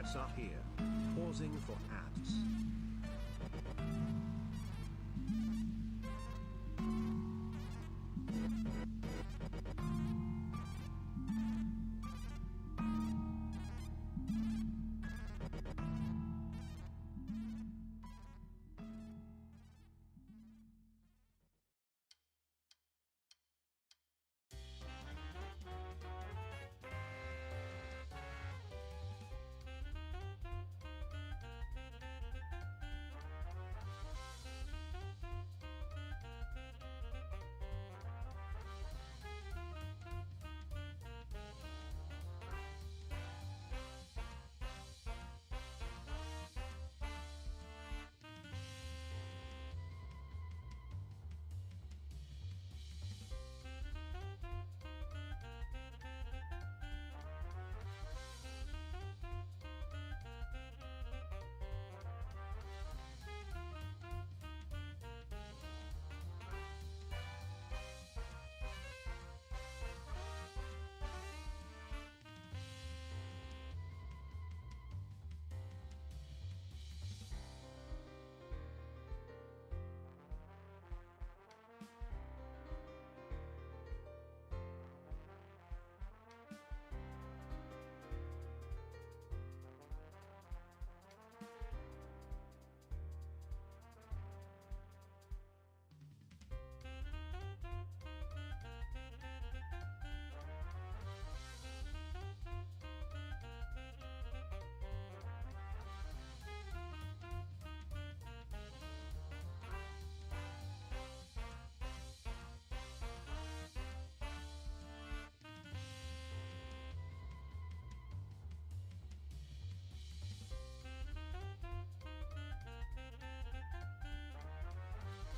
powerups are here. Pausing for ads.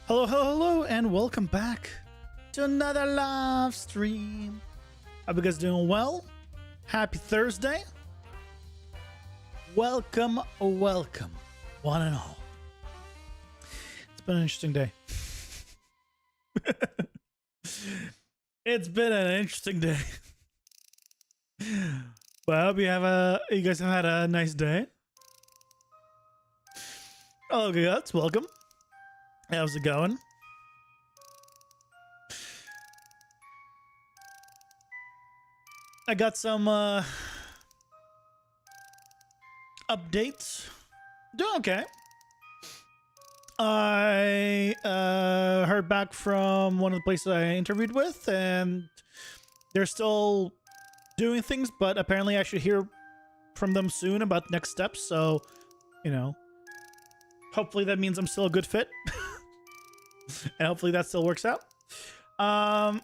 Hello, hello, hello, and welcome back to another live stream. Hope you guys doing well. Happy Thursday. Welcome, welcome, one and all. It's been an interesting day. It's been an interesting day. Well, I hope you guys have had a nice day. Hello, guys, welcome. How's it going? I got some updates. Doing okay. I heard back from one of the places I interviewed with, and they're still doing things, but apparently I should hear from them soon about next steps. So, you know, hopefully that means I'm still a good fit. And hopefully that still works out. And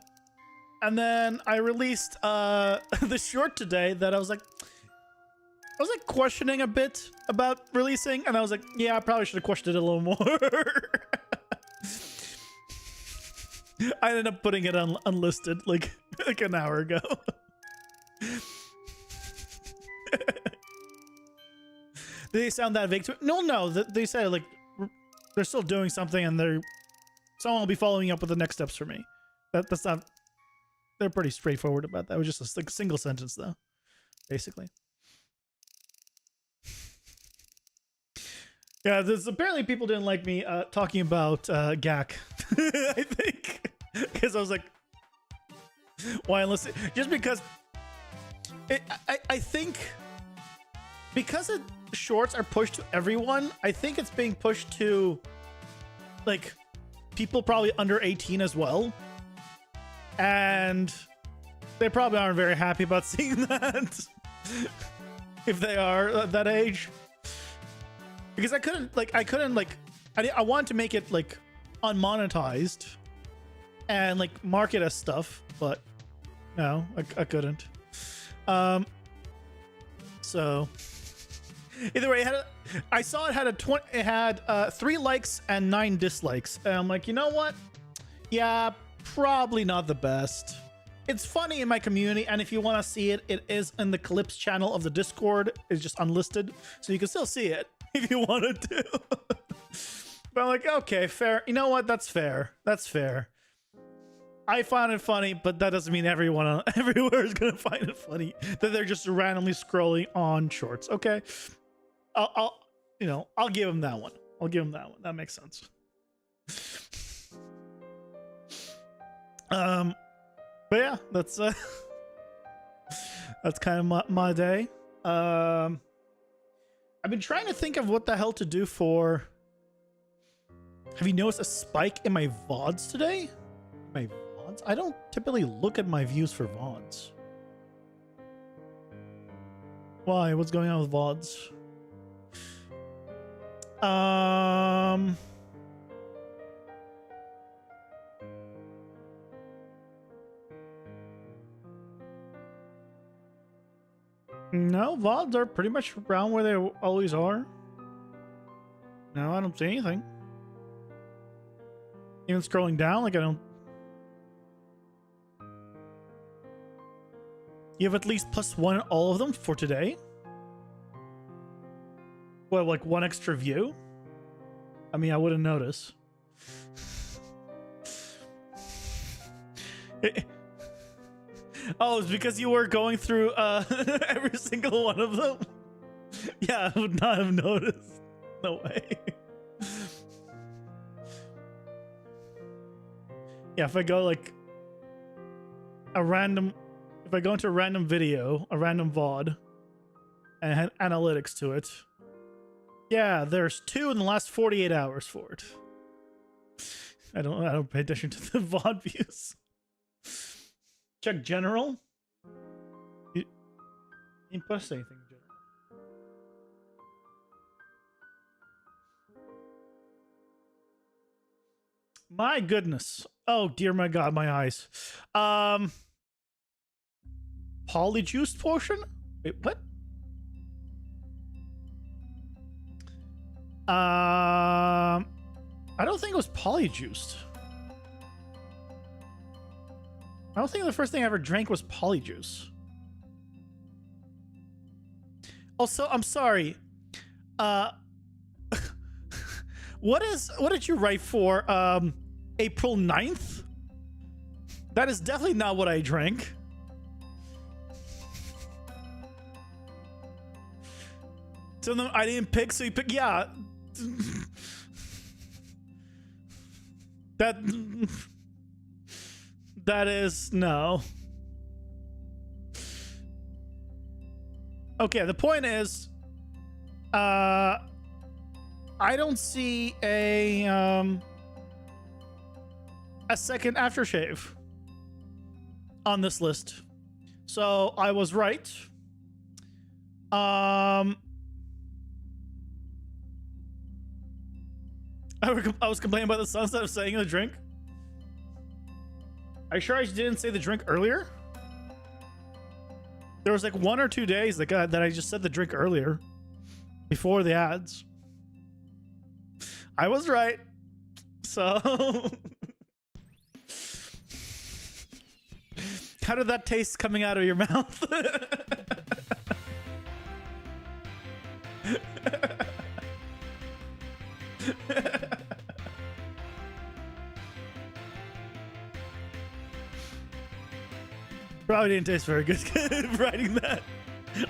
then I released the short today that I was like questioning a bit about releasing, and I was like, yeah, I probably should have questioned it a little more. I ended up putting it on unlisted like an hour ago. Did they sound that vague to it? No, they said like they're still doing something, and someone will be following up with the next steps for me. That's not. They're pretty straightforward about that. It was just a single sentence, though, basically. Yeah, apparently people didn't like me talking about GAC. I think because I was like, why listen? Just because I think because shorts are pushed to everyone. I think it's being pushed to like people probably under 18 as well. And they probably aren't very happy about seeing that if they are that age. Because I wanted to make it like unmonetized and like market as stuff, but no, I couldn't. So either way, I saw it had 3 likes and 9 dislikes, and I'm like, you know what? Yeah, probably not the best. It's funny in my community, and if you want to see it, it is in the clips channel of the Discord. It's just unlisted, so you can still see it if you wanted to. But I'm like, okay, fair. You know what? That's fair. That's fair. I found it funny, but that doesn't mean everyone everywhere is gonna find it funny. That they're just randomly scrolling on shorts. Okay, I'll I'll give him that one. I'll give him that one. That makes sense. But yeah, that's kind of my day. I've been trying to think of what the hell to do for. Have you noticed a spike in my VODs today? My VODs? I don't typically look at my views for VODs. Why? What's going on with VODs? No, VODs are pretty much around where they always are. No, I don't see anything. Even scrolling down, like I don't. You have at least +1 in all of them for today? What, like 1 extra view? I mean, I wouldn't notice. Oh, it's because you were going through every single one of them? Yeah, I would not have noticed. No way. Yeah, if I go like a random, if I go into a random video, a random VOD, and had analytics to it, yeah, there's 2 in the last 48 hours for it. I don't pay attention to the VOD views. Check general. You didn't post anything in general. My goodness. Oh dear, my God, my eyes. Polyjuice portion? Wait, what? I don't think it was polyjuiced. I don't think the first thing I ever drank was polyjuice. Also, I'm sorry. What did you write for April 9th? That is definitely not what I drank. So no, I didn't pick, so you pick. Yeah. That is no. Okay, the point is, I don't see a second aftershave on this list, so I was right. I was complaining about the sun instead of saying the drink. Are you sure I didn't say the drink earlier? There was like 1 or 2 days that I just said the drink earlier, before the ads. I was right. So, how did that taste coming out of your mouth? Probably didn't taste very good writing that.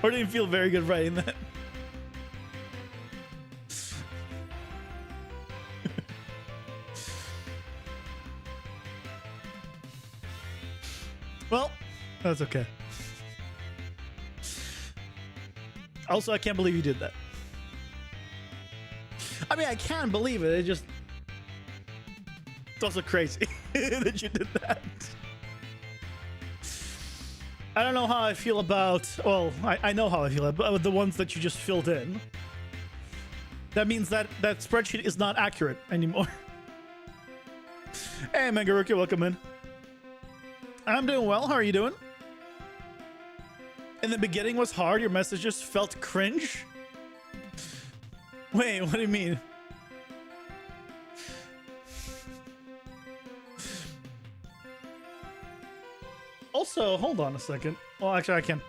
Or didn't feel very good writing that. Well, that's okay. Also, I can't believe you did that. I mean, I can believe it. It's also crazy that you did that. I don't know how I feel about, well, I know how I feel about the ones that you just filled in. That means that that spreadsheet is not accurate anymore. Hey, Megaruki, welcome in. I'm doing well. How are you doing? In the beginning was hard. Your messages felt cringe. Wait, what do you mean? Also, hold on a second. Well, actually, I can.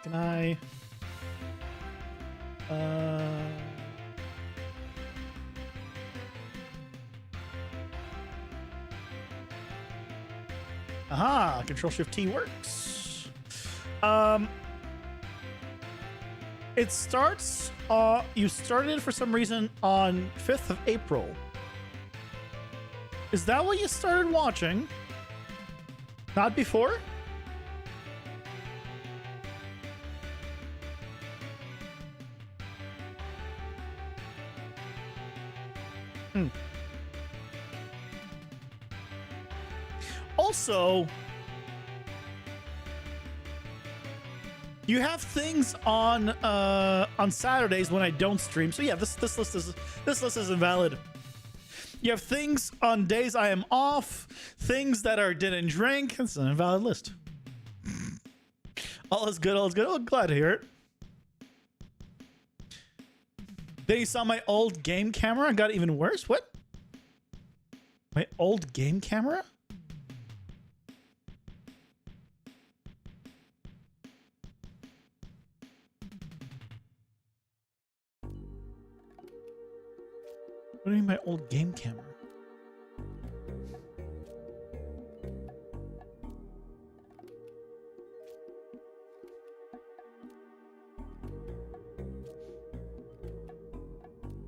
Can I? Aha, Control Shift T works. It starts, you started for some reason on 5th of April. Is that what you started watching? Not before? Also, you have things on Saturdays when I don't stream. So yeah, this list is invalid. You have things on days I am off, things that are didn't drink. It's an invalid list. All is good, all is good. Oh, glad to hear it. Then you saw my old game camera and got even worse. What? My old game camera? What do you mean my old game camera?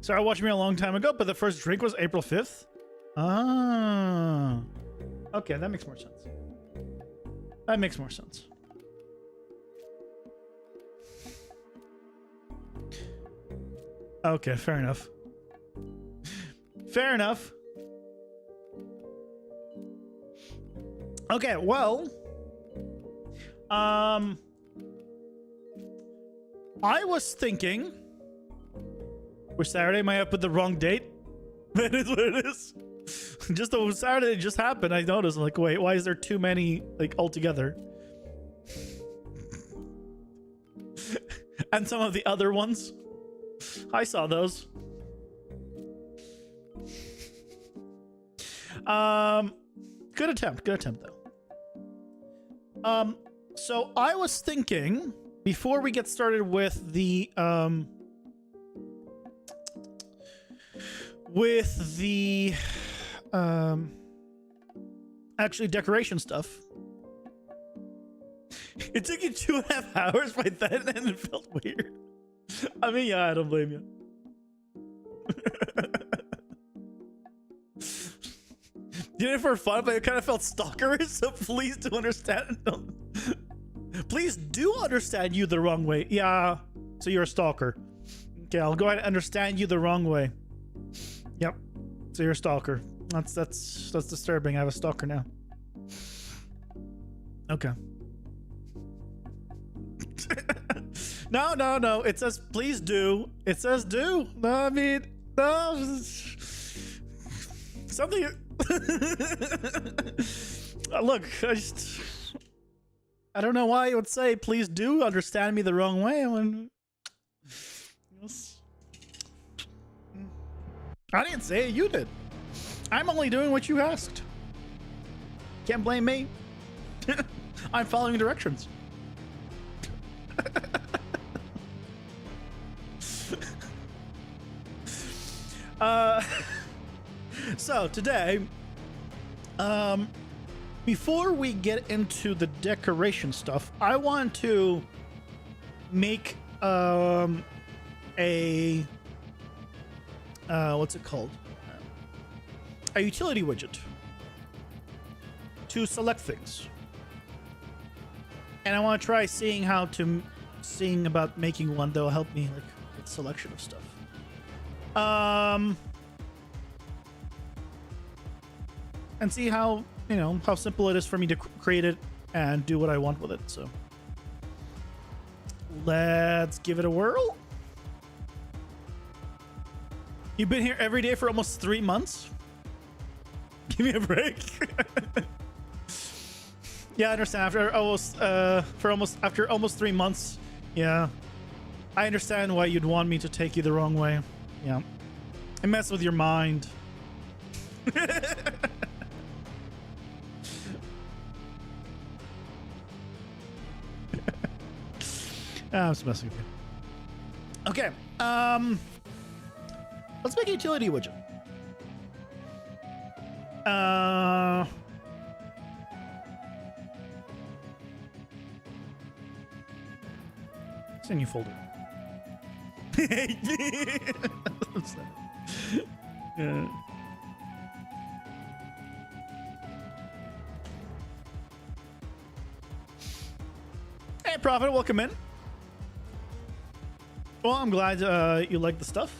Started watching me a long time ago, but the first drink was April 5th. Ah. Okay, that makes more sense. That makes more sense. Okay, fair enough. Fair enough. Okay, well, I was thinking, which Saturday might have put the wrong date. That is what it is. Just the Saturday it just happened. I noticed, like, wait, why is there too many, like, altogether? And some of the other ones, I saw those. Good attempt though. So I was thinking, before we get started with the actually decoration stuff. It took you 2.5 hours by then and it felt weird. I mean, yeah, I don't blame you. Did it for fun, but it kind of felt stalkerish, so please do understand. Please do understand you the wrong way. Yeah, so you're a stalker. Okay, I'll go ahead and understand you the wrong way. Yep, so you're a stalker. That's disturbing. I have a stalker now. Okay. No. It says please do. It says do. No, I mean, no. Something. Look, I don't know why you would say please do understand me the wrong way when I didn't say it, you did. I'm only doing what you asked. Can't blame me. I'm following directions. So today, before we get into the decoration stuff, I want to make a what's it called? A utility widget to select things. And I want to try seeing about making one that'll help me like with selection of stuff. And see how simple it is for me to create it and do what I want with it. So let's give it a whirl. You've been here every day for almost 3 months. Give me a break. Yeah, I understand. After almost 3 months. Yeah, I understand why you'd want me to take you the wrong way. Yeah, I mess with your mind. I'm just messing with you. Okay. Let's make a utility widget. It's a new folder. Yeah. Hey, Prophet, welcome in. Well, I'm glad you like the stuff.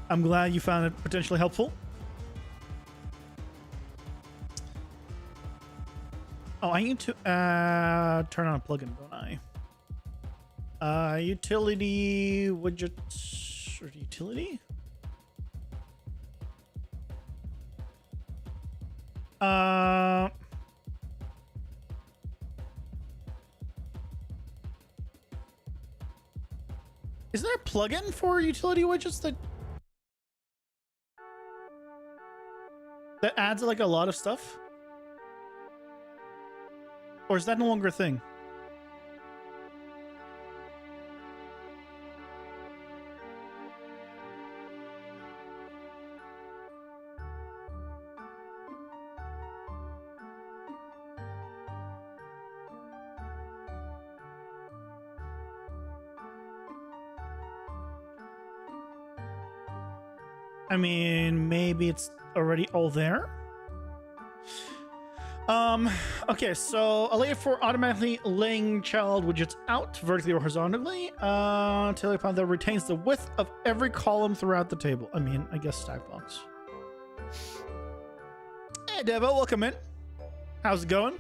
I'm glad you found it potentially helpful. Oh, I need to turn on a plugin, don't I? Utility widget or utility? Is there a plugin for utility widgets that adds like a lot of stuff? Or is that no longer a thing? I mean, maybe it's already all there. Okay, so allow for automatically laying child widgets out vertically or horizontally until a that retains the width of every column throughout the table. I mean, I guess stack box. Hey, Devo, welcome in. How's it going?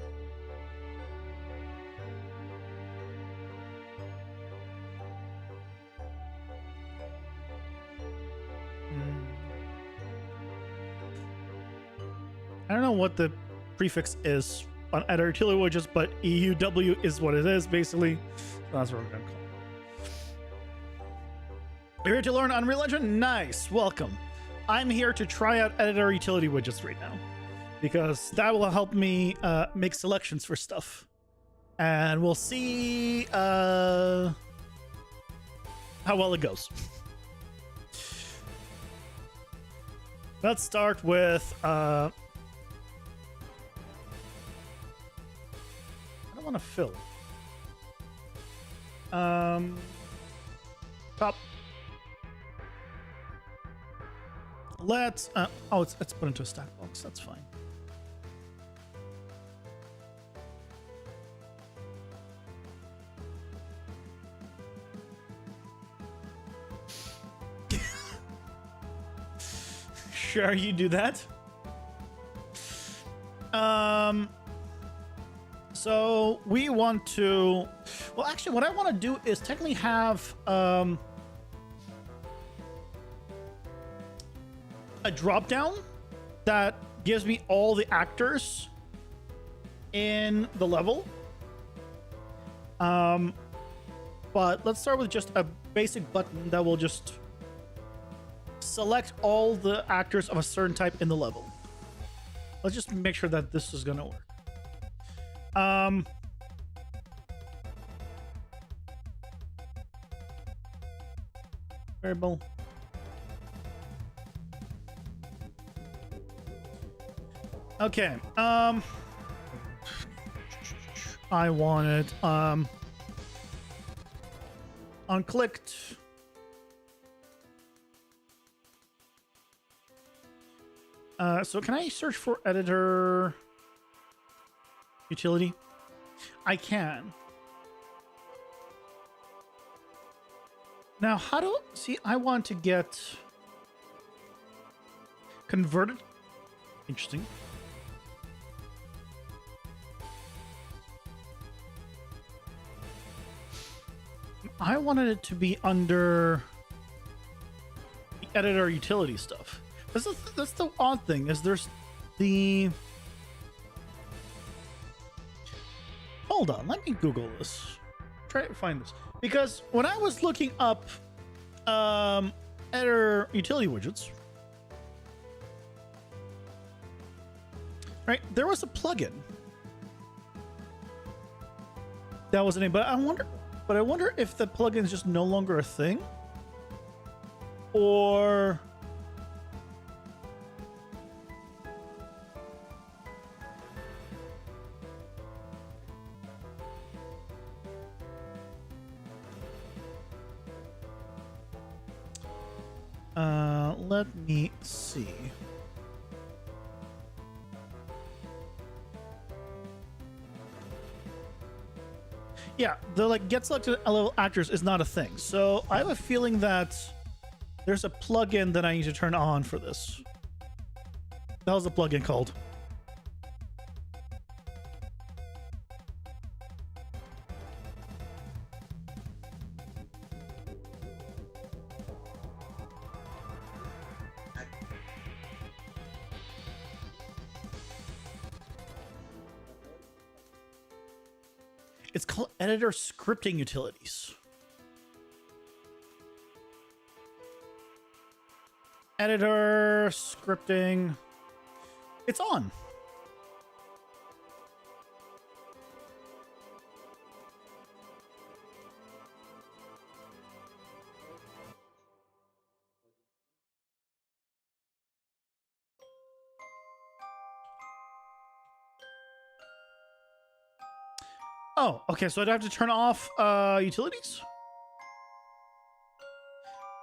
I don't know what the prefix is on editor utility widgets, but EUW is what it is, basically. So that's what we're going to call it. You're here to learn Unreal Engine? Nice. Welcome. I'm here to try out editor utility widgets right now because that will help me make selections for stuff. And we'll see how well it goes. Let's start with... I want to fill. Top. Let's. Oh, it's put into a stack box. That's fine. Sure, you do that. So we want to, well, actually what I want to do is technically have a drop down that gives me all the actors in the level. But let's start with just a basic button that will just select all the actors of a certain type in the level. Let's just make sure that this is going to work. Variable. Okay. I want it unclicked. So can I search for editor utility? I can. Now, how do... See, I want to get converted. Interesting. I wanted it to be under the editor utility stuff. That's the odd thing, is there's the... Hold on, let me Google this. Try to find this. Because when I was looking up editor utility widgets, right, there was a plugin that was the name, but I wonder if the plugin is just no longer a thing, or Let me see. Yeah, the like get selected level actors is not a thing. So I have a feeling that there's a plugin that I need to turn on for this. What the hell's the plugin called? It's called Editor Scripting Utilities. Editor Scripting. It's on. Oh, okay. So I'd have to turn off utilities?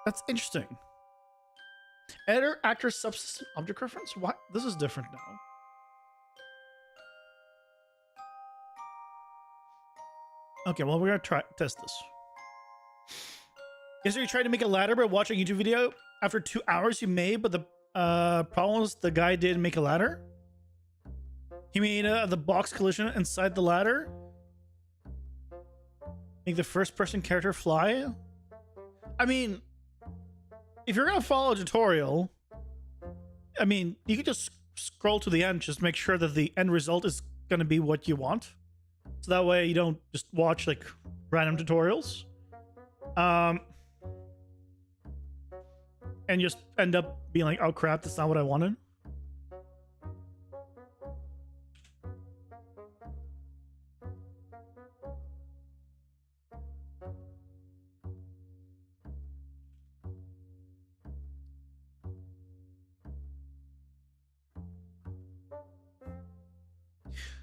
That's interesting. Editor, actor, subsystem, object reference? What? This is different now. Okay, well, we're going to test this. Yesterday, you tried to make a ladder by watching a YouTube video. After 2 hours, you made, but the problem was the guy didn't make a ladder. He made the box collision inside the ladder. Make the first person character fly. I mean, if you're gonna follow a tutorial, I mean, you can just scroll to the end, just make sure that the end result is gonna be what you want. So that way you don't just watch like random tutorials. And just end up being like, oh crap, that's not what I wanted.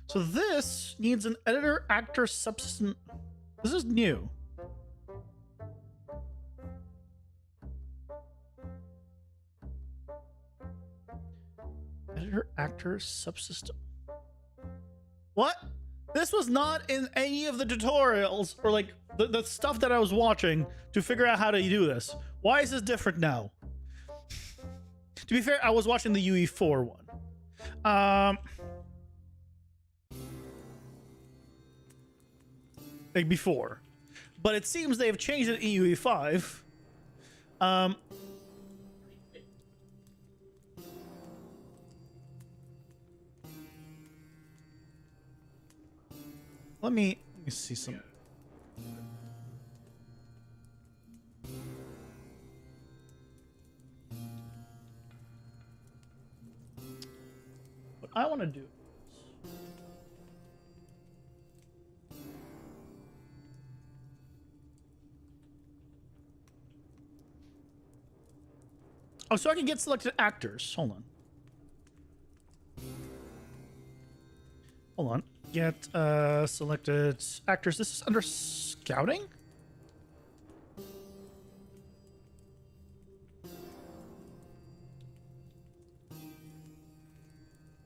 So this needs an editor, actor, subsystem. This is new. Editor, actor, subsystem. What? This was not in any of the tutorials or like the stuff that I was watching to figure out how to do this. Why is this different now? To be fair, I was watching the UE4 one. Like before, but it seems they've changed it in UE5. Let me see some. What I want to do. Oh, so I can get selected actors. Hold on. Hold on. Get selected actors. This is under scouting?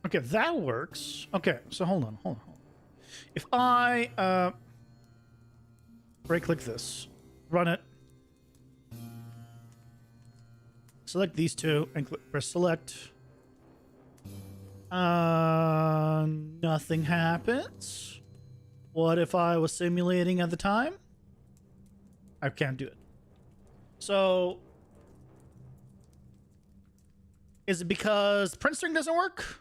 Okay, that works. Okay, so hold on. If I right click this, run it, select these two and press select. Nothing happens. What if I was simulating at the time? I can't do it. So is it because print string doesn't work?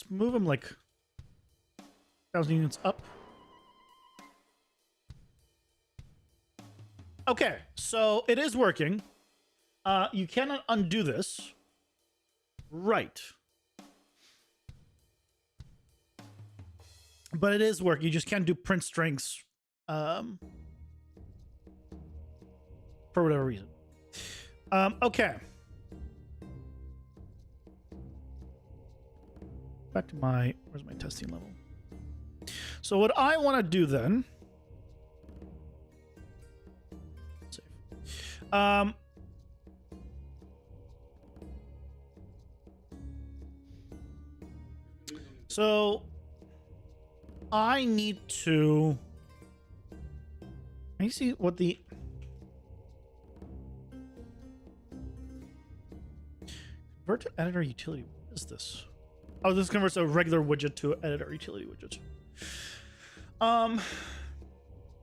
Move them like 1,000 units up. Okay, so it is working. You cannot undo this. Right. But it is working. You just can't do print strings for whatever reason. Okay. back to my, where's my testing level? So what I want to do then, save. So I need to, let me see what the, convert to editor utility. What is this? Oh, this converts a regular widget to an editor utility widget.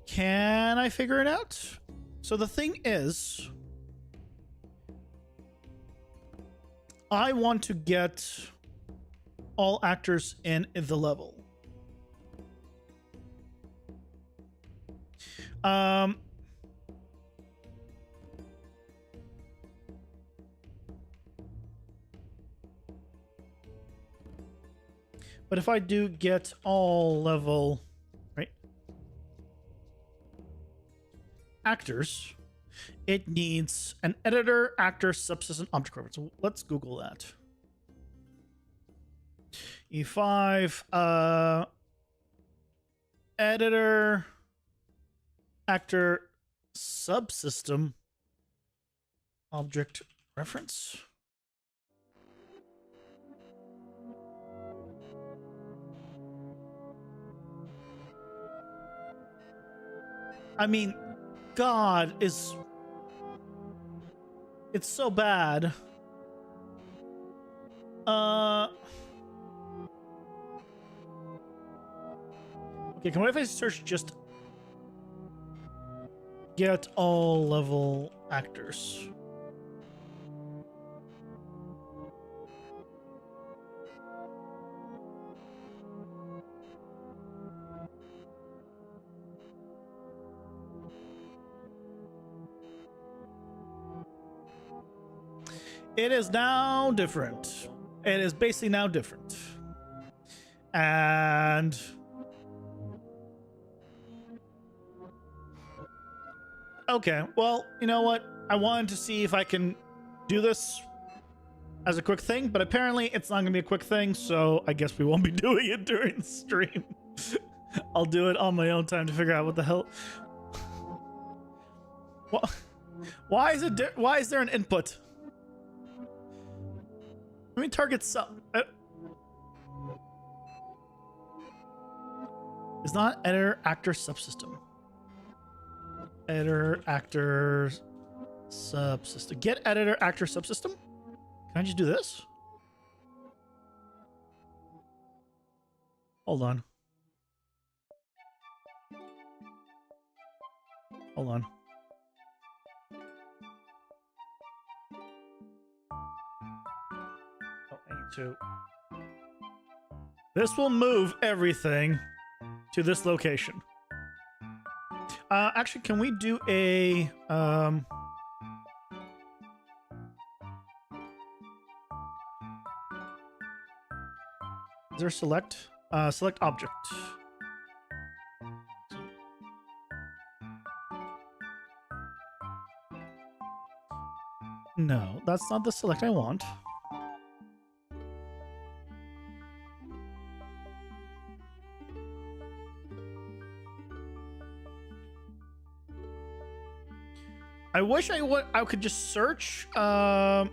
Can I figure it out? So the thing is, I want to get all actors in the level. But if I do get all level, right, actors, it needs an editor, actor, subsystem, object reference. So let's Google that. E5, editor, actor, subsystem, object reference. I mean, God is... It's so bad. Okay, what if I search just get all level actors? It is now different. It is basically now different. And okay, well, you know what? I wanted to see if I can do this as a quick thing, but apparently it's not gonna be a quick thing, so I guess we won't be doing it during the stream. I'll do it on my own time to figure out what the hell. What? Why is it? Why is there an input? Let me target some. It's not editor actor subsystem. Editor actor subsystem. Get editor actor subsystem. Can I just do this? Hold on. Hold on. Oh, I need to. This will move everything to this location. Actually, can we do a is there select select object? No, that's not the select I want. I wish I could just search. I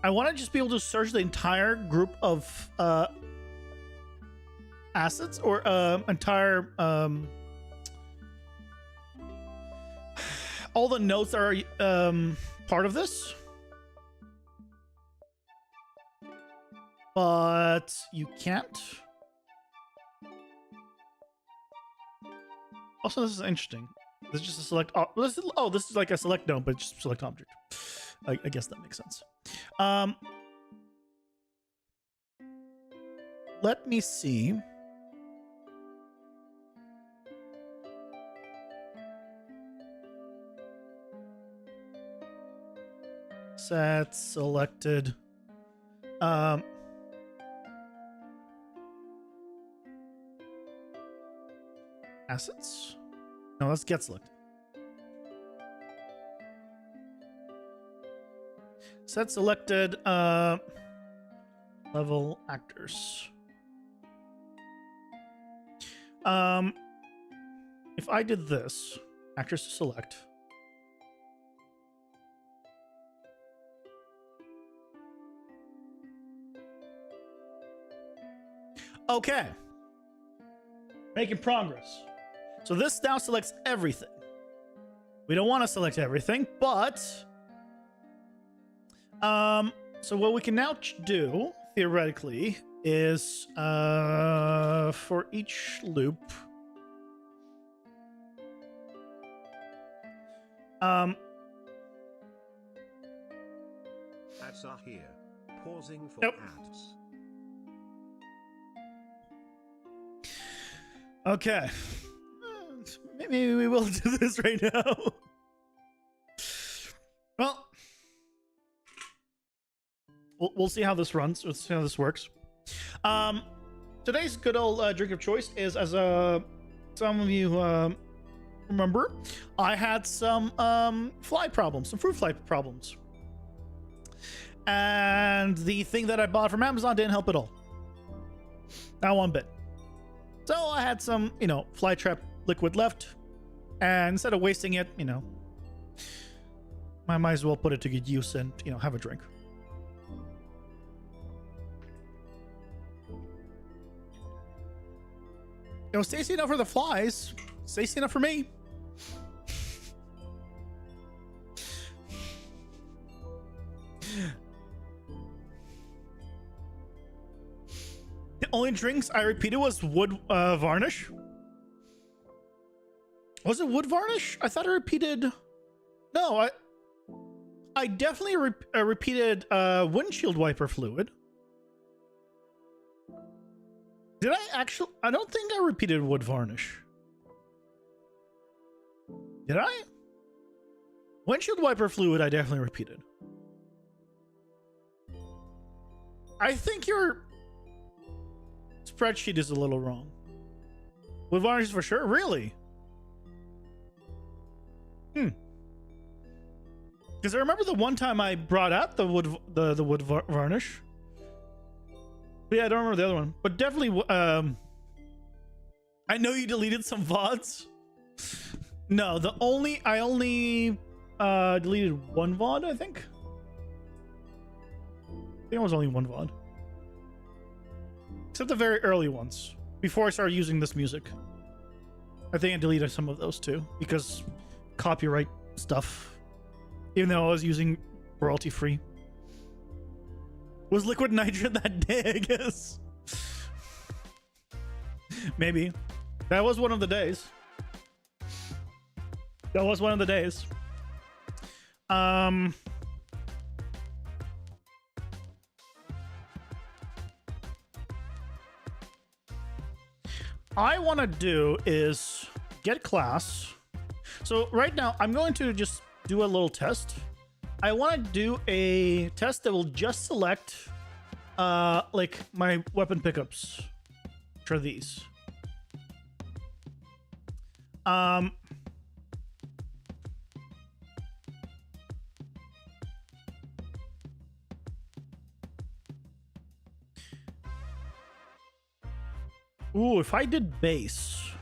want to just be able to search the entire group of assets or entire all the notes that are part of this. But you can't. Also, this is interesting. This is just a select. This is like a select node, but just select object. I guess that makes sense. Let me see. Set selected. Assets? No, let's get selected. Set selected level actors. If I did this, actors to select. Okay. Making progress. So this now selects everything. We don't want to select everything, but so what we can now do theoretically is for each loop Ads are here. Pausing for Nope. ads. Okay. Maybe we will do this right now. Well, we'll see how this runs. We'll see how this works. Today's good old drink of choice is, as some of you remember, I had some fly problems, some fruit fly problems. And the thing that I bought from Amazon didn't help at all. Not one bit. So I had some, fly trap liquid left. And instead of wasting it, I might as well put it to good use and, have a drink. It was tasty enough for the flies. It's tasty enough for me. The only drinks I repeated was wood varnish. Was it wood varnish? I thought I repeated. No, I definitely repeated windshield wiper fluid. Did I actually? I don't think I repeated wood varnish. Did I? Windshield wiper fluid, I definitely repeated. I think your spreadsheet is a little wrong. Wood varnish for sure? Really? Because I remember the one time I brought out the wood varnish. But yeah, I don't remember the other one. But definitely, I know you deleted some VODs. No, I only deleted one VOD, I think. I think it was only one VOD. Except the very early ones. Before I started using this music. I think I deleted some of those too. Because copyright stuff. Even though I was using royalty free. Was liquid nitrogen that day, I guess? Maybe. That was one of the days. That was one of the days. I want to do is get class. So right now I'm going to just do a little test. I want to do a test that will just select like my weapon pickups, which are these. Ooh, if I did base,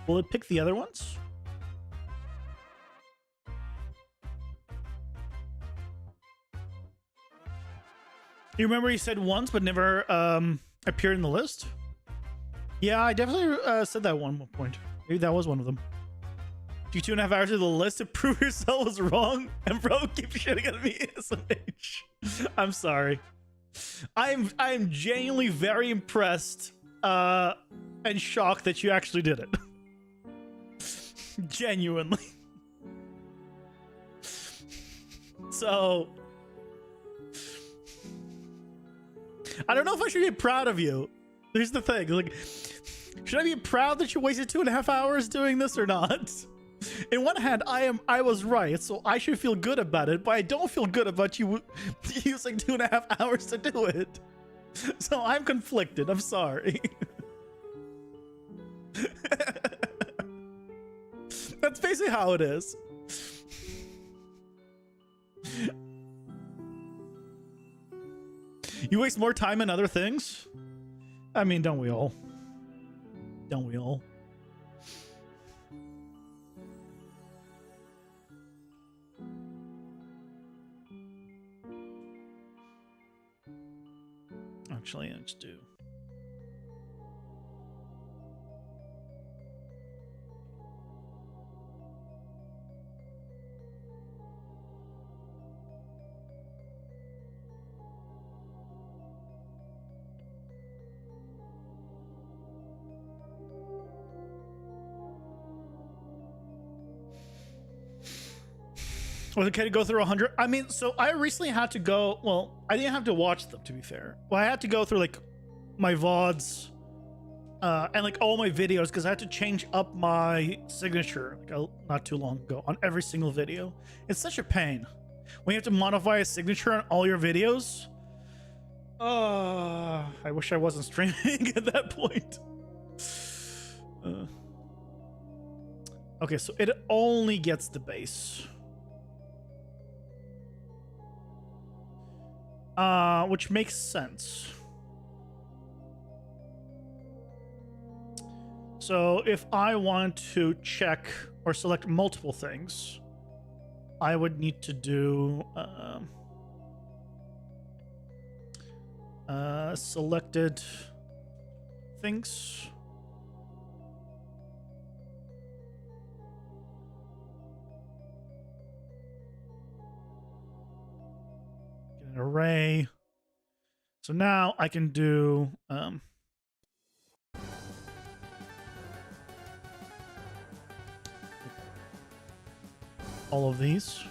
will it pick the other ones? You remember you said once, but never appeared in the list? Yeah, I definitely said that one point. Maybe that was one of them. Do 2.5 hours of the list to prove yourself was wrong? And bro, keep shitting on me, SMH. I'm sorry. I'm genuinely very impressed and shocked that you actually did it. Genuinely. So I don't know if I should be proud of you. Here's the thing, like, should I be proud that you wasted 2.5 hours doing this or not? In one hand, I was right, so I should feel good about it, but I don't feel good about you using 2.5 hours to do it. So I'm conflicted. I'm sorry. That's basically how it is. You waste more time in other things? I mean, don't we all? Don't we all? Actually, let's do. Was it okay to go through 100? I mean, so I recently had to go. Well, I didn't have to watch them, to be fair. Well, I had to go through like my VODs and like all my videos because I had to change up my signature like not too long ago on every single video. It's such a pain when you have to modify a signature on all your videos. I wish I wasn't streaming at that point. Okay, so it only gets the base. Which makes sense. So if I want to check or select multiple things, I would need to do selected things. Get an array. So now I can do all of these.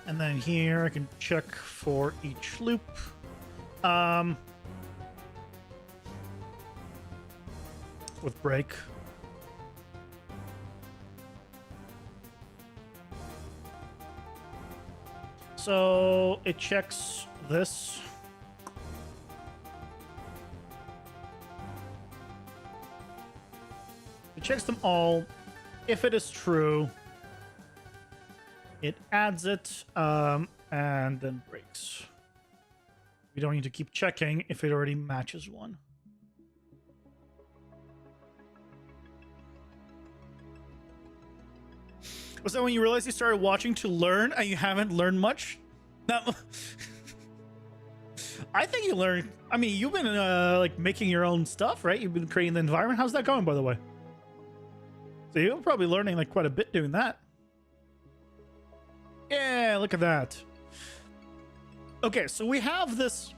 And then here I can check for each loop. With break. So it checks this. It checks them all. If it is true, it adds it and then breaks. We don't need to keep checking if it already matches one. Was that when you realized you started watching to learn and you haven't learned much? No. I think you learned. I mean, you've been like making your own stuff, right? You've been creating the environment. How's that going, by the way? So you're probably learning like quite a bit doing that. Yeah, look at that. Okay, so we have this.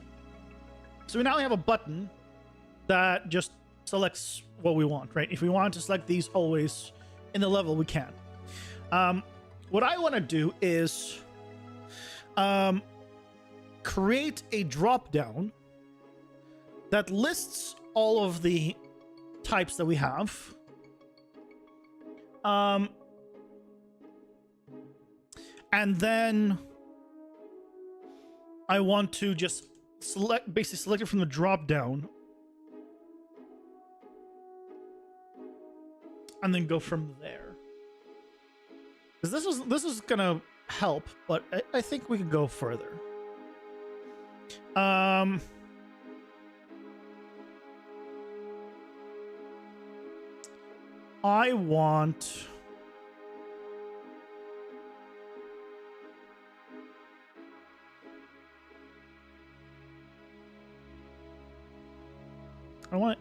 So we now have a button that just selects what we want, right? If we want to select these always in the level, we can. What I want to do is create a drop down that lists all of the types that we have. And then I want to just basically select it from the drop down and then go from there. Because this is gonna help, but I think we can go further. I want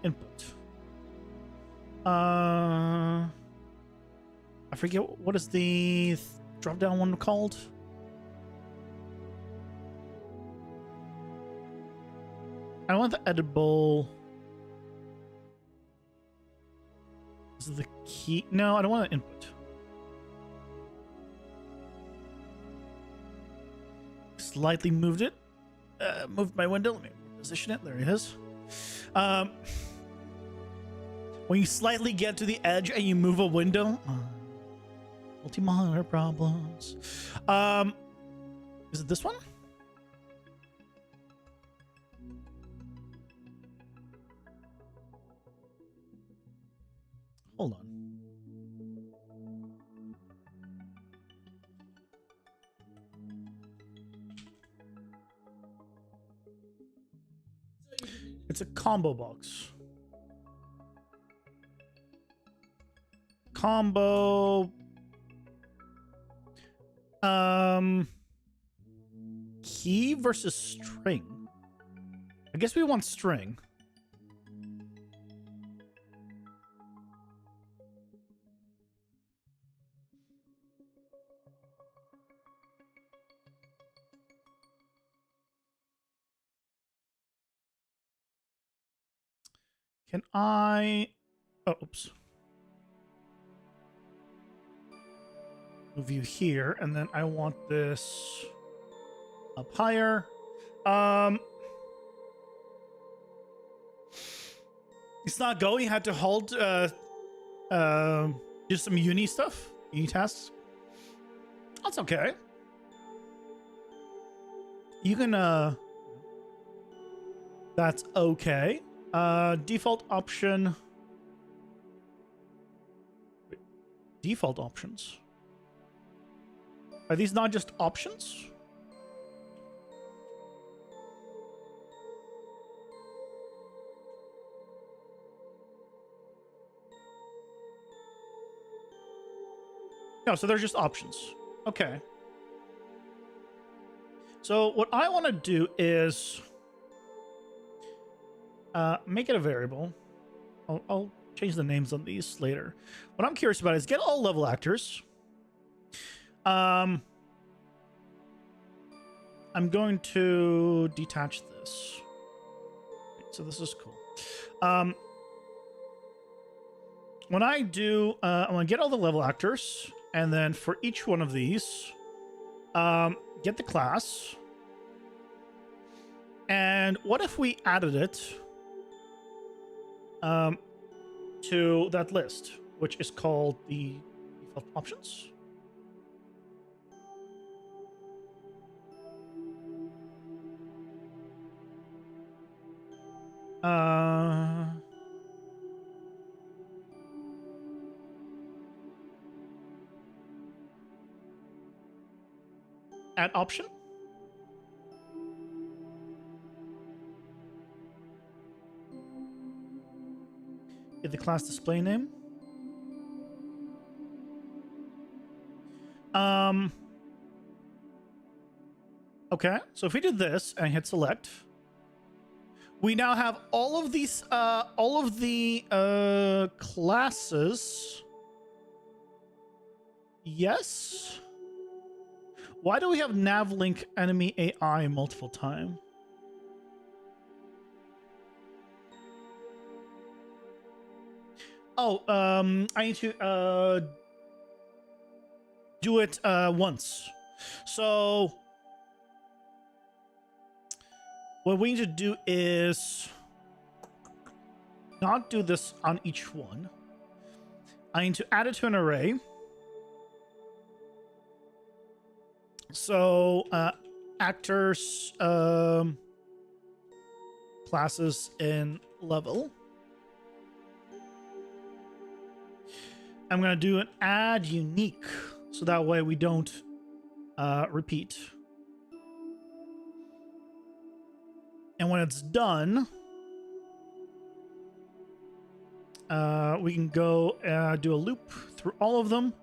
input. I forget what is the drop down one called. I want the editable. This is the key. No, I don't want the input. Slightly moved it. Moved my window. Let me position it. There it is. When you slightly get to the edge and you move a window, multi-monitor problems. Is it this one? Hold on. It's a combo box. Combo. Key versus string. I guess we want string. Can I... Oh, oops. Move you here, and then I want this up higher. It's not going. You had to hold do some uni stuff, uni tasks. That's okay. You can that's okay. Default option. Wait, default options. Are these not just options? No, so they're just options. Okay. So what I want to do is make it a variable. I'll change the names on these later. What I'm curious about is get all level actors. I'm going to detach this. So this is cool. When I do, I'm going to get all the level actors. And then for each one of these, get the class. And what if we added it to that list, which is called the default options? Add option. Get the class display name. Okay, so if we did this and hit select, we now have all of these, all of the classes. Yes. Why do we have navlink enemy AI multiple time? Oh, I need to do it once. So what we need to do is not do this on each one. I need to add it to an array. So actors, classes in level. I'm going to do an add unique, so that way we don't repeat. And when it's done, we can go do a loop through all of them.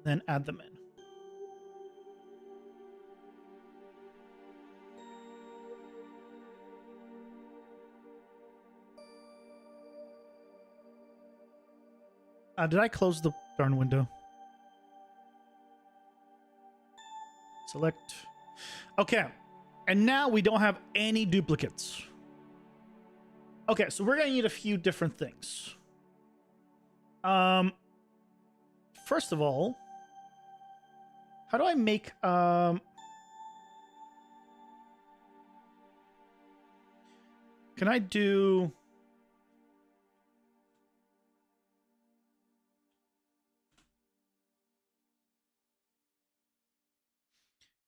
Then add them in. Did I close the darn window? Select. Okay. And now we don't have any duplicates. Okay, so we're going to need a few different things. First of all, how do I make... Can I do...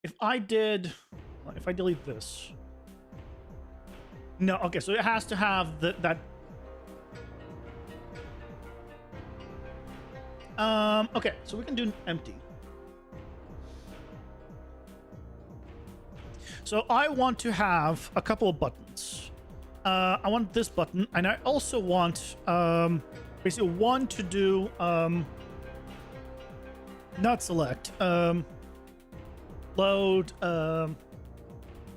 If I did... if I delete this. No, okay, so it has to have that. Okay, so we can do an empty. So I want to have a couple of buttons. I want this button, and I also want basically one to do not select load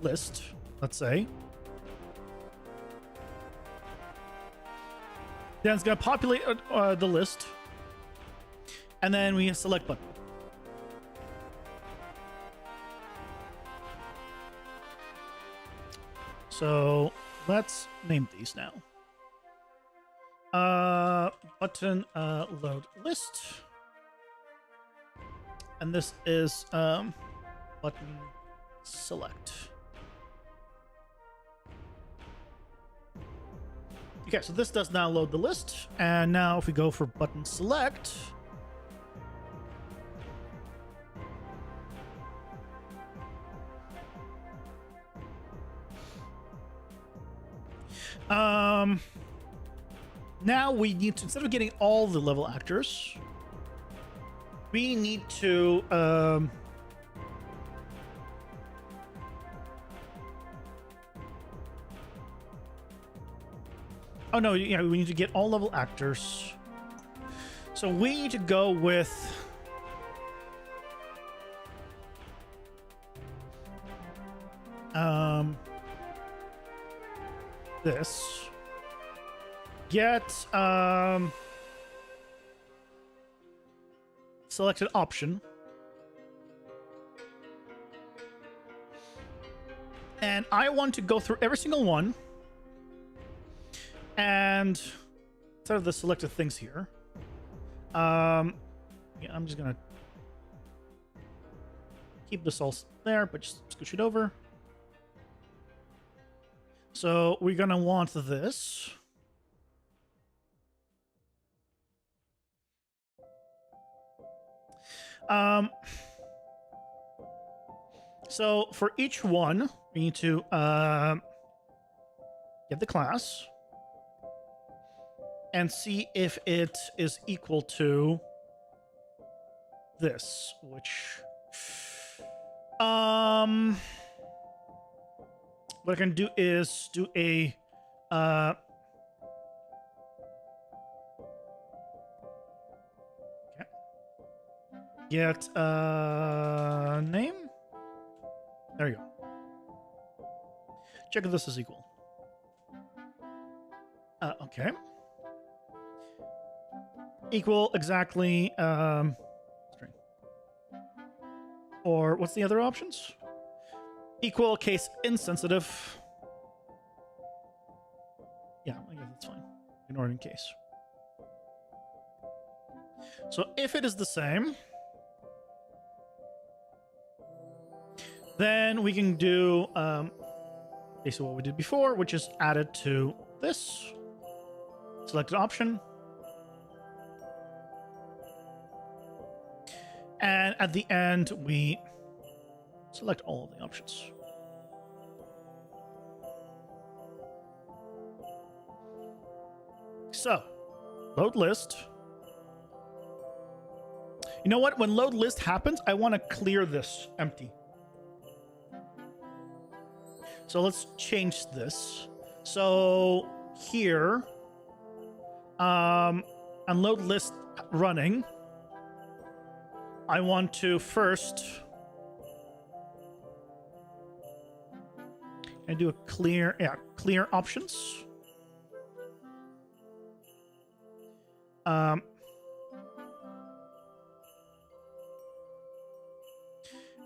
list, let's say. Then it's gonna populate the list, and then we select button. So let's name these now. Button load list, and this is button select. Okay, so this does now load the list, and now if we go for button select, now we need to, instead of getting all the level actors, we need to oh no, yeah, we need to get all level actors. So we need to go with this. Get selected option. And I want to go through every single one. And instead of the selected things here, yeah, I'm just gonna keep this all there, but just scooch it over. So we're gonna want this. So for each one, we need to get the class and see if it is equal to this, which what I can do is do a get name. There you go. Check if this is equal. Okay. Equal exactly string. Or what's the other options? Equal case insensitive. Yeah, I guess that's fine. Ignore it in case. So if it is the same, then we can do basically what we did before, which is add it to this. Select an option. And at the end, we select all of the options. So, load list. You know what? When load list happens, I want to clear this empty. So let's change this. So here, on load list running, I want to first and do a clear options.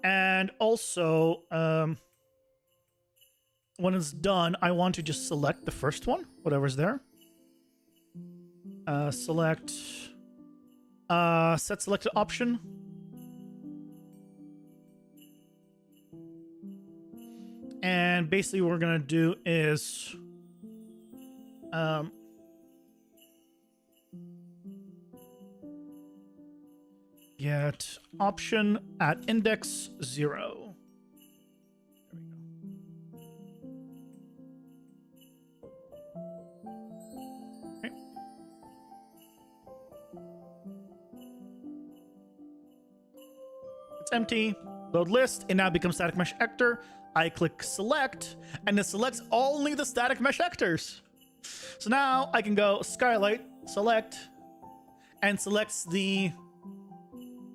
And also, when it's done, I want to just select the first one, whatever's there. Select set selected option. And basically what we're going to do is get option at index 0. There we go. empty. Load list. It now becomes static mesh actor. I click select, and it selects only the static mesh actors. So now I can go skylight, select, and selects the...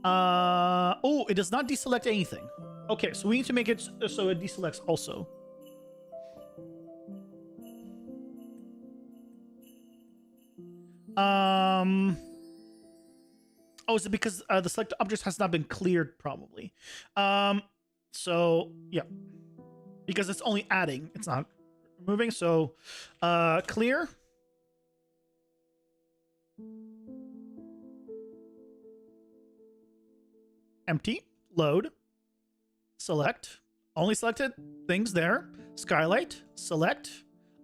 oh, it does not deselect anything. Okay, so we need to make it so it deselects also. Oh, is it because the select object has not been cleared, probably? So, yeah. Because it's only adding, it's not removing, so clear. Empty, load, select, only selected things there. Skylight, select,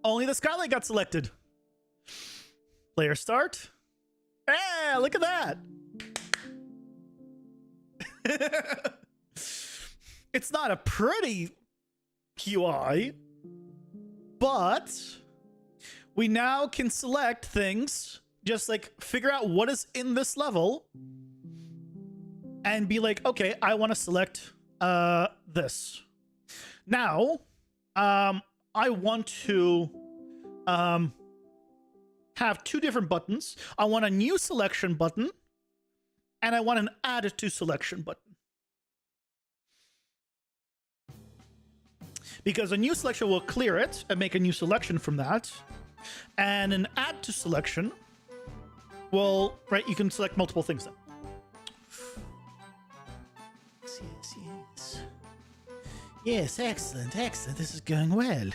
only the skylight got selected. Player start. Hey, look at that. It's not a pretty UI, but we now can select things, just like figure out what is in this level and be like, okay, I want to select this. Now, I want to have two different buttons. I want a new selection button, and I want an add to selection button. Because a new selection will clear it and make a new selection from that. And an add to selection will, right, you can select multiple things then. Yes. Yes, excellent, excellent. This is going well.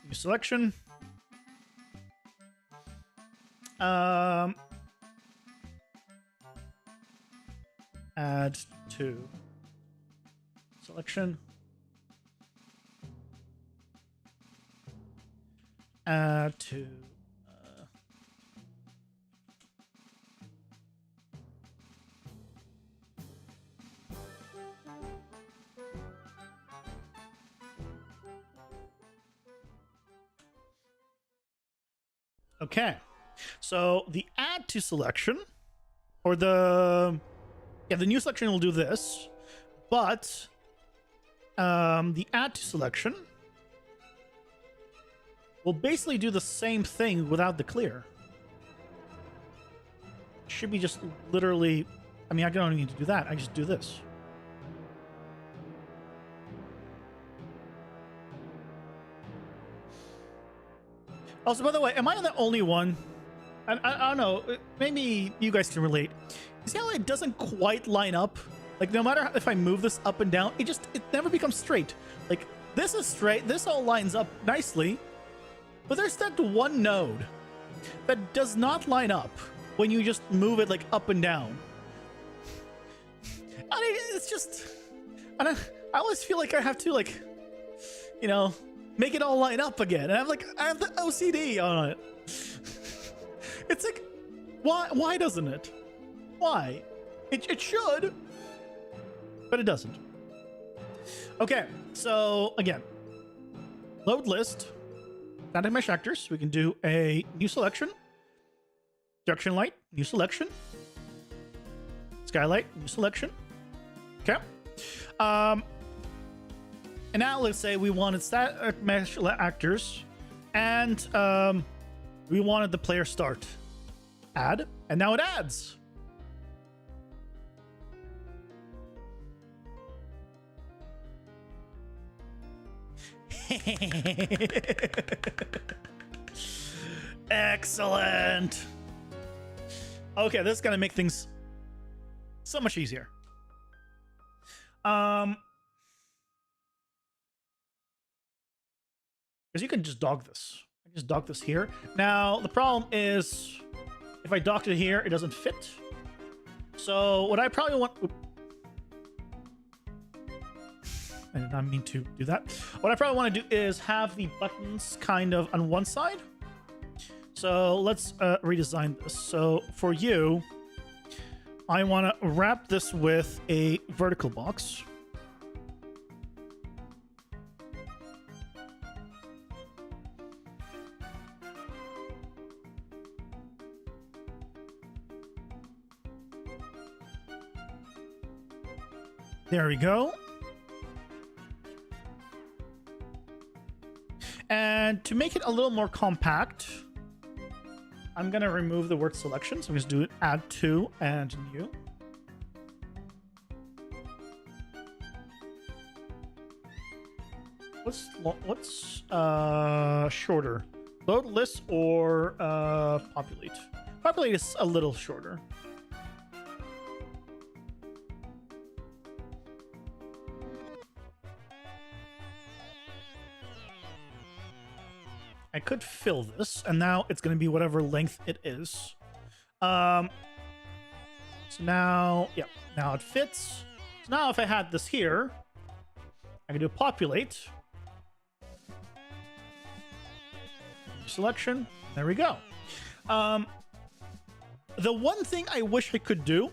New selection. Add to selection. Add to okay. So the add to selection, or the new selection will do this, but the add to selection will basically do the same thing without the clear. Should be just literally, I mean, I don't need to do that. I just do this. Also, by the way, am I the only one? I don't know. Maybe you guys can relate. You see how it doesn't quite line up? Like, no matter if I move this up and down, it never becomes straight. Like, this is straight. This all lines up nicely. But there's that one node that does not line up when you just move it, like, up and down. I mean, it's just... I always feel like I have to, like, you know, make it all line up again. And I have the OCD on it. It's like, why doesn't it? Why? It should, but it doesn't. Okay, so again, load list, static mesh actors. We can do a new selection, direction light, new selection, skylight, new selection. Okay. And now let's say we wanted static mesh actors, and we wanted the player start. Add, and now it adds. Excellent. Okay, this is gonna make things so much easier. Because you can just dog this. I can just dog this here. Now, the problem is, if I docked it here, it doesn't fit. So what I probably want... I did not mean to do that. What I probably want to do is have the buttons kind of on one side. So let's redesign this. So for you, I want to wrap this with a vertical box. There we go. And to make it a little more compact, I'm going to remove the word selection. So I'm just do it add to and new. What's shorter? Load list or populate? Populate is a little shorter. I could fill this, and now it's going to be whatever length it is. So now, yeah, now it fits. So now if I had this here, I can do populate. Selection. There we go. The one thing I wish I could do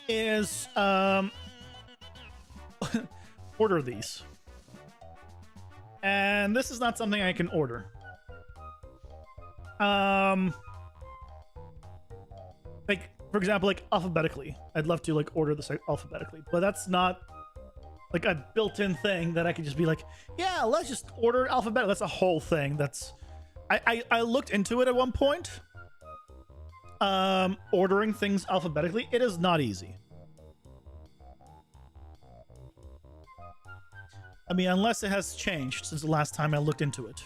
is order these. And this is not something I can order. Like, for example, like alphabetically. I'd love to like order this alphabetically, but that's not like a built-in thing that I could just be like, yeah, let's just order alphabetically. That's a whole thing. That's I looked into it at one point. Ordering things alphabetically, it is not easy. I mean, unless it has changed since the last time I looked into it.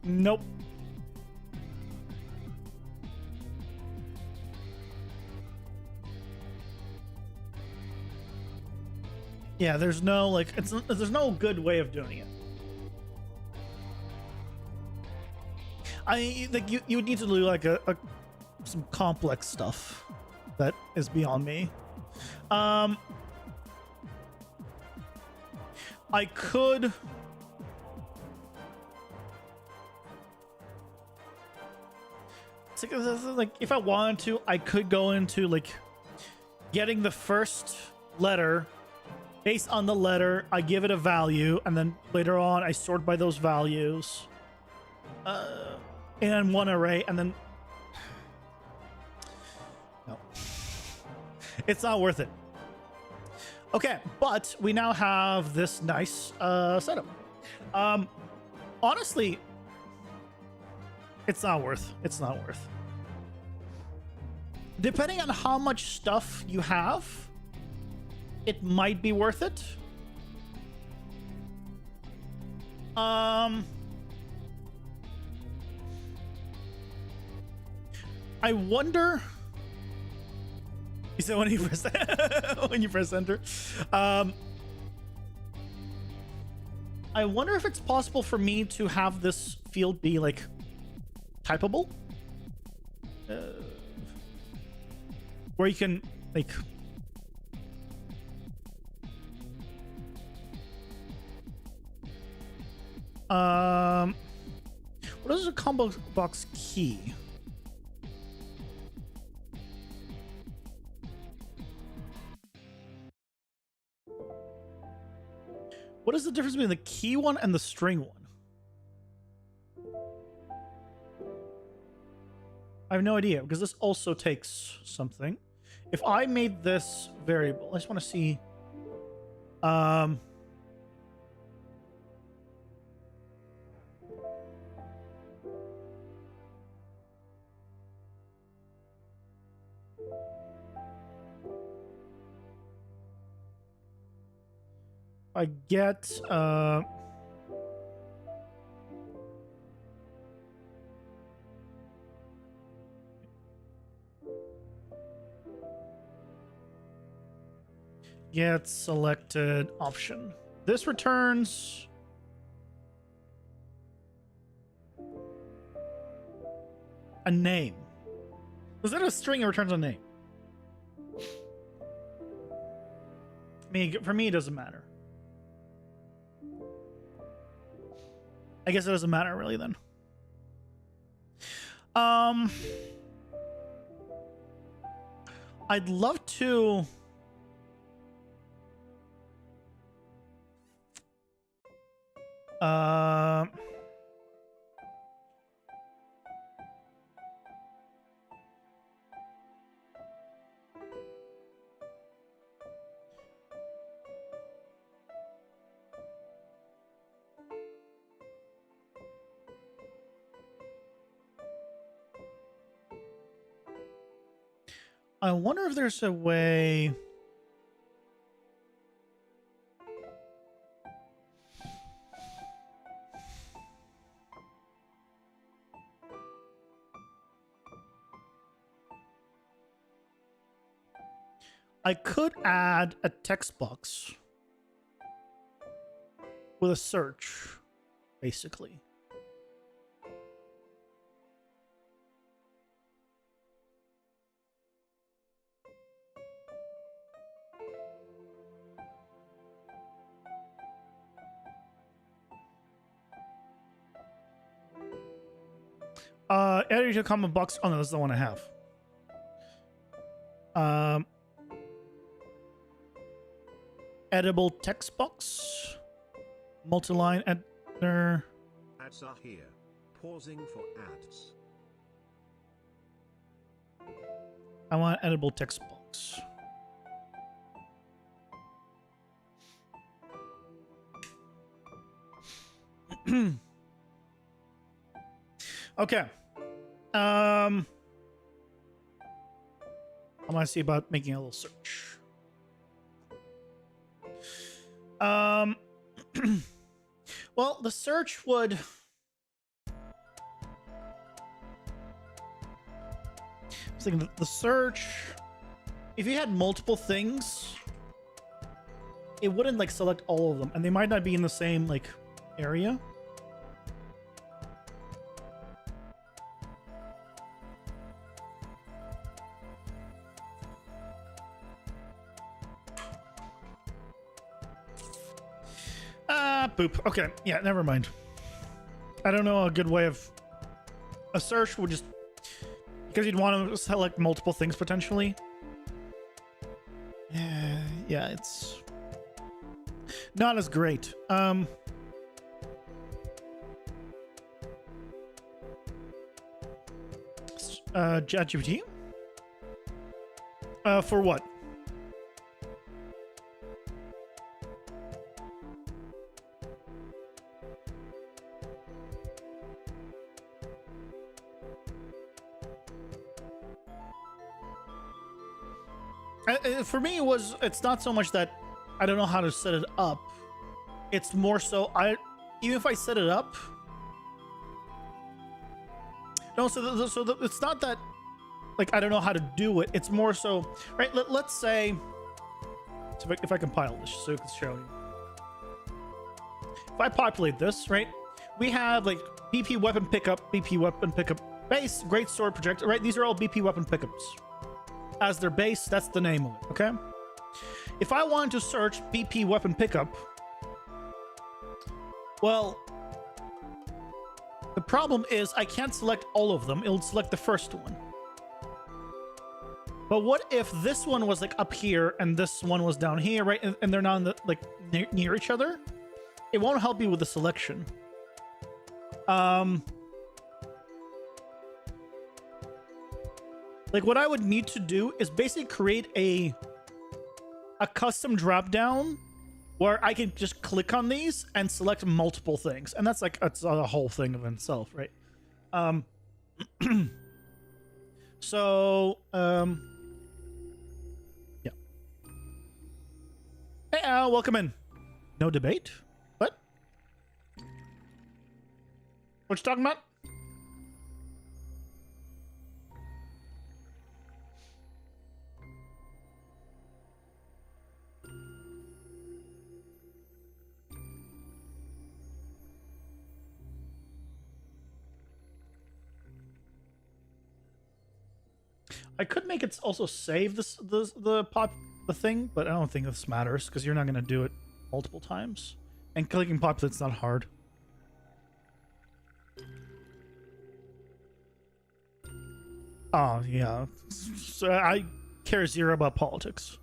Nope. Yeah, there's no like there's no good way of doing it. I like you would need to do like some complex stuff that is beyond me. I could it's like if I wanted to, I could go into like getting the first letter. Based on the letter, I give it a value, and then later on, I sort by those values in one array, and then... No. It's not worth it. Okay, but we now have this nice setup. Honestly, it's not worth. It's not worth. Depending on how much stuff you have, it might be worth it. I wonder. You said when you press when you press enter. I wonder if it's possible for me to have this field be like typable, where you can like. What is a combo box key? What is the difference between the key one and the string one? I have no idea, because this also takes something. If I made this variable, I just want to see. I get get selected option. This returns a name. Is that a string or returns a name? I mean, for me, it doesn't matter. I guess it doesn't matter really then. I'd love to Um. I wonder if there's a way. I could add a text box with a search, basically. Add to comment box. Oh no, that's the one I have. Editable text box, multi-line editor. Ads are here. Pausing for ads. I want editable text box. Okay. I want to see about making a little search. Well, the search would. I was thinking the search. If you had multiple things, it wouldn't like select all of them, and they might not be in the same like area. Boop. Okay, yeah, never mind. I don't know a good way of... A search would just... Because you'd want to select multiple things, potentially. Yeah, it's... Not as great. ChatGPT? For what? For me, it's not so much that I don't know how to set it up. It's more so even if I set it up. No, it's not that like I don't know how to do it. It's more so right. Let's say if I compile this so it can show you. If I populate this, right, we have like BP weapon pickup, base, great sword projector, right? These are all BP weapon pickups. As their base, that's the name of it, okay? If I wanted to search BP weapon pickup, well, the problem is I can't select all of them. It'll select the first one. But what if this one was like up here and this one was down here, right? And they're not in the, like near each other? It won't help you with the selection. Like what I would need to do is basically create a custom drop down where I can just click on these and select multiple things. And that's a whole thing of itself, right? Yeah. Hey, Al, welcome in. No debate? What? What you talking about? I could make it also save the thing, but I don't think this matters because you're not going to do it multiple times. And clicking populate's not hard. Oh, yeah. So I care zero about politics.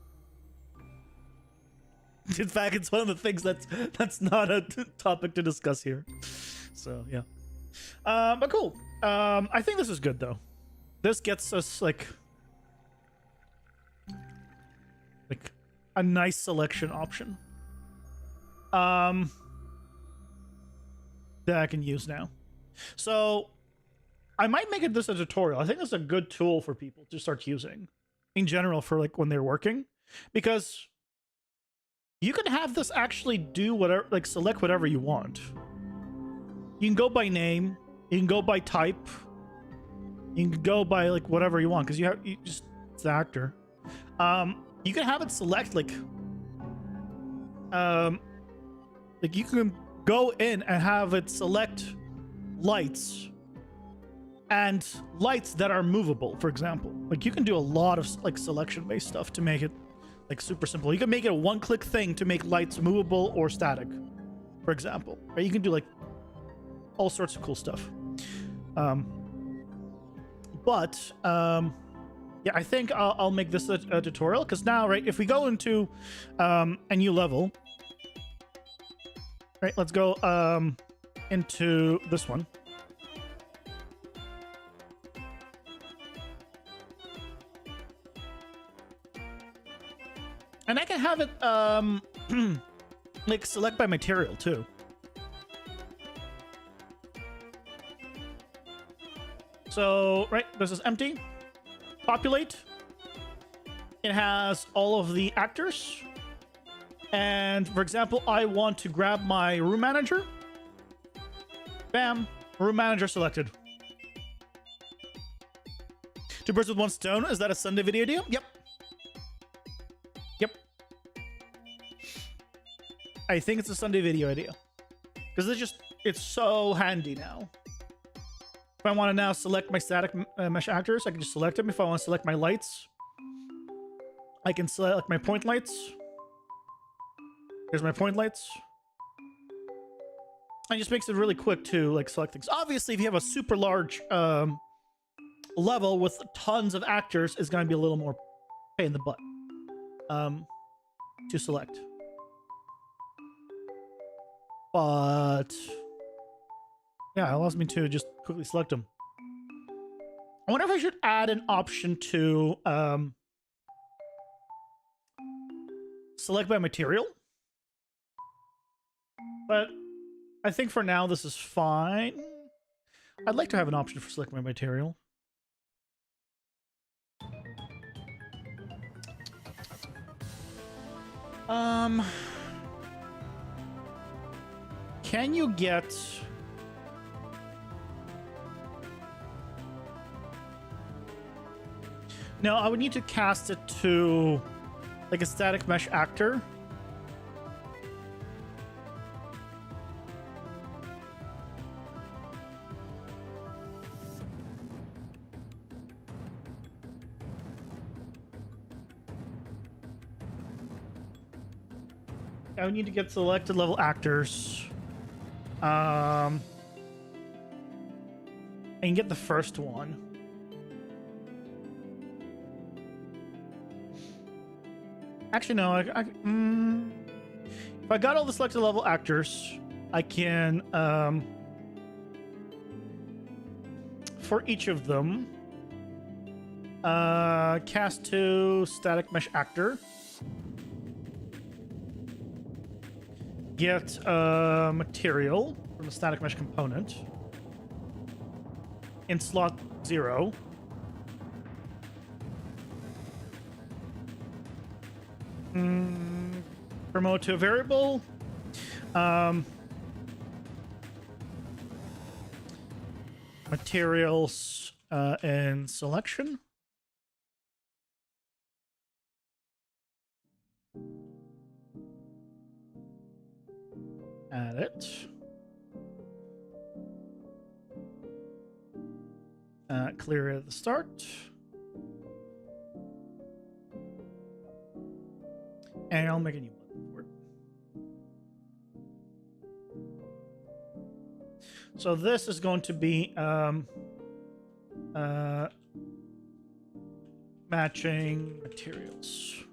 In fact, it's one of the things that's not a topic to discuss here. So yeah, but cool. I think this is good though. This gets us like a nice selection option that I can use now. So I might make this a tutorial. I think this is a good tool for people to start using in general for like when they're working, because you can have this actually do whatever, like select whatever you want. You can go by name, you can go by type, you can go by like whatever you want, because you just, it's the actor. You can have it select like you can go in and have it select lights and lights that are movable, for example. Like you can do a lot of like selection based stuff to make it like super simple. You can make it a one-click thing to make lights movable or static, for example. Right? You can do like all sorts of cool stuff. Yeah, I think I'll make this a tutorial, because now, right, if we go into a new level, right, let's go into this one. And I can have it like select by material too. So, right, this is empty. Populate. It has all of the actors. And for example, I want to grab my room manager. Bam, room manager selected. Two birds with one stone. Is that a Sunday video idea? Yep. Yep. I think it's a Sunday video idea. Because it's so handy now. If I want to now select my static mesh actors, I can just select them. If I want to select my lights, I can select my point lights. Here's my point lights. And it just makes it really quick to like select things. Obviously, if you have a super large level with tons of actors, it's going to be a little more pain in the butt to select. But yeah, it allows me to just quickly select them. I wonder if I should add an option to select by material. But I think for now this is fine. I'd like to have an option for select by material. Can you get... No, I would need to cast it to like a static mesh actor. I would need to get selected level actors. I can get the first one. Actually, no. If I got all the selected level actors, I can, for each of them, cast to static mesh actor. Get material from the static mesh component in slot 0. Promote to a variable. Materials and selection. Add it. Clear it at the start. And I'll make a new button for it. So this is going to be matching materials.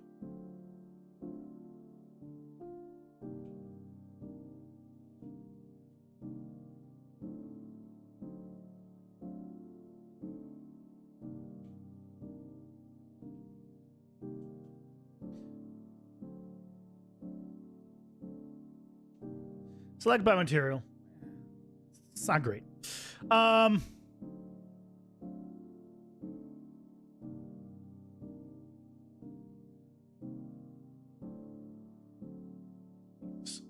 Select by material. It's not great. It's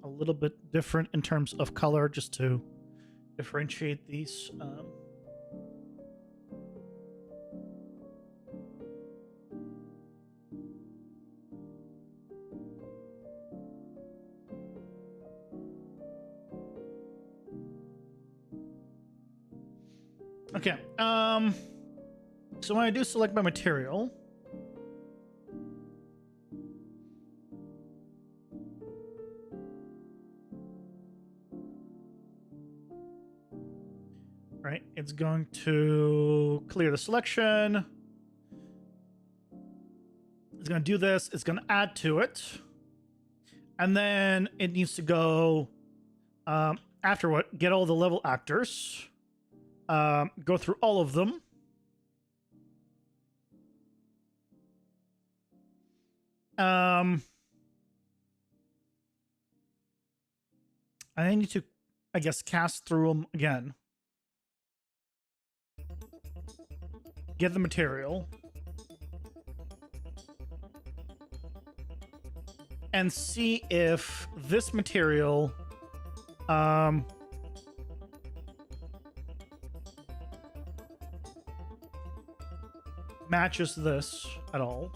a little bit different in terms of color, just to differentiate these. Okay. So when I do select by material, right, it's going to clear the selection. It's going to do this. It's going to add to it. And then it needs to go afterward, get all the level actors. Go through all of them. I need to, I guess, cast through them again. Get the material. And see if this material matches this at all.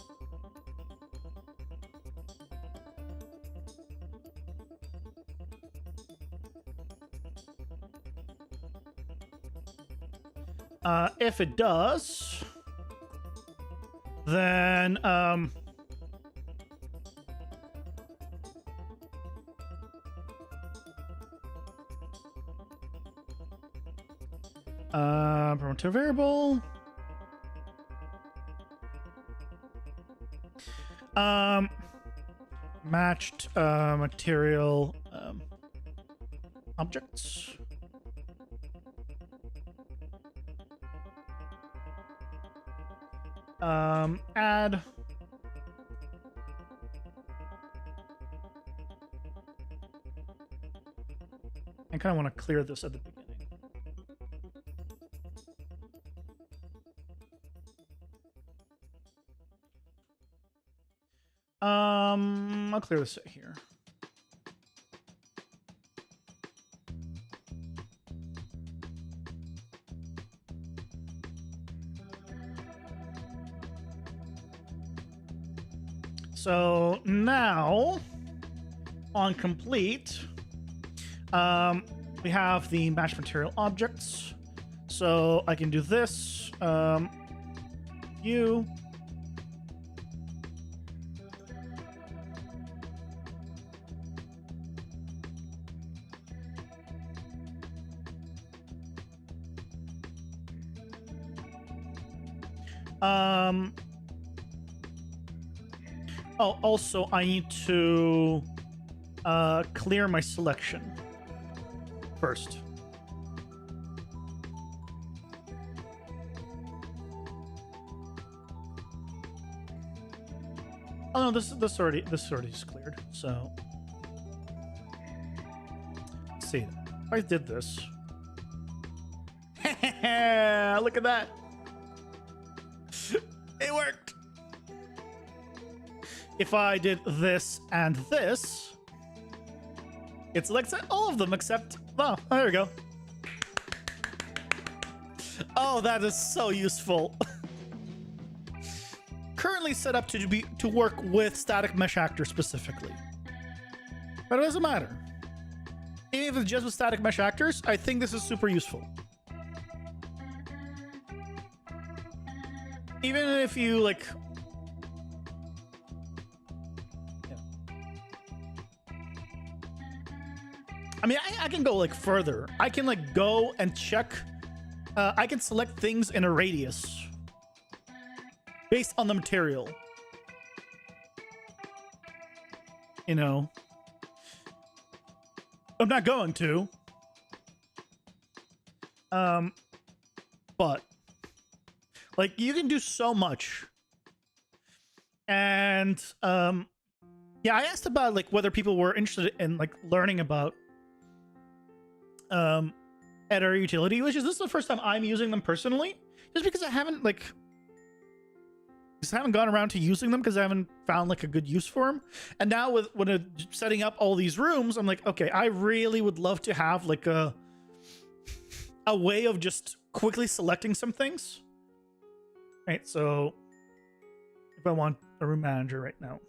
If it does, then parameter variable. Matched material objects. Add. I kind of want to clear this at the beginning. I'll clear this here. So now on complete, we have the match material objects. So I can do this, view. Oh, also I need to clear my selection first. Oh no, this already is cleared. So let's see. I did this. Look at that. It worked. If I did this and this, it selects all of them except, oh, there we go. Oh, that is so useful. Currently set up to work with static mesh actors specifically, but it doesn't matter. Even if it's just with static mesh actors, I think this is super useful. Even if you like, I mean, I can go like further. I can like go and check. I can select things in a radius based on the material. You know, I'm not going to. But like you can do so much. And yeah, I asked about like whether people were interested in like learning about editor utility, which is this is the first time I'm using them personally, just because I haven't gone around to using them because I haven't found like a good use for them. And now with setting up all these rooms, I'm like, okay, I really would love to have like a way of just quickly selecting some things. Right, so if I want a room manager right now,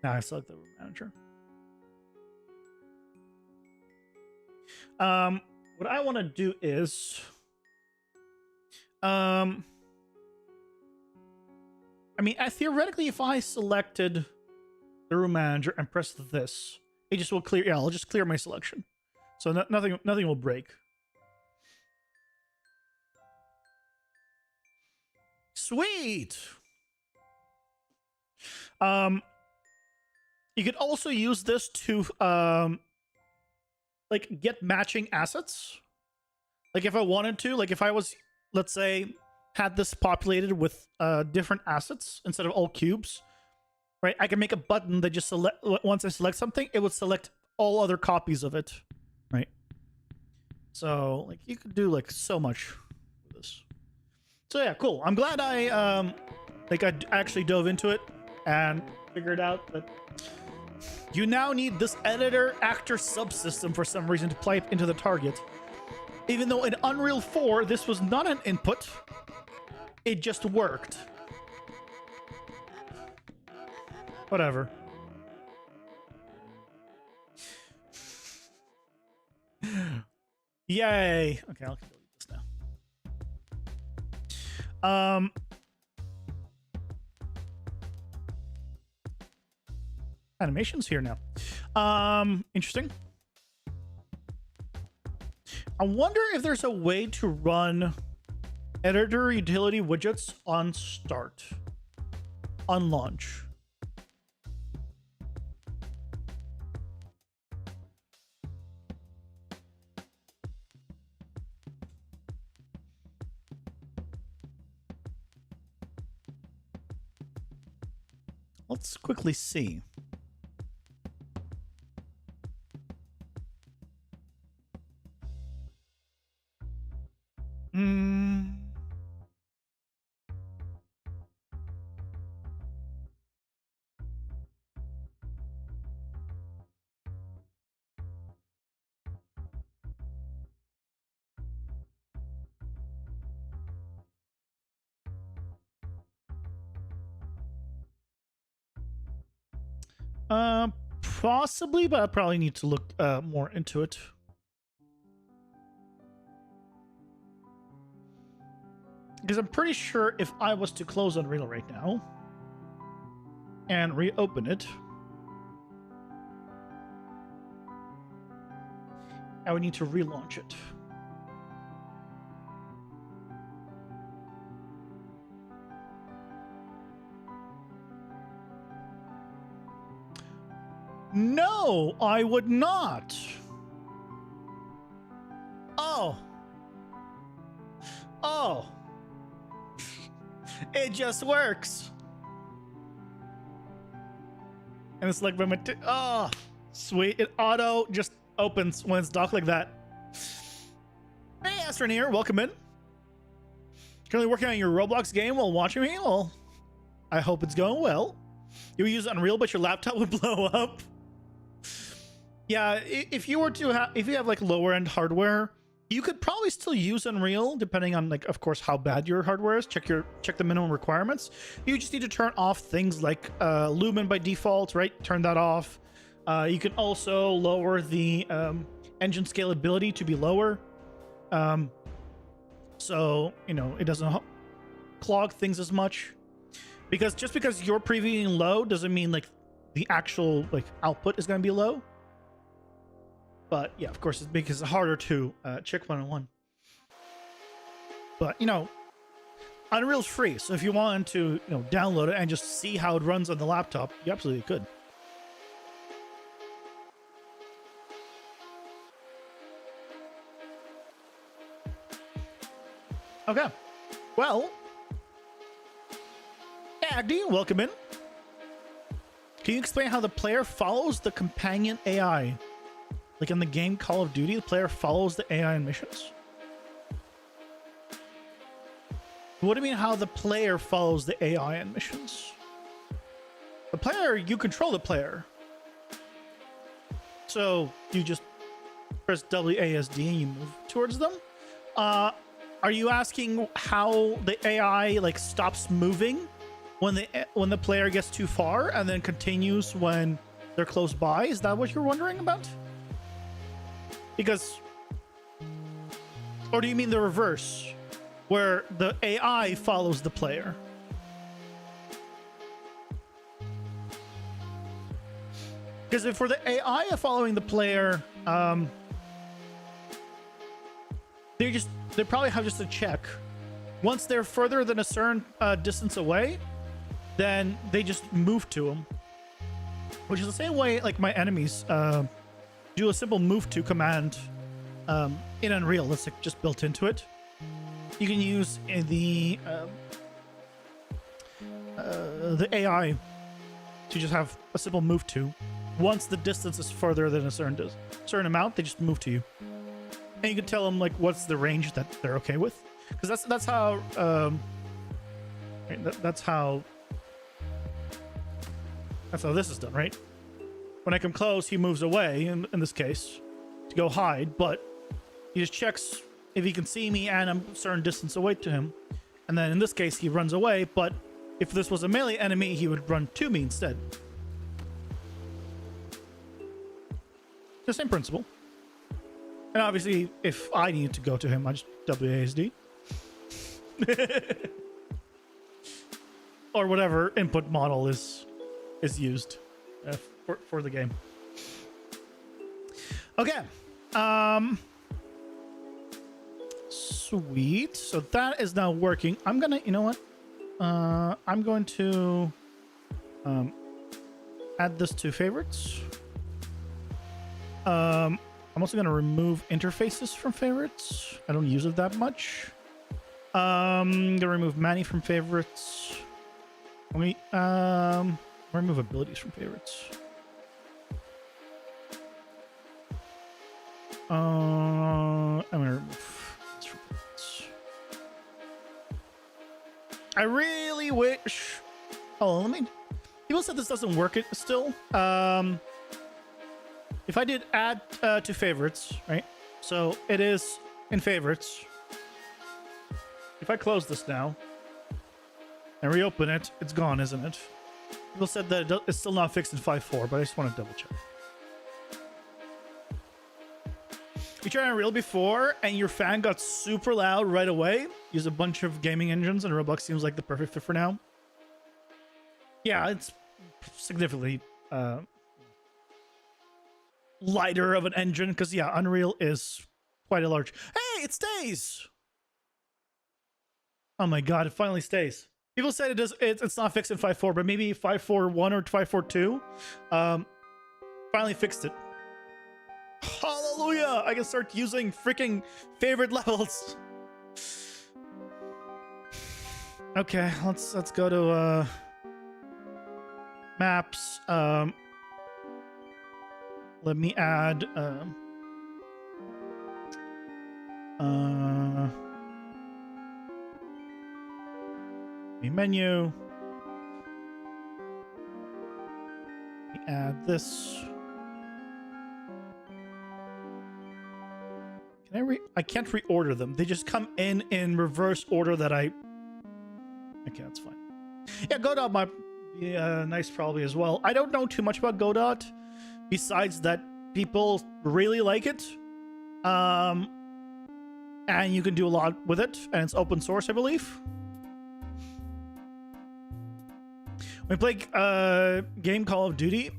I select the room manager. What I want to do is, I mean, theoretically, if I selected the room manager and pressed this, it just will clear. Yeah, I'll just clear my selection, so nothing will break. Sweet. You could also use this to like get matching assets. Like if I wanted to, like if I was, let's say, had this populated with different assets instead of all cubes, right? I can make a button that just select, once I select something, it would select all other copies of it, right? So like you could do like so much with this. So yeah, cool. I'm glad I actually dove into it and figured out that you now need this editor actor subsystem for some reason to pipe into the target. Even though in Unreal 4, this was not an input, it just worked. Whatever. Yay. Okay, I'll delete this now. Animations here now. Interesting. I wonder if there's a way to run editor utility widgets on start, on launch. Let's quickly see. Possibly, but I probably need to look more into it. Because I'm pretty sure if I was to close Unreal right now and reopen it, I would need to relaunch it. No, I would not. Oh. Oh. It just works. And it's like, oh, sweet. It auto just opens when it's docked like that. Hey, Astroneer, welcome in. Currently working on your Roblox game while watching me? Well, I hope it's going well. You use Unreal, but your laptop would blow up. Yeah, if you were to have, if you have like lower end hardware, you could probably still use Unreal, depending on like, of course, how bad your hardware is. Check the minimum requirements. You just need to turn off things like Lumen by default, right? Turn that off. You can also lower the engine scalability to be lower, so you know it doesn't clog things as much. Because just because you're previewing low doesn't mean like the actual like output is going to be low. But yeah, of course, it's harder to check one-on-one. But you know, Unreal's free, so if you wanted to, you know, download it and just see how it runs on the laptop, you absolutely could. Okay, well, Agdi, welcome in. Can you explain how the player follows the companion AI? Like in the game Call of Duty, the player follows the AI in missions. What do you mean how the player follows the AI in missions? The player, you control the player. So you just press WASD and you move towards them. Are you asking how the AI like stops moving when the player gets too far and then continues when they're close by? Is that what you're wondering about? Because, or do you mean the reverse, where the AI follows the player? Because if for the AI following the player, they probably have just a check. Once they're further than a certain distance away, then they just move to them. Which is the same way like my enemies do a simple move to command in Unreal. That's like just built into it. You can use the AI to just have a simple move to. Once the distance is further than a certain amount, they just move to you, and you can tell them like what's the range that they're okay with, because that's how that's how this is done, right? When I come close, he moves away in this case to go hide, but he just checks if he can see me and I'm a certain distance away to him, and then in this case he runs away. But if this was a melee enemy, he would run to me instead. The same principle. And obviously, if I need to go to him, I just WASD. Or whatever input model is used for the game. Okay. Sweet. So that is now working. I'm gonna, you know what? I'm going to add this to favorites. I'm also going to remove interfaces from favorites. I don't use it that much. I'm going to remove Manny from favorites. Remove abilities from favorites. I'm going to remove this from favorites. I really wish... Oh, let me... People said this doesn't work still. If I did add to favorites, right? So it is in favorites. If I close this now and reopen it, it's gone, isn't it? People said that it's still not fixed in 5.4, but I just want to double check. You tried Unreal before and your fan got super loud right away. Use a bunch of gaming engines and Roblox seems like the perfect fit for now. Yeah, it's significantly lighter of an engine because yeah, Unreal is quite a large. Hey, it stays. Oh my god, it finally stays. People said it does. It's not fixed in 5.4, but maybe 5.4.1 or 5.4.2 finally fixed it. Hallelujah! I can start using freaking favorite levels. Okay, let's go to maps. Let me add main menu. Let me add this. Can I can't reorder them. They just come in reverse order that I... Okay, that's fine. Yeah, Godot might be nice probably as well. I don't know too much about Godot, besides that people really like it. And you can do a lot with it, and it's open source, I believe. When you play game Call of Duty,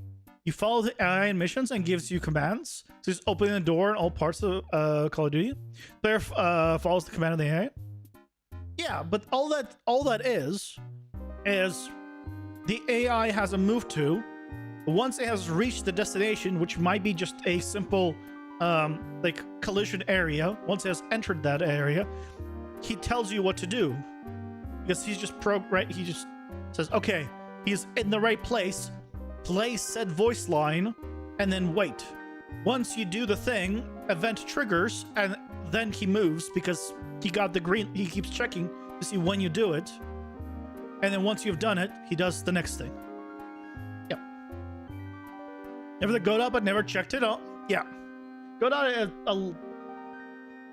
you follow the AI in missions and gives you commands. So just opening the door in all parts of Call of Duty. Player follows the command of the AI. Yeah, but all that is the AI has a move to. Once it has reached the destination, which might be just a simple like collision area, once it has entered that area, he tells you what to do. Because he's just he just says, okay, he's in the right place, play said voice line, and then wait. once you do the thing, event triggers, and then he moves because he got the green. He keeps checking to see when you do it. And then once you've done it, he does the next thing. Yep. Never the Godot, but never checked it out. Yeah. Godot,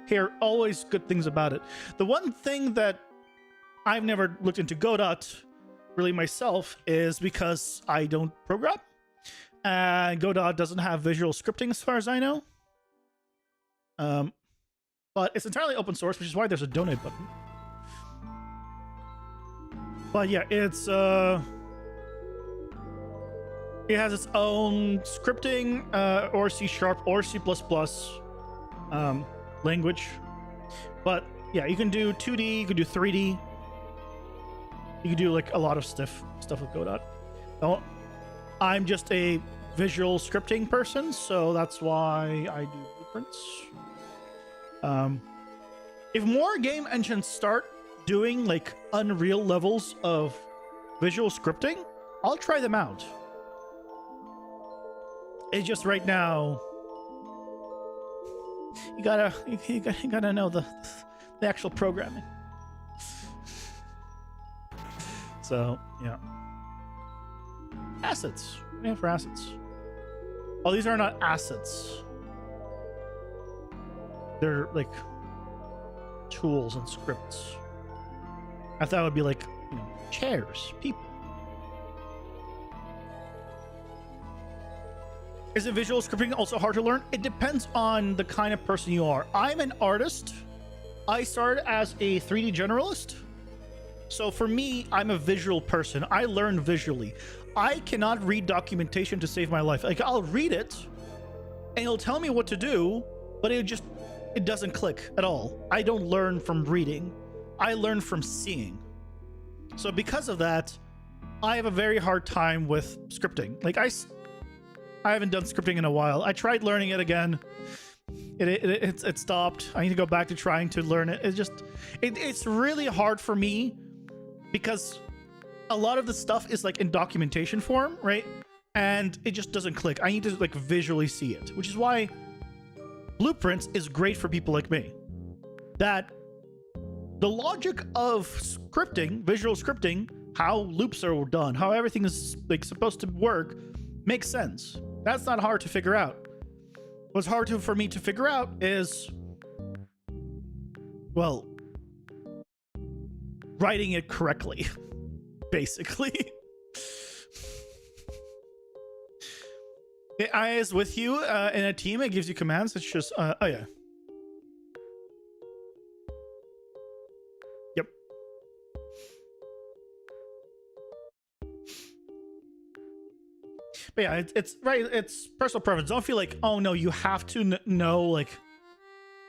hear always good things about it. The one thing that I've never looked into Godot really myself is because I don't program. And Godot doesn't have visual scripting as far as I know. But it's entirely open source, which is why there's a donate button. But yeah, it has its own scripting, or C# or C++ language. But yeah, you can do 2D, you can do 3D. You can do like a lot of stuff with Godot. No, I'm just a visual scripting person, so that's why I do blueprints. If more game engines start doing like unreal levels of visual scripting, I'll try them out. It's just right now you gotta know the actual programming. So yeah, assets. What do we have for assets? Oh, these are not assets. They're like tools and scripts. I thought it would be like, you know, chairs, people. Is it visual scripting also hard to learn? It depends on the kind of person you are. I'm an artist. I started as a 3D generalist. So for me, I'm a visual person. I learn visually. I cannot read documentation to save my life. Like, I'll read it and it'll tell me what to do, but it doesn't click at all. I don't learn from reading. I learn from seeing. So because of that, I have a very hard time with scripting. Like I haven't done scripting in a while. I tried learning it again. It stopped. I need to go back to trying to learn it. It's really hard for me because a lot of the stuff is like in documentation form, right? And it just doesn't click. I need to like visually see it, which is why blueprints is great for people like me. That the logic of scripting, visual scripting, how loops are done, how everything is like supposed to work, makes sense. That's not hard to figure out. What's hard for me to figure out is, well, writing it correctly, basically. The AI is with you in a team. It gives you commands. It's just, oh yeah. Yep. But yeah, it's right. It's personal preference. Don't feel like, oh no, you have to know like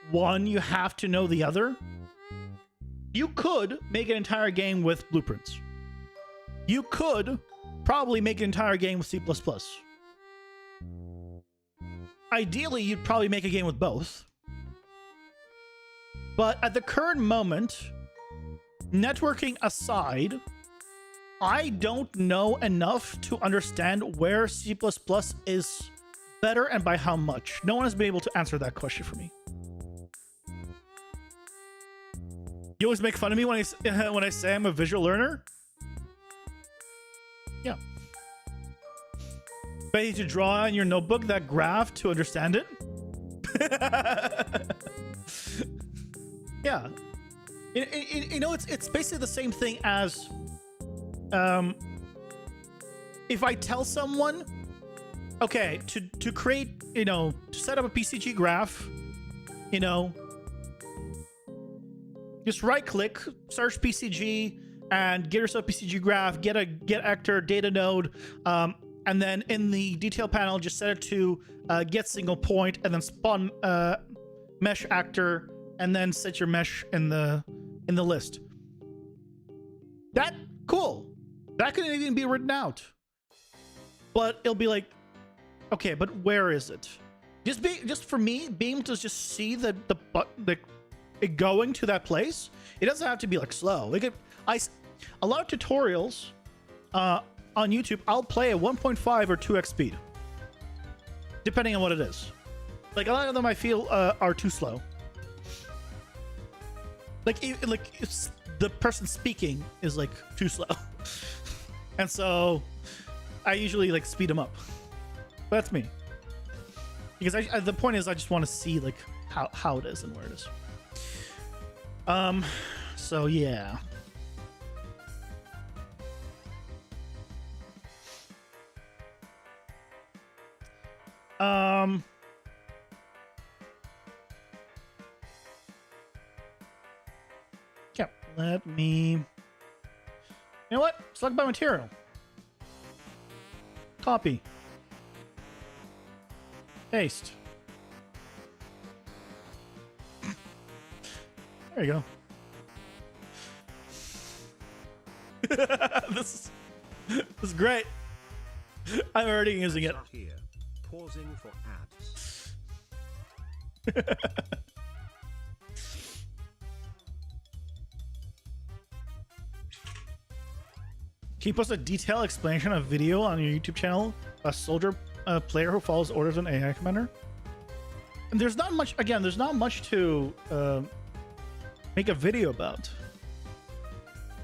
one. You have to know the other. You could make an entire game with blueprints. You could probably make an entire game with C++. Ideally, you'd probably make a game with both. But at the current moment, networking aside, I don't know enough to understand where C++ is better and by how much. No one has been able to answer that question for me. You always make fun of me when I say I'm a visual learner? Yeah. But you need to draw in your notebook that graph to understand it? Yeah. You know, it's basically the same thing as if I tell someone, okay, to create, you know, to set up a PCG graph, you know, just right click, search PCG, and get yourself a PCG graph, get actor data node, and then in the detail panel, just set it to get single point, and then spawn mesh actor, and then set your mesh in the list. That cool. That could even be written out. But it'll be like, okay, but where is it? Just for me, being able to just see the it going to that place. It doesn't have to be like slow. Like a lot of tutorials on YouTube, I'll play at 1.5 or 2x speed, depending on what it is. Like a lot of them I feel are too slow. Like it's the person speaking is like too slow. And so I usually like speed them up. But that's me. Because the point is I just want to see like how it is and where it is. So yeah. Yeah, let me. You know what? Select by material. Copy. Paste. There you go. This is great. I'm already using it. Here, pausing for ads. Can you post a detailed explanation of video on your YouTube channel? A soldier player who follows orders of an AI commander? And there's not much, again, there's not much to make a video about.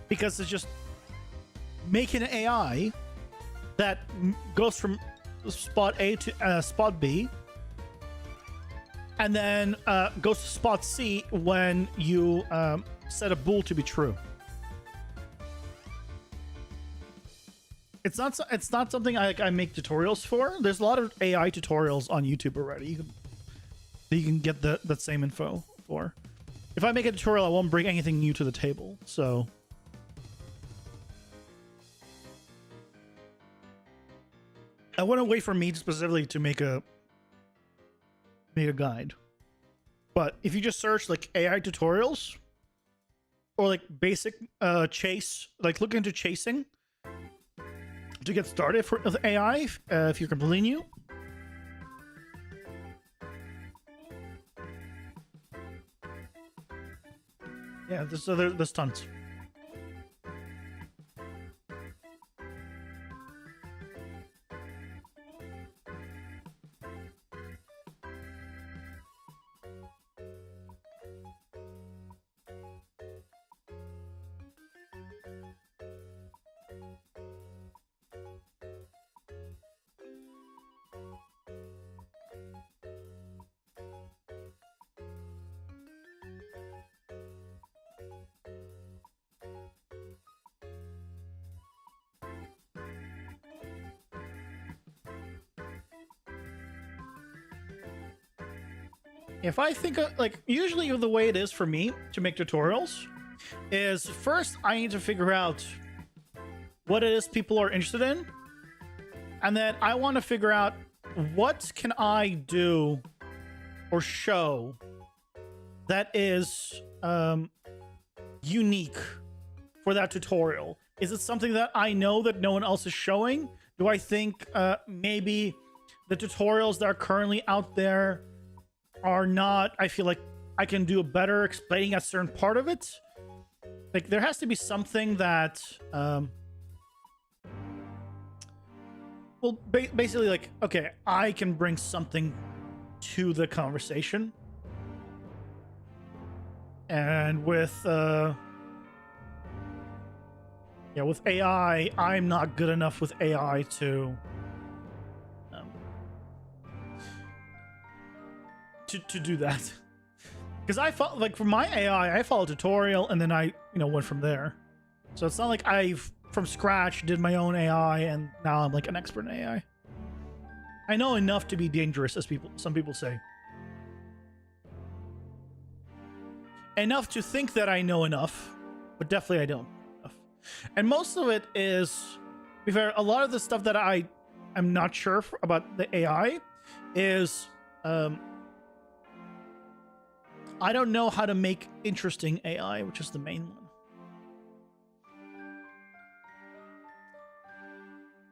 Because it's just making an AI that goes from spot A to spot B. And then goes to spot C when you set a bool to be true. It's not something I make tutorials for. There's a lot of AI tutorials on YouTube already. You can get that same info for. If I make a tutorial, I won't bring anything new to the table. So I wouldn't wait for me specifically to make a guide. But if you just search like AI tutorials or like basic chase, like look into chasing to get started with AI, if you're completely new. Yeah, there's tons. If I think of, like, usually the way it is for me to make tutorials is first I need to figure out what it is people are interested in. And then I want to figure out what can I do or show that is unique for that tutorial. Is it something that I know that no one else is showing? Do I think maybe the tutorials that are currently out there are not, I feel like I can do a better explaining a certain part of it? Like there has to be something that well, basically like, okay, I can bring something to the conversation. And with with AI, I'm not good enough with AI to do that. Because I felt like for my AI, I followed a tutorial and then I went from there. So it's not like I've from scratch did my own AI and now I'm like an expert in AI. I know enough to be dangerous, as some people say. Enough to think that I know enough, but definitely I don't know enough. And most of it is, to be fair, a lot of the stuff that I am not sure about the AI is I don't know how to make interesting AI, which is the main one.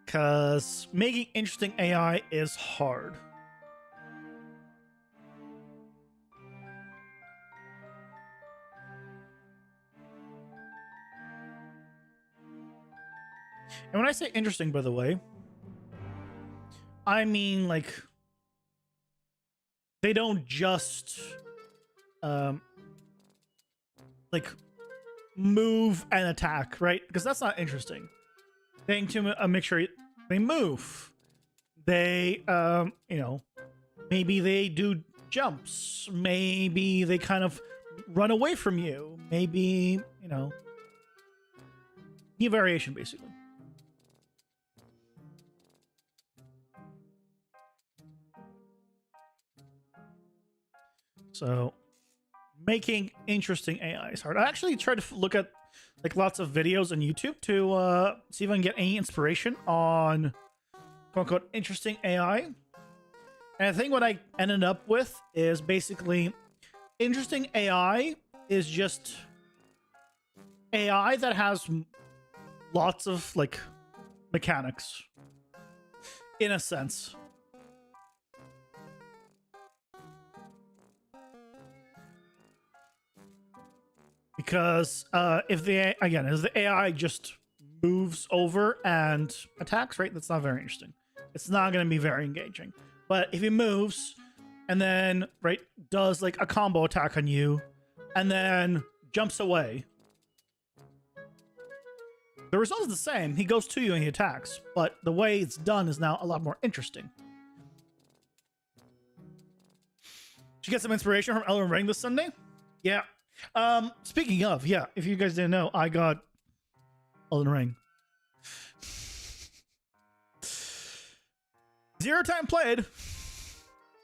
Because making interesting AI is hard. And when I say interesting, by the way, I mean like they don't just like move and attack, right? Because that's not interesting. They need to make sure they move. They you know, maybe they do jumps, maybe they kind of run away from you, maybe, you know, new variation basically. So making interesting AI is hard. I actually tried to look at like lots of videos on YouTube to see if I can get any inspiration on quote unquote interesting AI. And I think what I ended up with is basically interesting AI is just AI that has lots of like mechanics in a sense. Because if the AI just moves over and attacks, right? That's not very interesting. It's not going to be very engaging. But if he moves and then, right, does like a combo attack on you and then jumps away, the result is the same. He goes to you and he attacks, but the way it's done is now a lot more interesting. Did you get some inspiration from Elden Ring this Sunday? Yeah. Speaking of, yeah, if you guys didn't know, I got Elden Ring. 0 time played.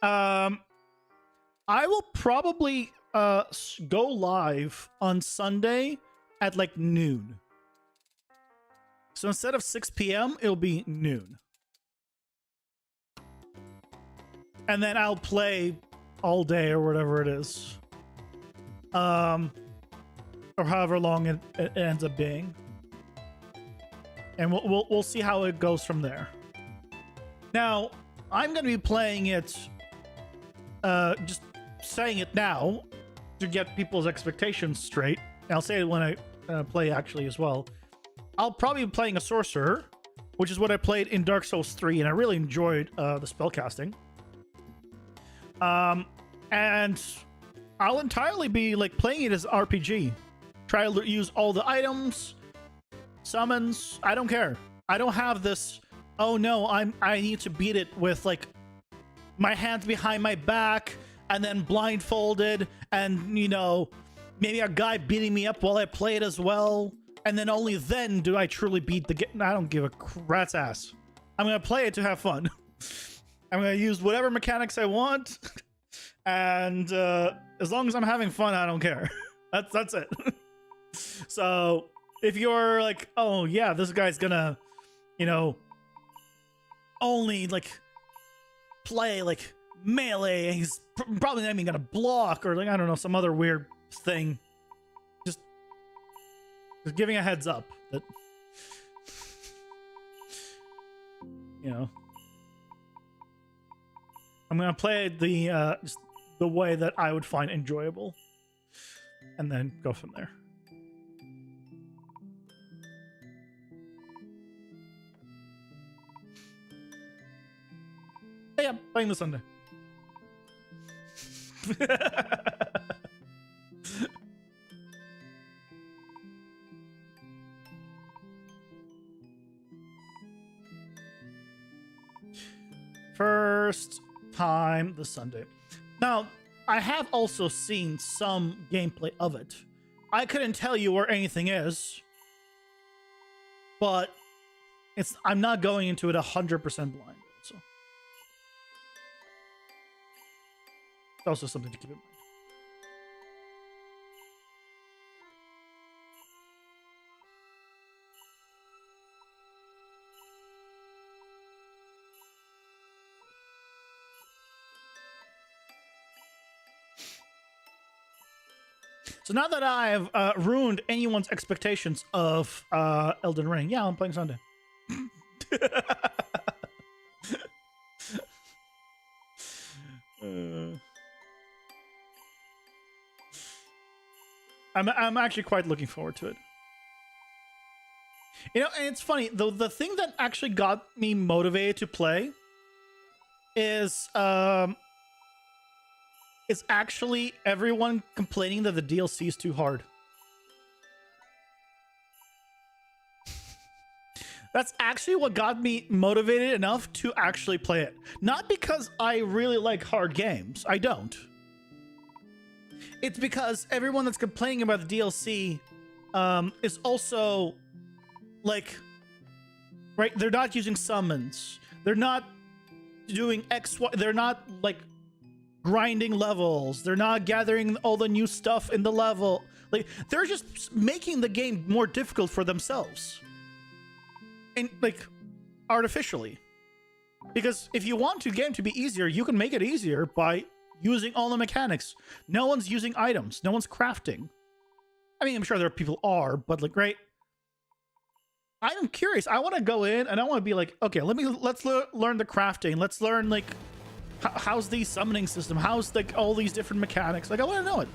I will probably go live on Sunday at like noon. So instead of 6 p.m., it'll be noon. And then I'll play all day or whatever it is. Or however long it ends up being. And we'll see how it goes from there. Now, I'm going to be playing it, just saying it now to get people's expectations straight. And I'll say it when I play actually as well. I'll probably be playing a sorcerer, which is what I played in Dark Souls 3, and I really enjoyed the spellcasting. And I'll entirely be like playing it as RPG. Try to use all the items, summons. I don't care. I don't have this. Oh no, I need to beat it with like my hands behind my back and then blindfolded, and you know, maybe a guy beating me up while I play it as well. And then only then do I truly beat the game. I don't give a rat's ass. I'm gonna play it to have fun. I'm gonna use whatever mechanics I want, and as long as I'm having fun, I don't care. That's it. So if you're like, oh yeah, this guy's gonna, you know, only like play like melee, and he's probably not even gonna block, or like I don't know, some other weird thing. Just giving a heads up that, you know, I'm gonna play the just the way that I would find enjoyable, and then go from there. Yeah, playing this Sunday. First time this Sunday. Now, I have also seen some gameplay of it. I couldn't tell you where anything is, but I'm not going into it 100% blind. So it's also something to keep in mind. So now that I've ruined anyone's expectations of Elden Ring, yeah, I'm playing Sunday. I'm actually quite looking forward to it. You know, and it's funny, the thing that actually got me motivated to play is is actually everyone complaining that the DLC is too hard. That's actually what got me motivated enough to actually play it. Not because I really like hard games. I don't. It's because everyone that's complaining about the DLC is also like, right? They're not using summons. They're not doing X, Y. They're not like grinding levels. They're not gathering all the new stuff in the level. Like, they're just making the game more difficult for themselves. And like artificially. Because if you want the game to be easier, you can make it easier by using all the mechanics. No one's using items. No one's crafting. I mean, I'm sure there are people are, but like, right? I'm curious. I want to go in and I want to be like, okay, let's learn the crafting. Let's learn like how's the summoning system? How's like all these different mechanics? Like, I want to know it.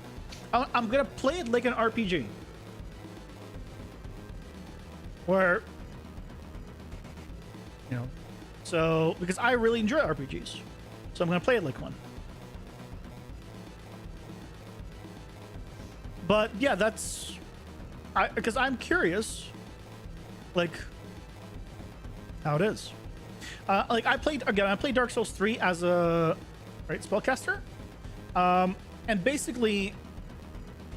I'm gonna play it like an RPG, where, you know, so because I really enjoy RPGs, so I'm gonna play it like one. But yeah, that's because I'm curious, like how it is. Like I played Dark Souls 3 as a spellcaster, and basically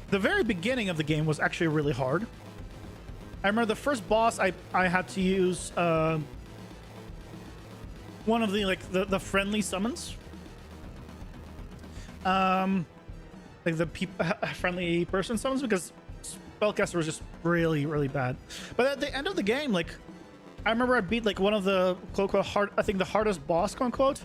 the very beginning of the game was actually really hard. I remember the first boss I had to use one of the friendly summons, like the friendly person summons, because spellcaster was just really, really bad. But at the end of the game, like I remember I beat like one of the quote unquote hard, I think the hardest boss quote unquote,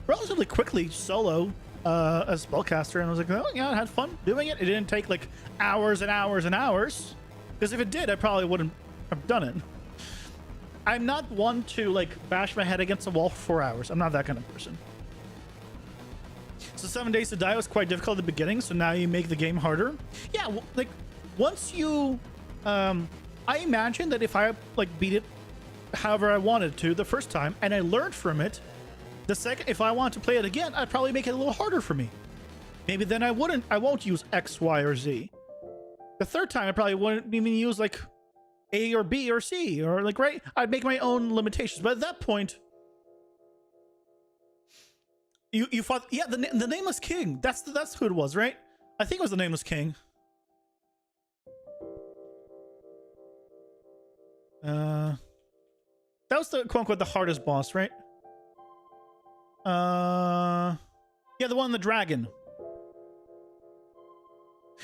relatively quickly solo as spellcaster, and I was like, oh yeah, I had fun doing it. It didn't take like hours and hours and hours, because if it did, I probably wouldn't have done it. I'm not one to like bash my head against the wall for 4 hours. I'm not that kind of person. So 7 Days to Die was quite difficult at the beginning, so now you make the game harder. Yeah, like once you I imagine that if I like beat it however I wanted to the first time and I learned from it, the second, if I want to play it again, I'd probably make it a little harder for me. Maybe then I won't use X, Y, or Z. The third time I probably wouldn't even use like A or B or C, or like, right? I'd make my own limitations. But at that point, you fought, yeah, the Nameless King. That's who it was, right? I think it was the Nameless King. That was the quote unquote the hardest boss, right? Yeah, the one, the dragon.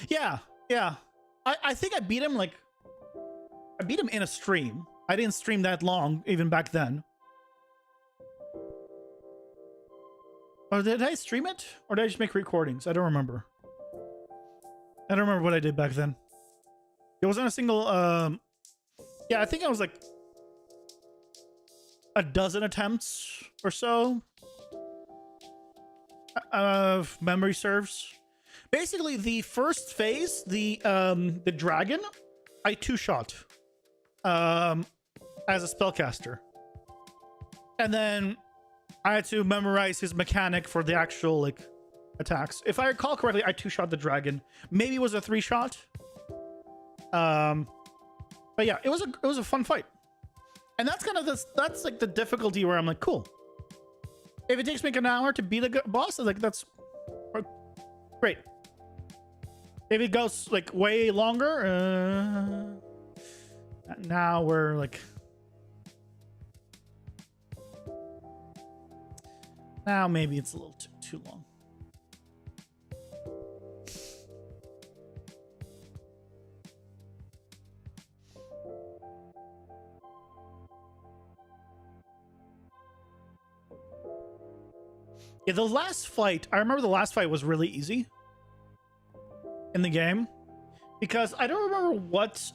Yeah. I think I beat him like, I beat him in a stream. I didn't stream that long even back then. Or did I stream it? Or did I just make recordings? I don't remember. I don't remember what I did back then. It wasn't a single, yeah, I think I was like a dozen attempts or so. If memory serves. Basically, the first phase, the dragon, I two-shot as a spellcaster. And then I had to memorize his mechanic for the actual like attacks. If I recall correctly, I two-shot the dragon. Maybe it was a three-shot. But yeah, it was a fun fight. And that's kind of that's like the difficulty where I'm like, cool. If it takes me like an hour to beat a boss, like that's great. If it goes like way longer, now we're like, now maybe it's a little too long. Yeah, the last fight, I remember the last fight was really easy in the game, because I don't remember what's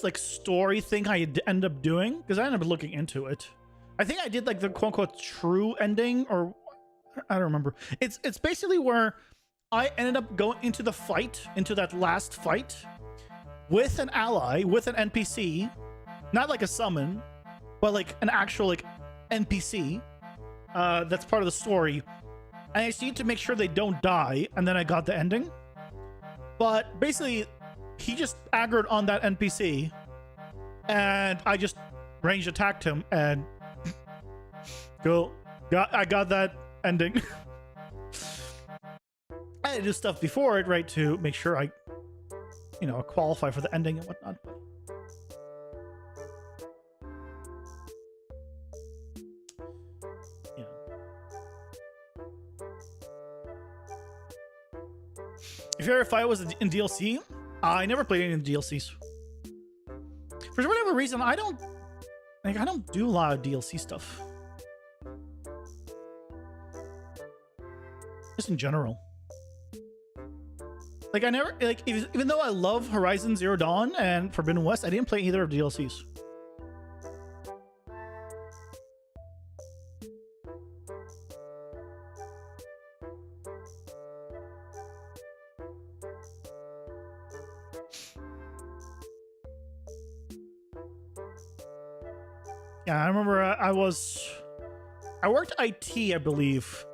like story thing I end up doing, because I ended up looking into it. I think I did like the quote unquote true ending, or I don't remember. It's basically where I ended up going into the fight, into that last fight with an ally, with an NPC, not like a summon, but like an actual like NPC, that's part of the story. And I just need to make sure they don't die, and then I got the ending. But basically, he just aggroed on that NPC, and I just ranged attacked him, and cool. I got that ending. I had to do stuff before it, right, to make sure I, qualify for the ending and whatnot. But yeah. If your fight was in DLC, I never played any of the DLCs. For whatever reason, I don't do a lot of DLC stuff. Just in general. Like, I never, like, even though I love Horizon Zero Dawn and Forbidden West, I didn't play either of the DLCs. Yeah, I remember I worked IT, I believe,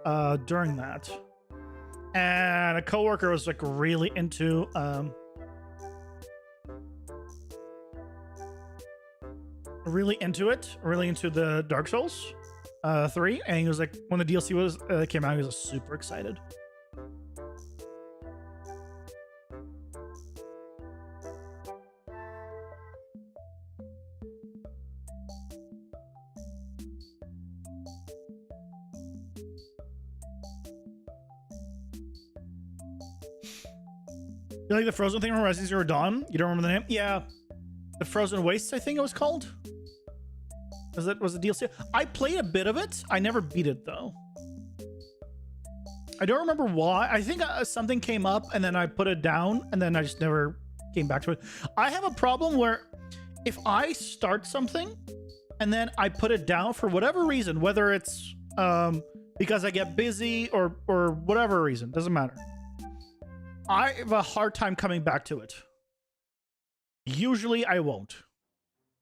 during that. And a coworker was like really into really into the Dark Souls 3, and he was like, when the DLC came out, he was super excited. You like the Frozen thing from Horizon Zero Dawn? You don't remember the name? Yeah. The Frozen Wastes, I think it was called. Was it DLC? I played a bit of it. I never beat it, though. I don't remember why. I think something came up, and then I put it down, and then I just never came back to it. I have a problem where if I start something, and then I put it down for whatever reason, whether it's because I get busy or whatever reason, doesn't matter. I have a hard time coming back to it. Usually I won't,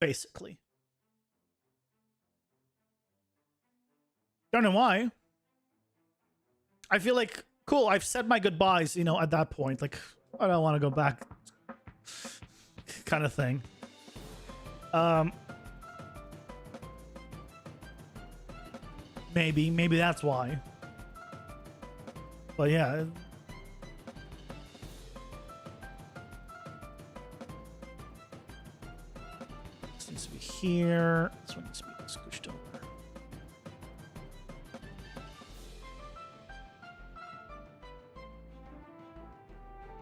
basically. Don't know why. I feel like, cool, I've said my goodbyes, at that point. Like, I don't want to go back kind of thing. Maybe that's why. But yeah. Needs to be here. This one needs to be squished over.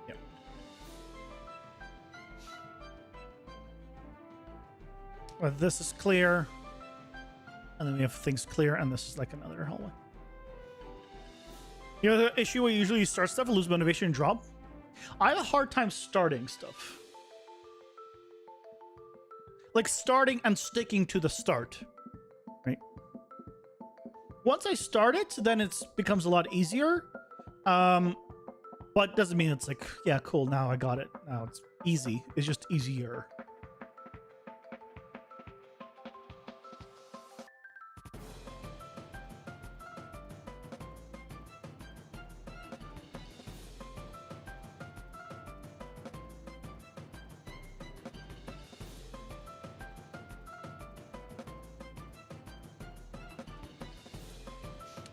Yep. Well, this is clear. And then we have things clear, and this is like another hallway. The issue where usually you start stuff and lose motivation and drop? I have a hard time starting stuff. Like starting and sticking to the start, right? Once I start it, then it becomes a lot easier. But doesn't mean it's like, yeah, cool, now I got it. Now it's easy. It's just easier.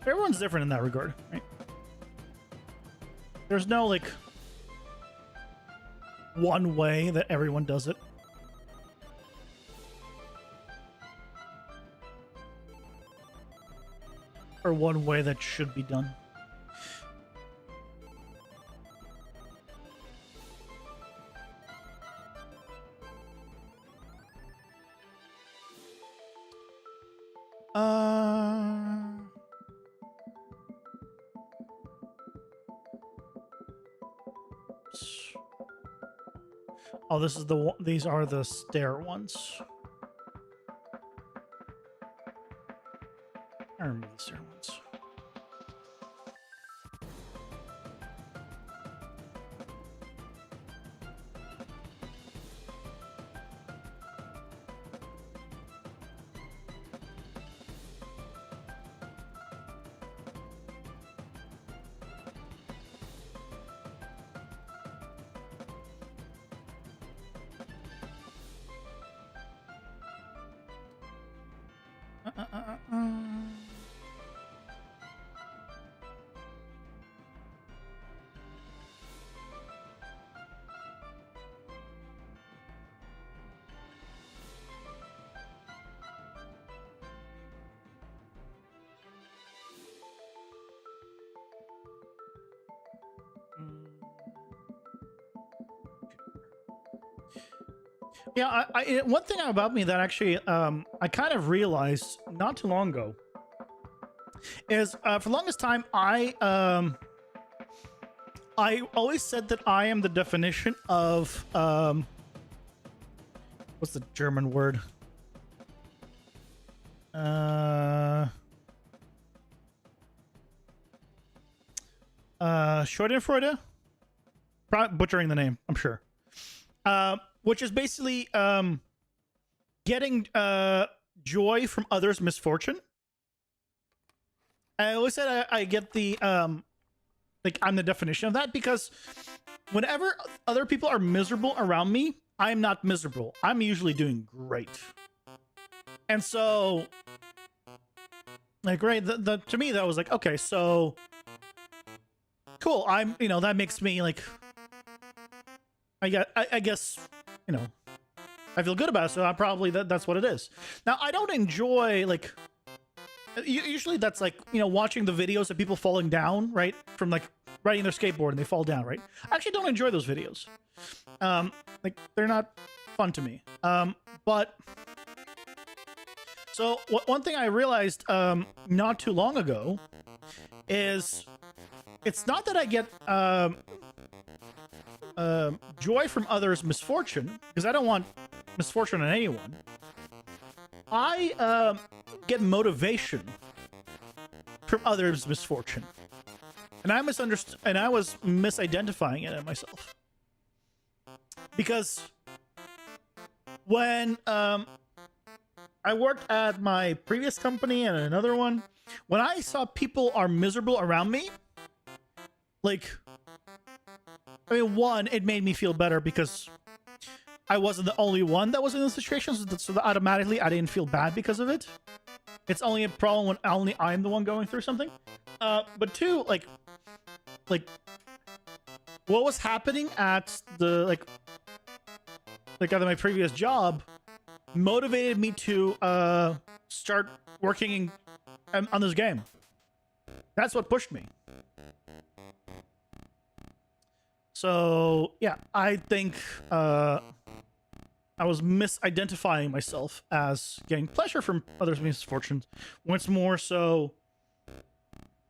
Everyone's different in that regard, right? There's no, like, one way that everyone does it. Or one way that should be done. Oh, this is the these are the stair ones. I remember the stair ones. Yeah, one thing about me that actually I kind of realized not too long ago is for the longest time I always said that I am the definition of what's the German word? Schadenfreude? Butchering the name, I'm sure. Which is basically getting joy from others' misfortune. I always said I get the like I'm the definition of that, because whenever other people are miserable around me, I'm not miserable. I'm usually doing great. And so, like, right, to me that was like, okay, so cool. I'm, you know, that makes me like, I guess, you know, I feel good about it, so I probably that's what it is. Now, I don't enjoy, like, usually that's like, you know, watching the videos of people falling down, right, from like riding their skateboard and they fall down, right? I actually don't enjoy those videos. Like, they're not fun to me. But so one thing I realized not too long ago is it's not that I get joy from others' misfortune, because I don't want misfortune on anyone. I get motivation from others' misfortune, and I misunderstood, and I was misidentifying it in myself, because when I worked at my previous company and another one, when I saw people are miserable around me, like, I mean, one, it made me feel better because I wasn't the only one that was in the situation, so that automatically I didn't feel bad because of it. It's only a problem when only I'm the one going through something. But two, like what was happening at the like at my previous job motivated me to start working on this game. That's what pushed me. So yeah, I think I was misidentifying myself as getting pleasure from others' misfortunes. Once more, so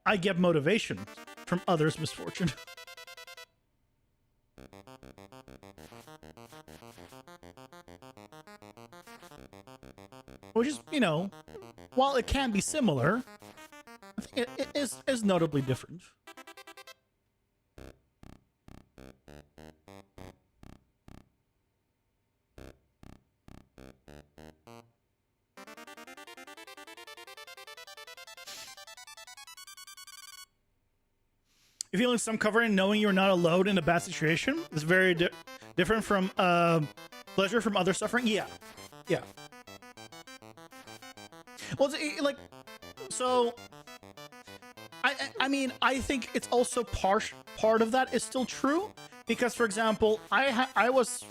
I get motivation from others' misfortune. Which is, you know, while it can be similar, I think it is notably different. Feeling some comfort in knowing you're not alone in a bad situation is very different from pleasure from other suffering. Yeah. Well, it's, like, so I mean, I think it's also part of that is still true, because, for example, I was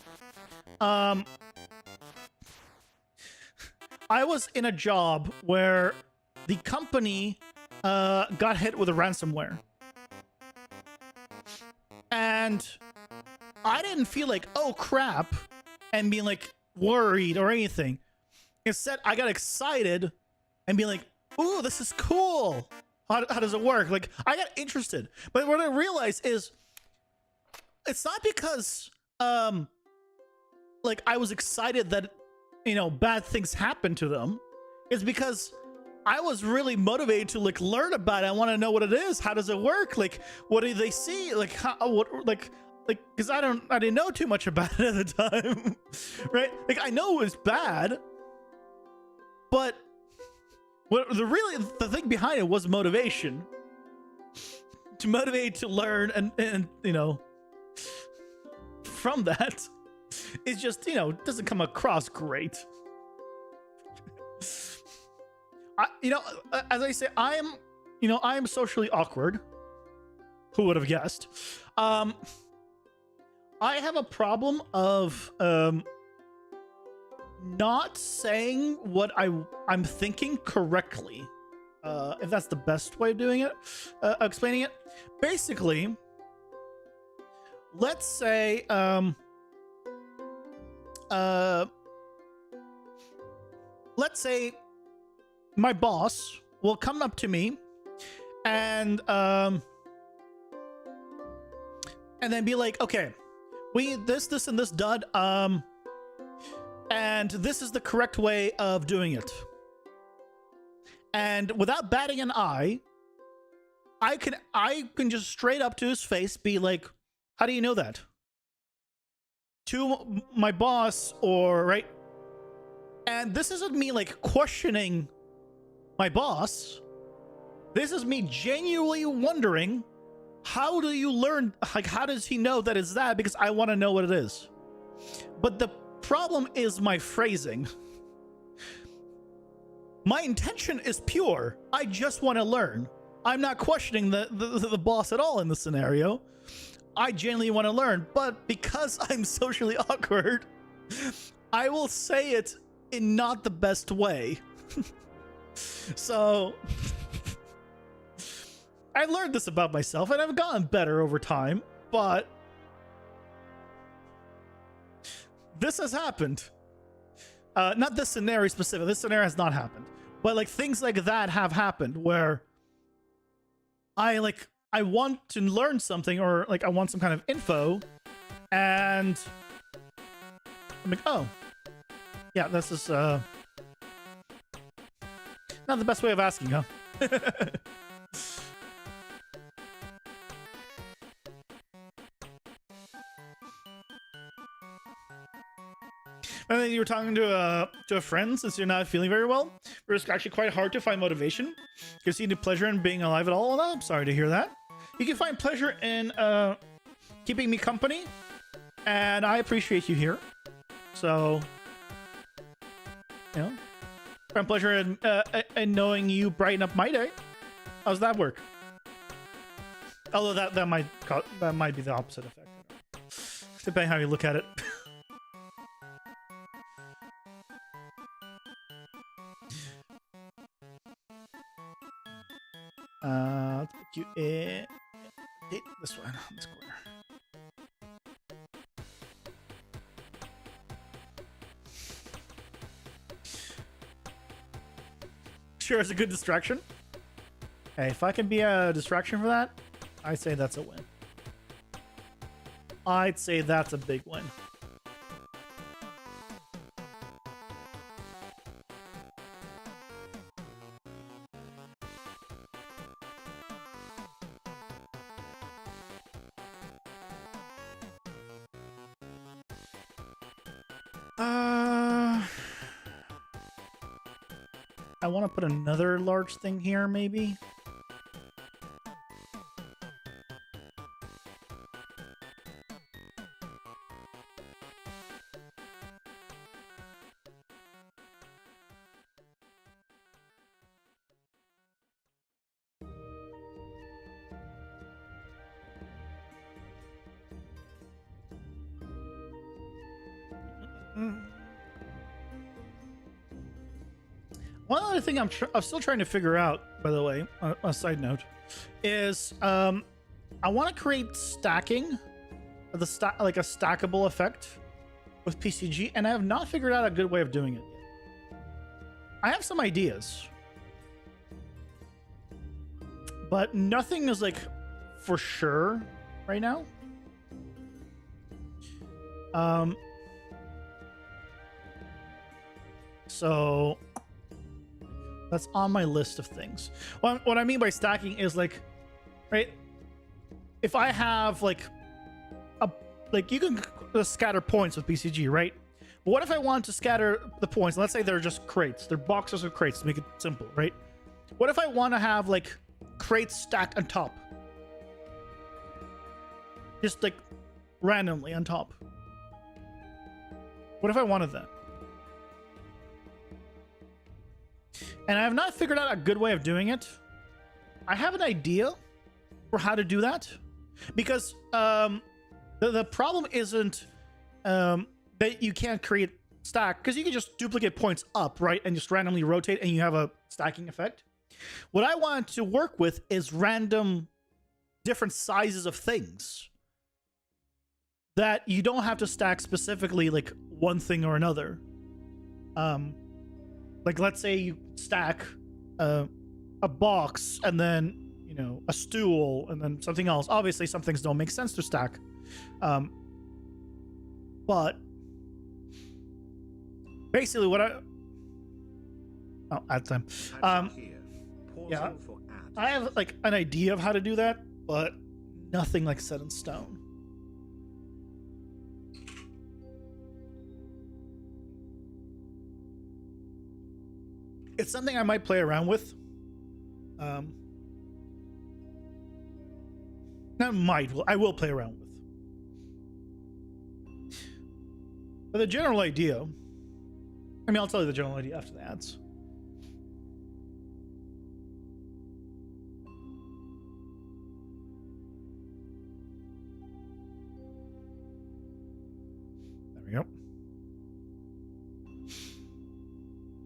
in a job where the company got hit with a ransomware. And I didn't feel like, oh crap, and being like worried or anything. Instead, I got excited and be like, ooh, this is cool. How does it work? Like, I got interested. But what I realized is it's not because like I was excited that, you know, bad things happen to them. It's because I was really motivated to like learn about it. I want to know what it is. How does it work? Like, what do they see? Like, how, what, like, because I didn't know too much about it at the time, right? Like, I know it was bad, but what the thing behind it was motivation, to motivate to learn, and you know, from that, it's just, you know, doesn't come across great. as I say, I am socially awkward. Who would have guessed? I have a problem of not saying what I'm thinking correctly. If that's the best way of doing it, explaining it. Basically, let's say my boss will come up to me and then be like, okay, we this and this done, and this is the correct way of doing it. And without batting an eye, I can just straight up to his face be like, how do you know that? To my boss, or right? And this isn't me like questioning my boss. This is me genuinely wondering, how do you learn, like, how does he know that it's that? Because I want to know what it is. But the problem is my phrasing. My intention is pure. I just want to learn. I'm not questioning the boss at all in this scenario. I genuinely want to learn, but because I'm socially awkward, I will say it in not the best way. So I learned this about myself, and I've gotten better over time, but this has happened. Not this scenario specific. This scenario has not happened, but like things like that have happened where I want to learn something, or like I want some kind of info, and I'm like, oh, yeah, this is not the best way of asking, huh? And then you were talking to a friend since you're not feeling very well. It's actually quite hard to find motivation because you need pleasure in being alive at all. Well, I'm sorry to hear that. You can find pleasure in keeping me company, and I appreciate you here. So, you know, find pleasure in knowing you brighten up my day. How's that work? Although that might be the opposite effect, depending how you look at it. Let's put you in this one, this corner. Sure, it's a good distraction. Hey, if I can be a distraction for that, I'd say that's a win. I'd say that's a big win. I want to put another large thing here, maybe. One other thing I'm still trying to figure out, by the way, a side note, is I want to create stacking, like a stackable effect with PCG, and I have not figured out a good way of doing it yet. I have some ideas, but nothing is like for sure right now. So that's on my list of things. What I mean by stacking is like, right? If I have like you can scatter points with BCG, right? But what if I want to scatter the points? Let's say they're just crates. They're boxes of crates to make it simple, right? What if I want to have like crates stacked on top? Just like randomly on top. What if I wanted that? And I have not figured out a good way of doing it. I have an idea for how to do that, because the problem isn't that you can't create stack, because you can just duplicate points up, right, and just randomly rotate, and you have a stacking effect. What I want to work with is random different sizes of things that you don't have to stack specifically like one thing or another. Like let's say you stack a box and then, you know, a stool and then something else. Obviously some things don't make sense to stack, but basically what add time. Yeah, I have like an idea of how to do that, but nothing like set in stone. It's something I might play around with. Not might, I will play around with. But the general idea, I mean, I'll tell you the general idea after the ads. There we go.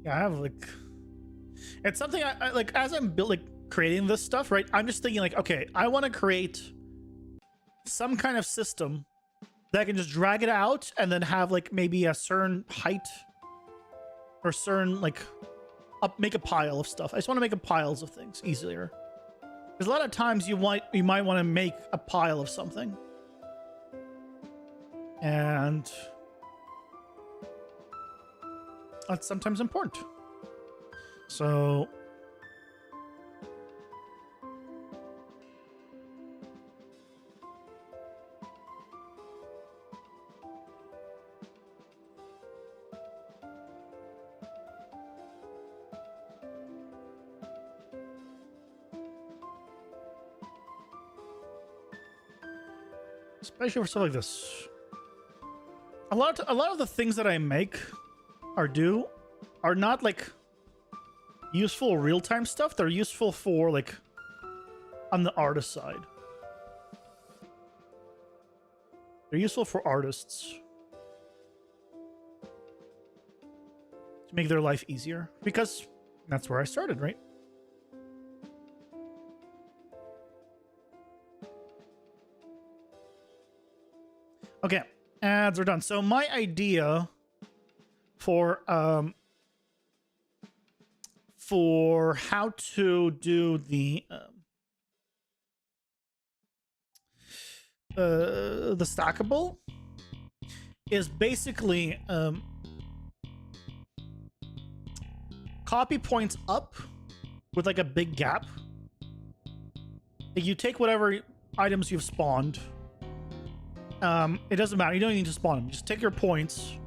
Yeah, I have like, it's something I like as I'm creating this stuff, right? I'm just thinking like, okay, I want to create some kind of system that I can just drag it out and then have like maybe a certain height or certain like make a pile of stuff. I just want to make a piles of things easier. Because a lot of times you might want to make a pile of something. And that's sometimes important. So especially for stuff like this. A lot of the things that I make are not like useful real-time stuff. They're useful for like on the artist side. They're useful for artists to make their life easier, because that's where I started, right? Okay, ads are done. So my idea for how to do the stackable is basically copy points up with like a big gap. You take whatever items you've spawned. It doesn't matter. You don't need to spawn them. Just take your points,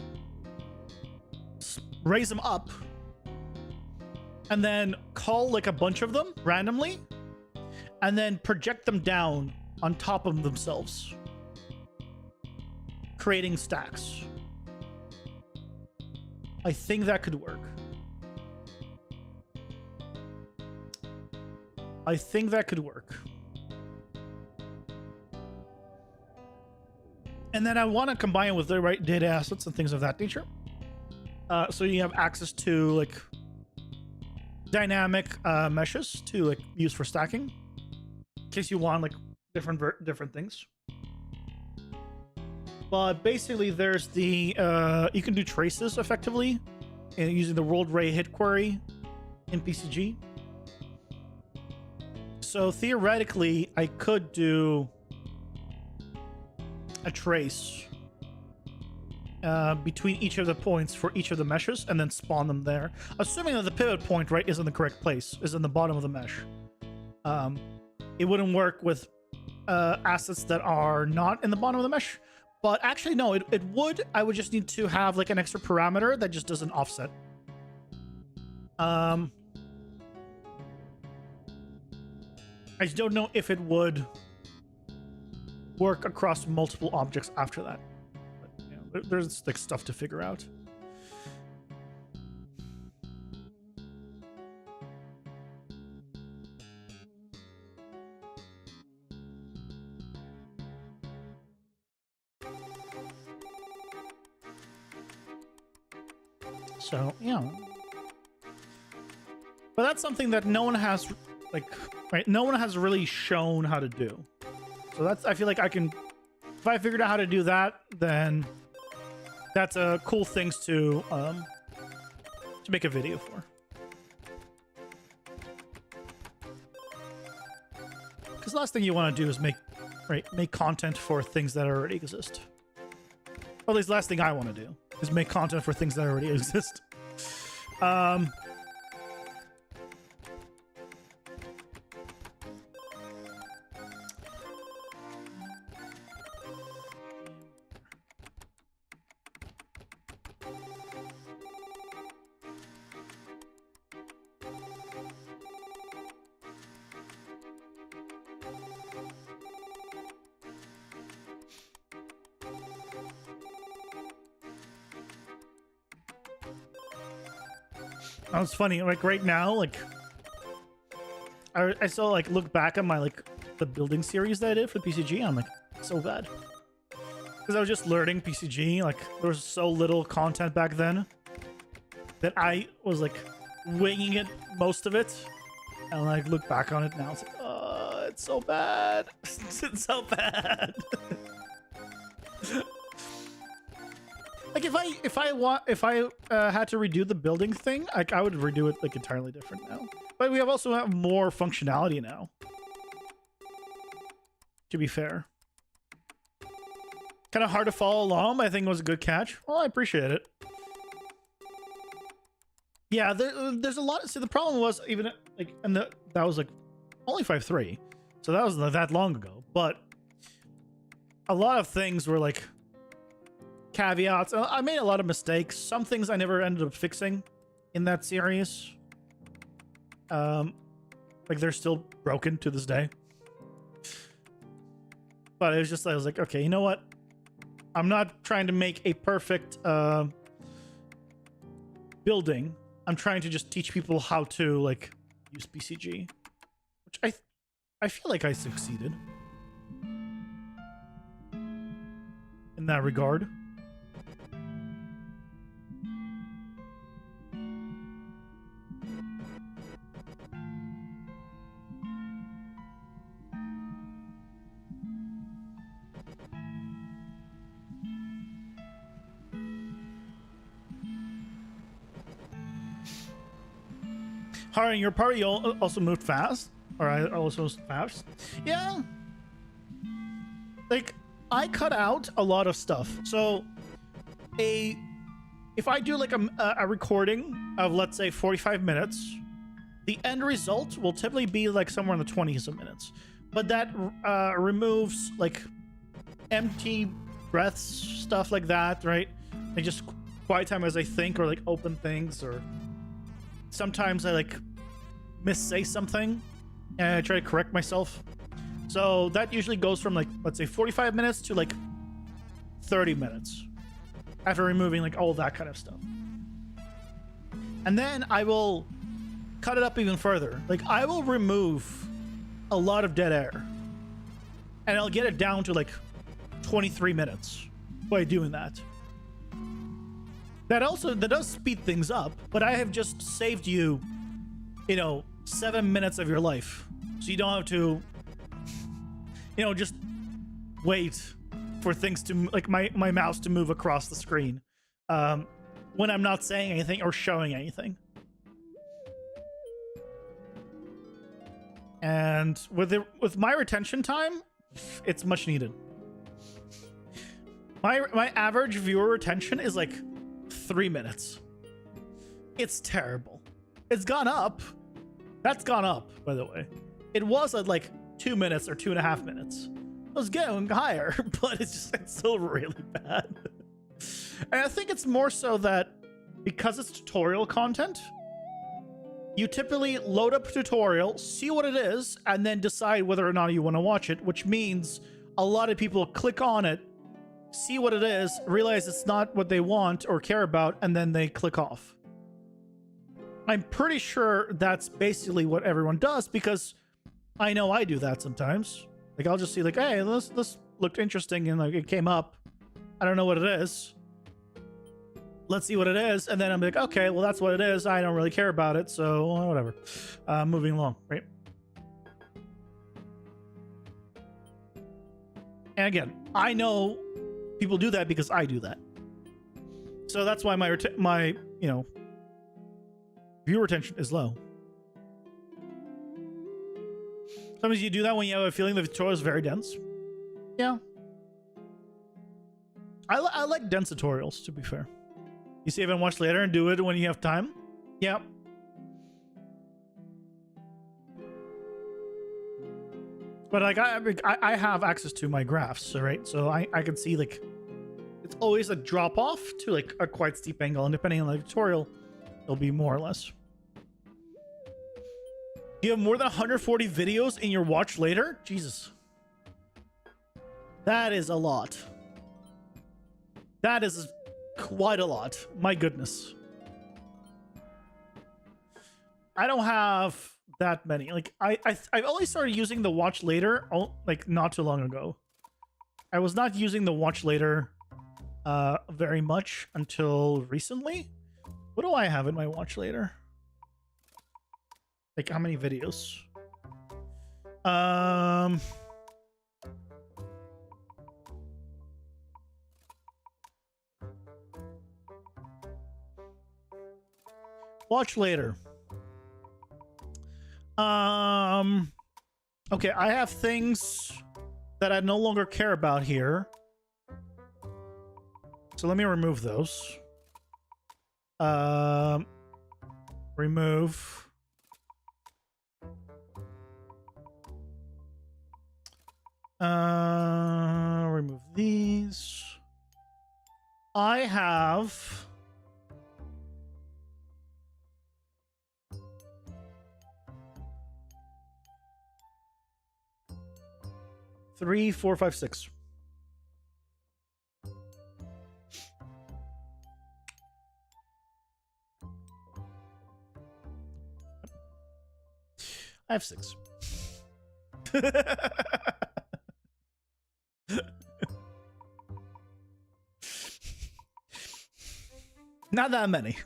raise them up, and then call like a bunch of them randomly, and then project them down on top of themselves, creating stacks. I think that could work. I think that could work. And then I want to combine it with the right data assets and things of that nature. So you have access to like dynamic meshes to like use for stacking, in case you want like different things. But basically, there's the you can do traces effectively using the world ray hit query in PCG. So theoretically, I could do a trace between each of the points for each of the meshes and then spawn them there, assuming that the pivot point, right, is in the correct place, is in the bottom of the mesh. It wouldn't work with assets that are not in the bottom of the mesh, but actually no, it would. I would just need to have like an extra parameter that just doesn't offset. I just don't know if it would work across multiple objects after that. But, you know, there's like stuff to figure out. So, yeah. But that's something that no one has, like, right? No one has really shown how to do. So that's, I feel like I can, if I figured out how to do that, then that's a cool things to make a video for. Because the last thing you want to do is make content for things that already exist. Or at least the last thing I want to do is make content for things that already exist. Oh, it's funny, like right now, like I still like look back at my like the building series that I did for PCG, and I'm like, so bad. Because I was just learning PCG, like there was so little content back then that I was like winging it most of it. And like look back on it now, it's like, oh, it's so bad. It's so bad. Like if I had to redo the building thing, like I would redo it like entirely different now. But we also have more functionality now. To be fair, kind of hard to follow along. I think it was a good catch. Well, I appreciate it. Yeah, there's a lot. See, the problem was even like, and that was like only 5.3, so that was not that long ago. But a lot of things were like caveats. I made a lot of mistakes. Some things I never ended up fixing in that series. Like they're still broken to this day. But it was just, I was like, okay, you know what? I'm not trying to make a perfect building. I'm trying to just teach people how to like use PCG, which I feel like I succeeded in that regard. Harry, your party also moved fast? Or I also moved fast? Yeah. Like, I cut out a lot of stuff. So, if I do like a recording of, let's say, 45 minutes, the end result will typically be like somewhere in the 20s of minutes. But that removes like empty breaths, stuff like that, right? Like just quiet time as I think, or like open things, or sometimes I like missay something and I try to correct myself. So that usually goes from like, let's say 45 minutes to like 30 minutes after removing like all that kind of stuff. And then I will cut it up even further. Like I will remove a lot of dead air and I'll get it down to like 23 minutes by doing that. That does speed things up, but I have just saved you, 7 minutes of your life. So you don't have to, just wait for things to, like my mouse to move across the screen when I'm not saying anything or showing anything. And with my retention time, it's much needed. My average viewer retention is like 3 minutes. It's terrible. It's gone up. That's gone up, by the way. It was at like 2 minutes or 2.5 minutes. It was getting higher, but it's still really bad. And I think it's more so that because it's tutorial content, you typically load up a tutorial, see what it is, and then decide whether or not you want to watch it, which means a lot of people click on it, see what it is, realize it's not what they want or care about, and then they click off. I'm pretty sure that's basically what everyone does, because I know I do that sometimes. Like, I'll just see like, hey, this looked interesting, and like it came up. I don't know what it is. let's see what it is, and then I'm like, okay, well that's what it is. I don't really care about it, so whatever. Moving along, right? And again, I know people do that because I do that. So that's why my viewer retention is low. Sometimes you do that when you have a feeling the tutorial is very dense. Yeah. I like dense tutorials, to be fair. You save and watch later and do it when you have time. Yeah. But like I have access to my graphs, right? So I can see like it's always a drop off to like a quite steep angle, and depending on the tutorial, it'll be more or less. You have more than 140 videos in your watch later? Jesus. That is a lot. That is quite a lot. My goodness. I don't have that many. Like I've only started using the watch later like not too long ago. I was not using the watch later very much until recently. What do I have in my watch later? Like how many videos? Watch later. Okay, I have things that I no longer care about here. So let me remove those. Remove. Remove these. I have 3, 4, 5, 6. I have 6. Not that many.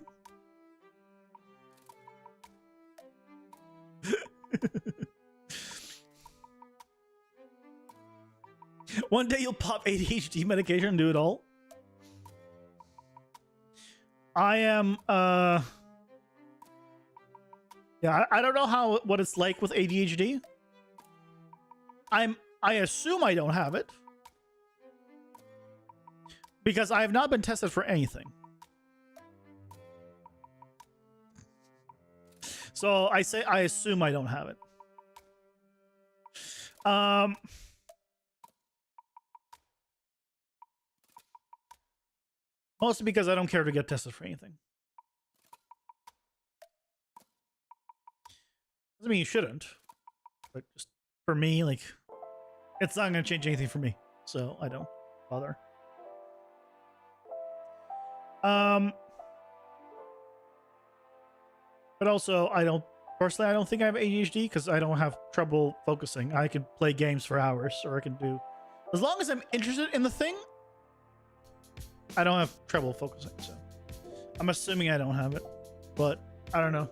One day you'll pop ADHD medication and do it all. I am yeah, I don't know what it's like with ADHD. I assume I don't have it because I have not been tested for anything. So I assume I don't have it. Mostly because I don't care to get tested for anything. Doesn't mean you shouldn't, but just for me, like, it's not going to change anything for me, so I don't bother. But also, I don't think I have ADHD because I don't have trouble focusing. I can play games for hours, or I can do, as long as I'm interested in the thing, I don't have trouble focusing. So I'm assuming I don't have it, but I don't know.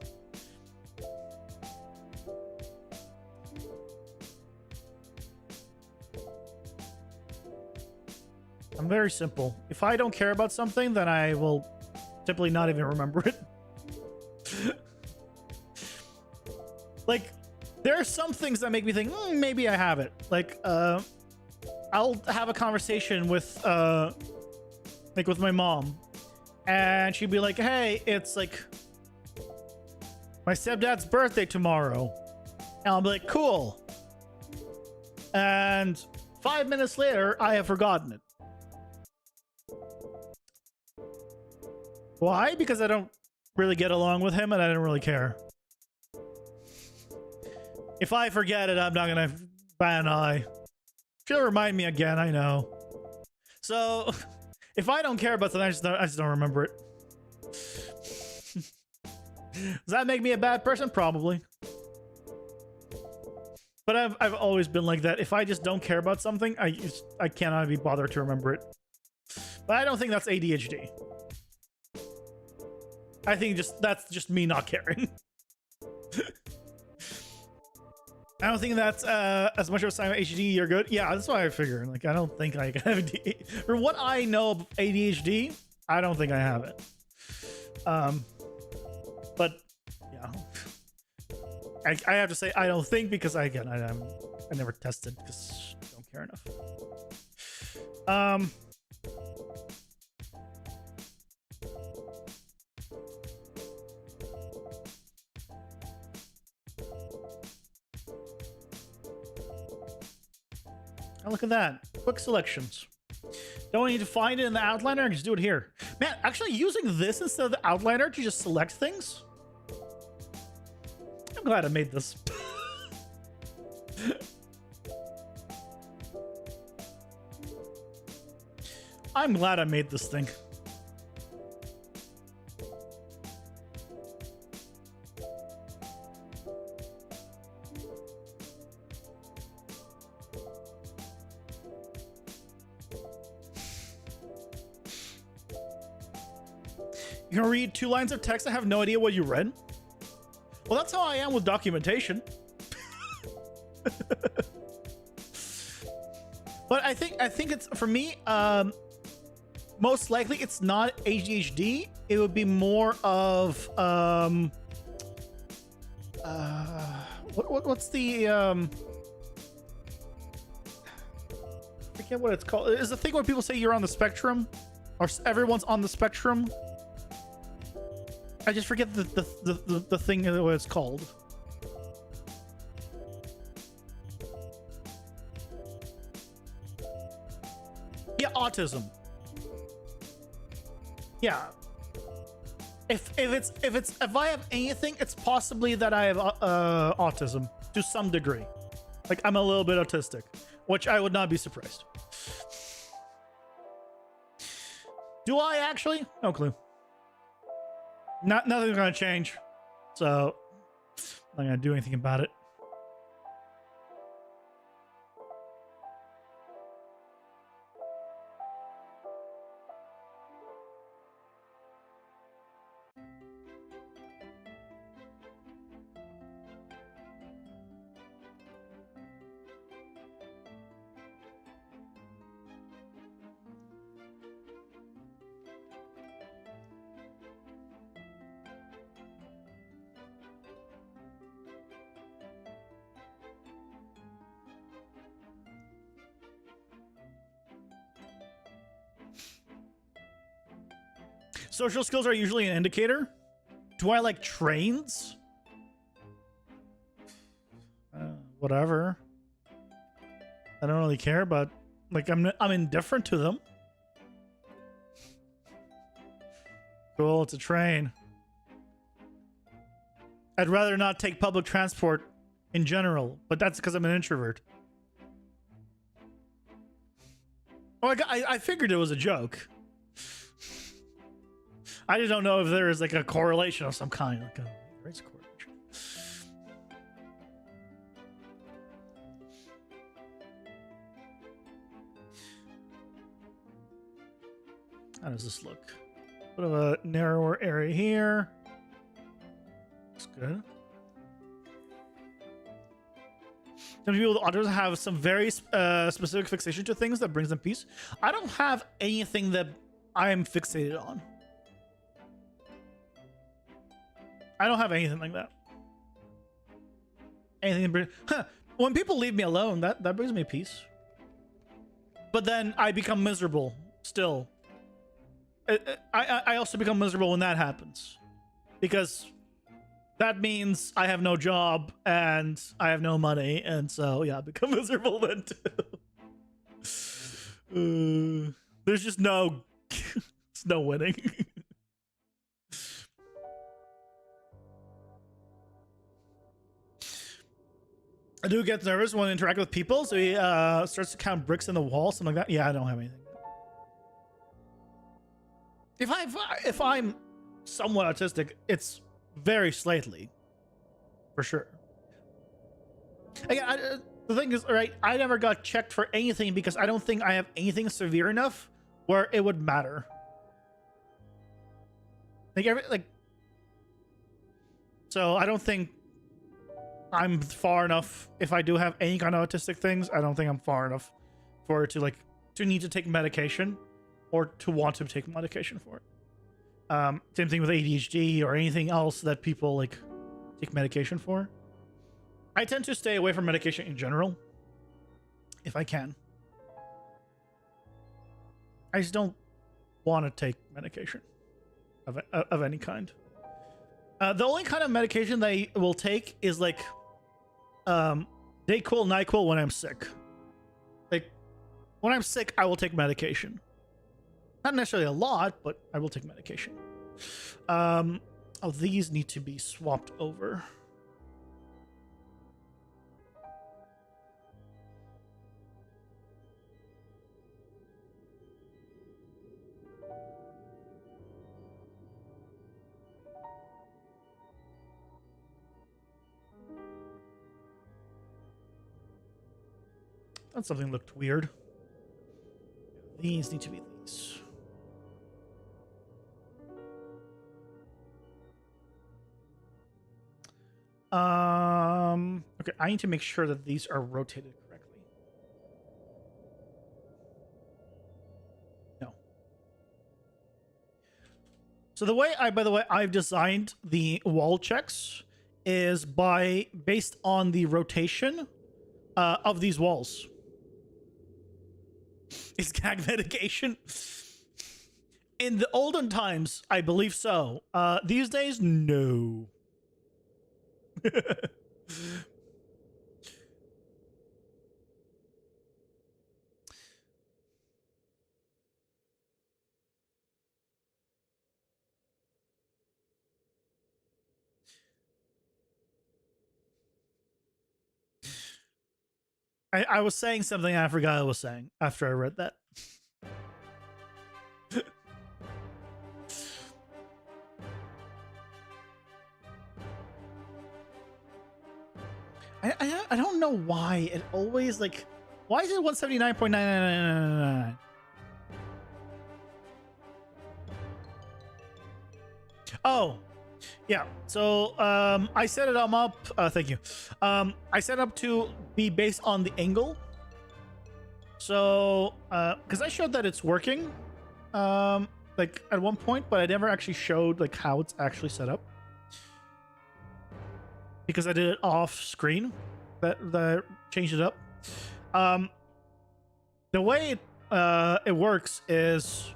I'm very simple. If I don't care about something, then I will typically not even remember it. Like, there are some things that make me think, maybe I have it. Like, I'll have a conversation with, like, with my mom, and she'd be like, hey, it's like my stepdad's birthday tomorrow. And I'll be like, cool. And 5 minutes later, I have forgotten it. Why? Because I don't really get along with him and I don't really care. If I forget it, I'm not gonna bat an eye. She'll remind me again, I know. So, if I don't care about something, I just don't remember it. Does that make me a bad person? Probably. But I've always been like that. If I just don't care about something, I cannot be bothered to remember it. But I don't think that's ADHD. I think that's just me not caring. I don't think that's as much of a sign of ADHD. You're good. Yeah, that's why I figure. Like, I don't think I have ADHD. For what I know of ADHD, I don't think I have it. But yeah, I have to say I don't think, because I never tested because I don't care enough. Oh, look at that. Quick selections. Don't need to find it in the outliner, just do it here. Man, actually using this instead of the outliner to just select things. I'm glad I made this. I'm glad I made this thing. You can read 2 lines of text. I have no idea what you read. Well, that's how I am with documentation. But I think it's, for me, most likely it's not ADHD. It would be more of what's the I forget what it's called. Is the thing where people say you're on the spectrum, or everyone's on the spectrum? I just forget the thing that what it's called. Yeah, autism. Yeah. If I have anything, it's possibly that I have autism to some degree. Like, I'm a little bit autistic, which I would not be surprised. Do I actually? No clue. Nothing's gonna change, so I'm not gonna do anything about it. Social skills are usually an indicator. Do I like trains? Whatever. I don't really care, but like I'm indifferent to them. Cool, it's a train. I'd rather not take public transport in general, but that's because I'm an introvert. Oh, I figured it was a joke. I just don't know if there is like a correlation of some kind. Like there is a correlation. How does this look? Bit of a narrower area here. Looks good. Some people with autism have some very specific fixation to things that brings them peace. I don't have anything that I'm fixated on. I don't have anything like that. Anything. When people leave me alone, that brings me peace. But then I become miserable still. I also become miserable when that happens, because that means I have no job and I have no money, and so yeah, I become miserable then too. There's just no, it's no winning. I do get nervous when I interact with people, so he starts to count bricks in the wall, something like that. Yeah, I don't have anything. If I'm somewhat autistic, it's very slightly, for sure. Again, the thing is, right? I never got checked for anything because I don't think I have anything severe enough where it would matter. Like So I don't think I'm far enough. If I do have any kind of autistic things, I don't think I'm far enough for it to like to need to take medication or to want to take medication for it. Same thing with ADHD or anything else that people like take medication for. I tend to stay away from medication in general if I can. I just don't want to take medication of any kind. The only kind of medication that I will take is like Dayquil, NyQuil when I'm sick. Like when I'm sick, I will take medication. Not necessarily a lot, but I will take medication. Oh, these need to be swapped over. That something looked weird. These need to be these. Okay, I need to make sure that these are rotated correctly. No. So the way by the way, I've designed the wall checks is based on the rotation of these walls. Is gag medication? In the olden times, I believe so. These days, no. I was saying something and I forgot I was saying after I read that. I don't know why it always like why is it 179.99999? Oh, yeah. So I set it up. Thank you. I set it up to be based on the angle. So because I showed that it's working, like at one point, but I never actually showed like how it's actually set up because I did it off screen. That changed it up. The way it works is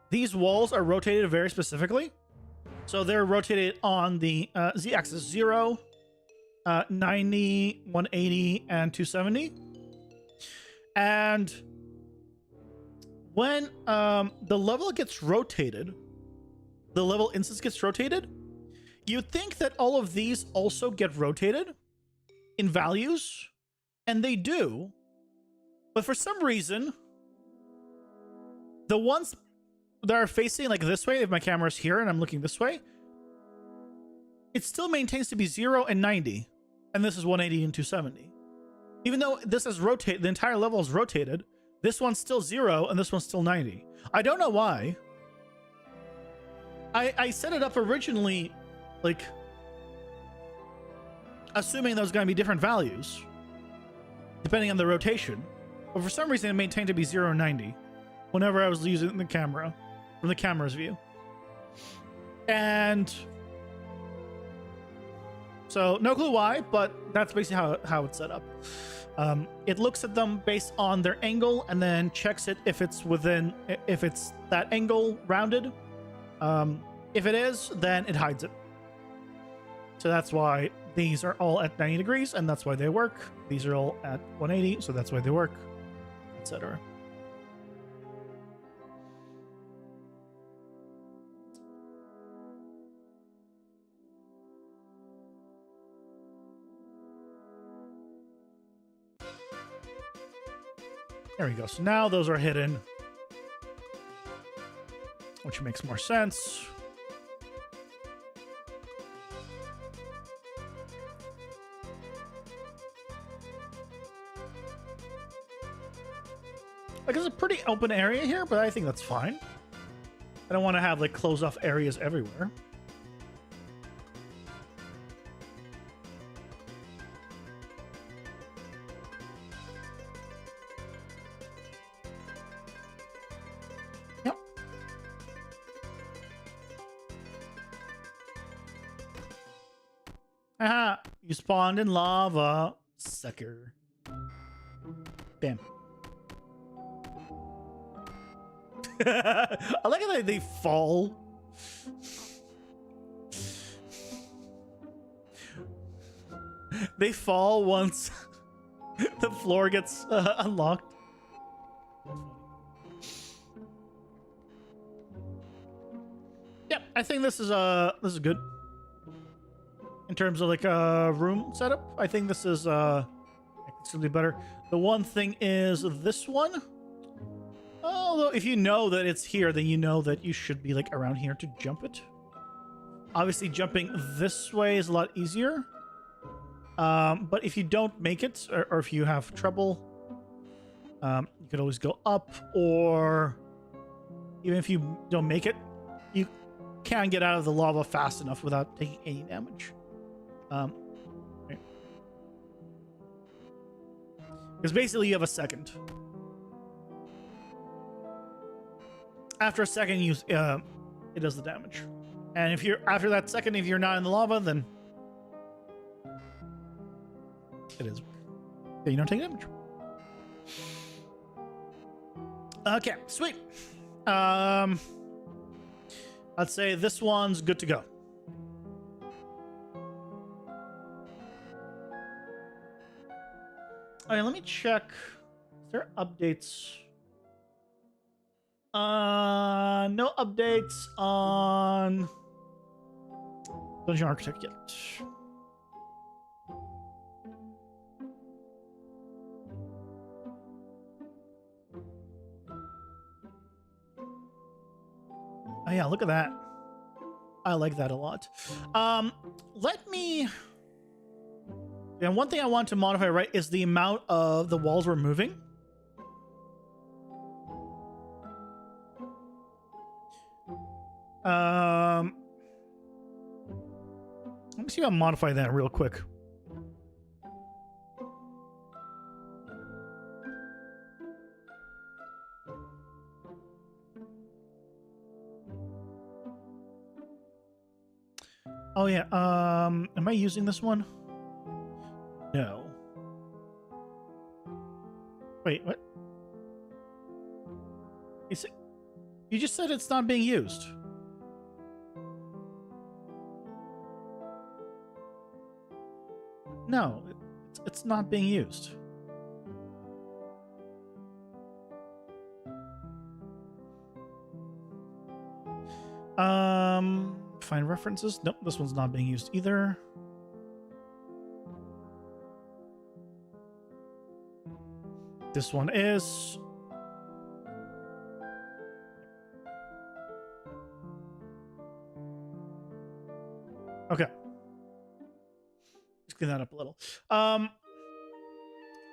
these walls are rotated very specifically. So they're rotated on the z-axis 0, 90, 180, and 270. And when the level gets rotated, the level instance gets rotated, you'd think that all of these also get rotated in values, and they do. But for some reason, the ones that are facing like this way, if my camera's here and I'm looking this way, it still maintains to be 0 and 90. And this is 180 and 270. Even though this is rotated, the entire level is rotated, this one's still 0 and this one's still 90. I don't know why. I set it up originally, like, assuming those going to be different values, depending on the rotation. But for some reason, it maintained to be 0 and 90 whenever I was using the camera, from the camera's view. And so no clue why, but that's basically how it's set up. It looks at them based on their angle and then checks it if it's that angle rounded. If it is, then it hides it. So that's why these are all at 90 degrees, and that's why they work. These are all at 180, so that's why they work, etc. There we go. So now those are hidden, which makes more sense. Like, it's a pretty open area here, but I think that's fine. I don't want to have like closed off areas everywhere. Aha! You spawned in lava, sucker. Bam. I like how they fall. They fall once the floor gets unlocked. Yep, I think this is good in terms of like a room setup. I think this is considerably better. The one thing is this one. Although if you know that it's here, then you know that you should be like around here to jump it. Obviously, jumping this way is a lot easier. But if you don't make it, or if you have trouble, you could always go up, or even if you don't make it, you can get out of the lava fast enough without taking any damage. Right. Because basically you have a second. After a second, it does the damage. And if you're after that second, if you're not in the lava, then it is. Then you don't take damage. Okay, sweet. I'd say this one's good to go. All right, let me check. Is there updates? No updates on Dungeon Architect yet. Oh yeah, look at that. I like that a lot. Let me... And one thing I want to modify, right, is the amount of the walls we're moving. Let me see if I modify that real quick. Oh yeah, am I using this one? No. Wait, what? You just said it's not being used. No, it's not being used. Find references. Nope, this one's not being used either. This one is. Okay. Let's clean that up a little.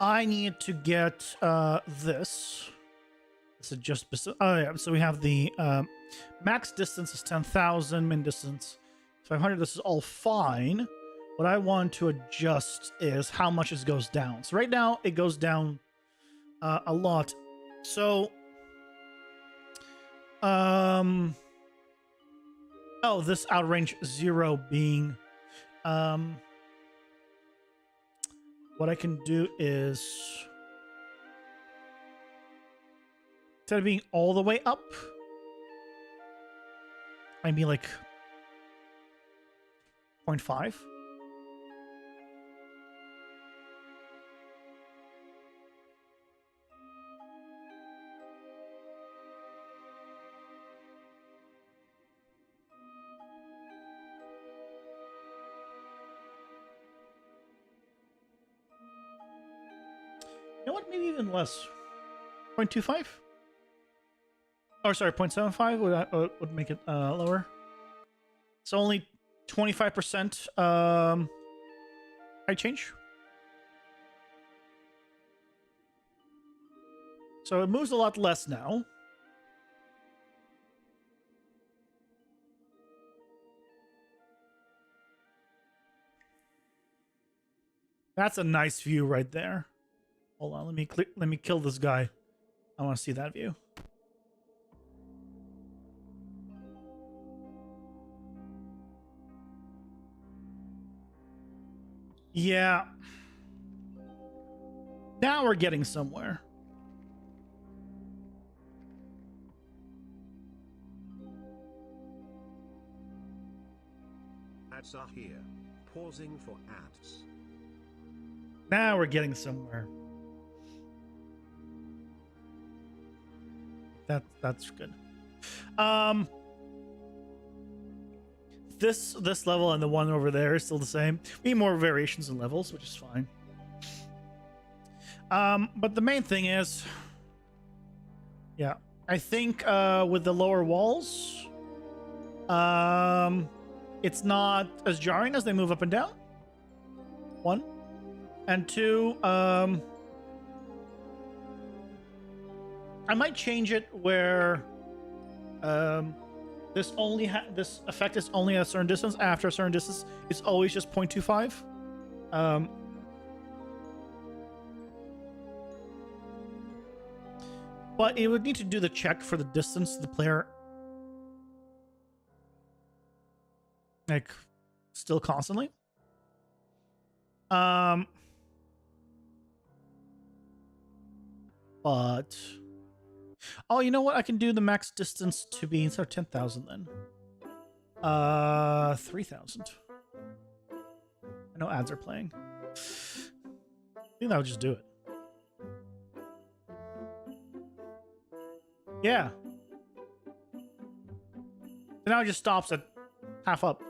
I need to get this. This is just. Oh yeah. So we have the max distance is 10,000. Min distance 500. This is all fine. What I want to adjust is how much it goes down. So right now it goes down a lot. So oh, this outrange 0 being what I can do is, instead of being all the way up, I mean like 0.5. You know what? Maybe even less. 0.25? Or sorry, 0.75 would make it lower. So only 25% height change. So it moves a lot less now. That's a nice view right there. Hold on, let me kill this guy. I want to see that view. Yeah. Now we're getting somewhere. Ads are here. Pausing for ads. Now we're getting somewhere. That's good. This level and the one over there is still the same. We need more variations in levels, which is fine. But the main thing is, yeah, I think with the lower walls, it's not as jarring as they move up and down. One. And two, I might change it where this effect is only at a certain distance. After a certain distance, it's always just 0.25. But it would need to do the check for the distance the player, like, still constantly. But oh, you know what? I can do the max distance to be instead of 10,000 then. 3,000. I know ads are playing. I think that would just do it. Yeah. So now it just stops at half up.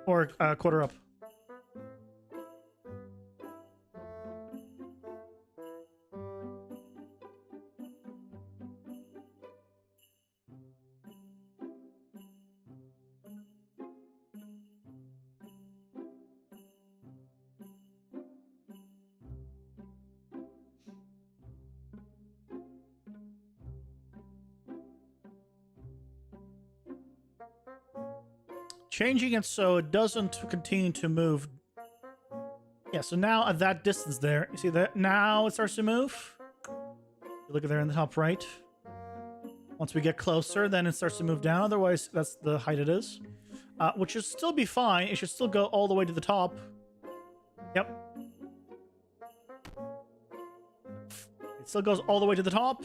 Or quarter up. Changing it so it doesn't continue to move. Yeah, so now at that distance there, you see that now it starts to move. You look at there in the top right. Once we get closer, then it starts to move down. Otherwise, that's the height it is. Which should still be fine. It should still go all the way to the top. Yep. It still goes all the way to the top.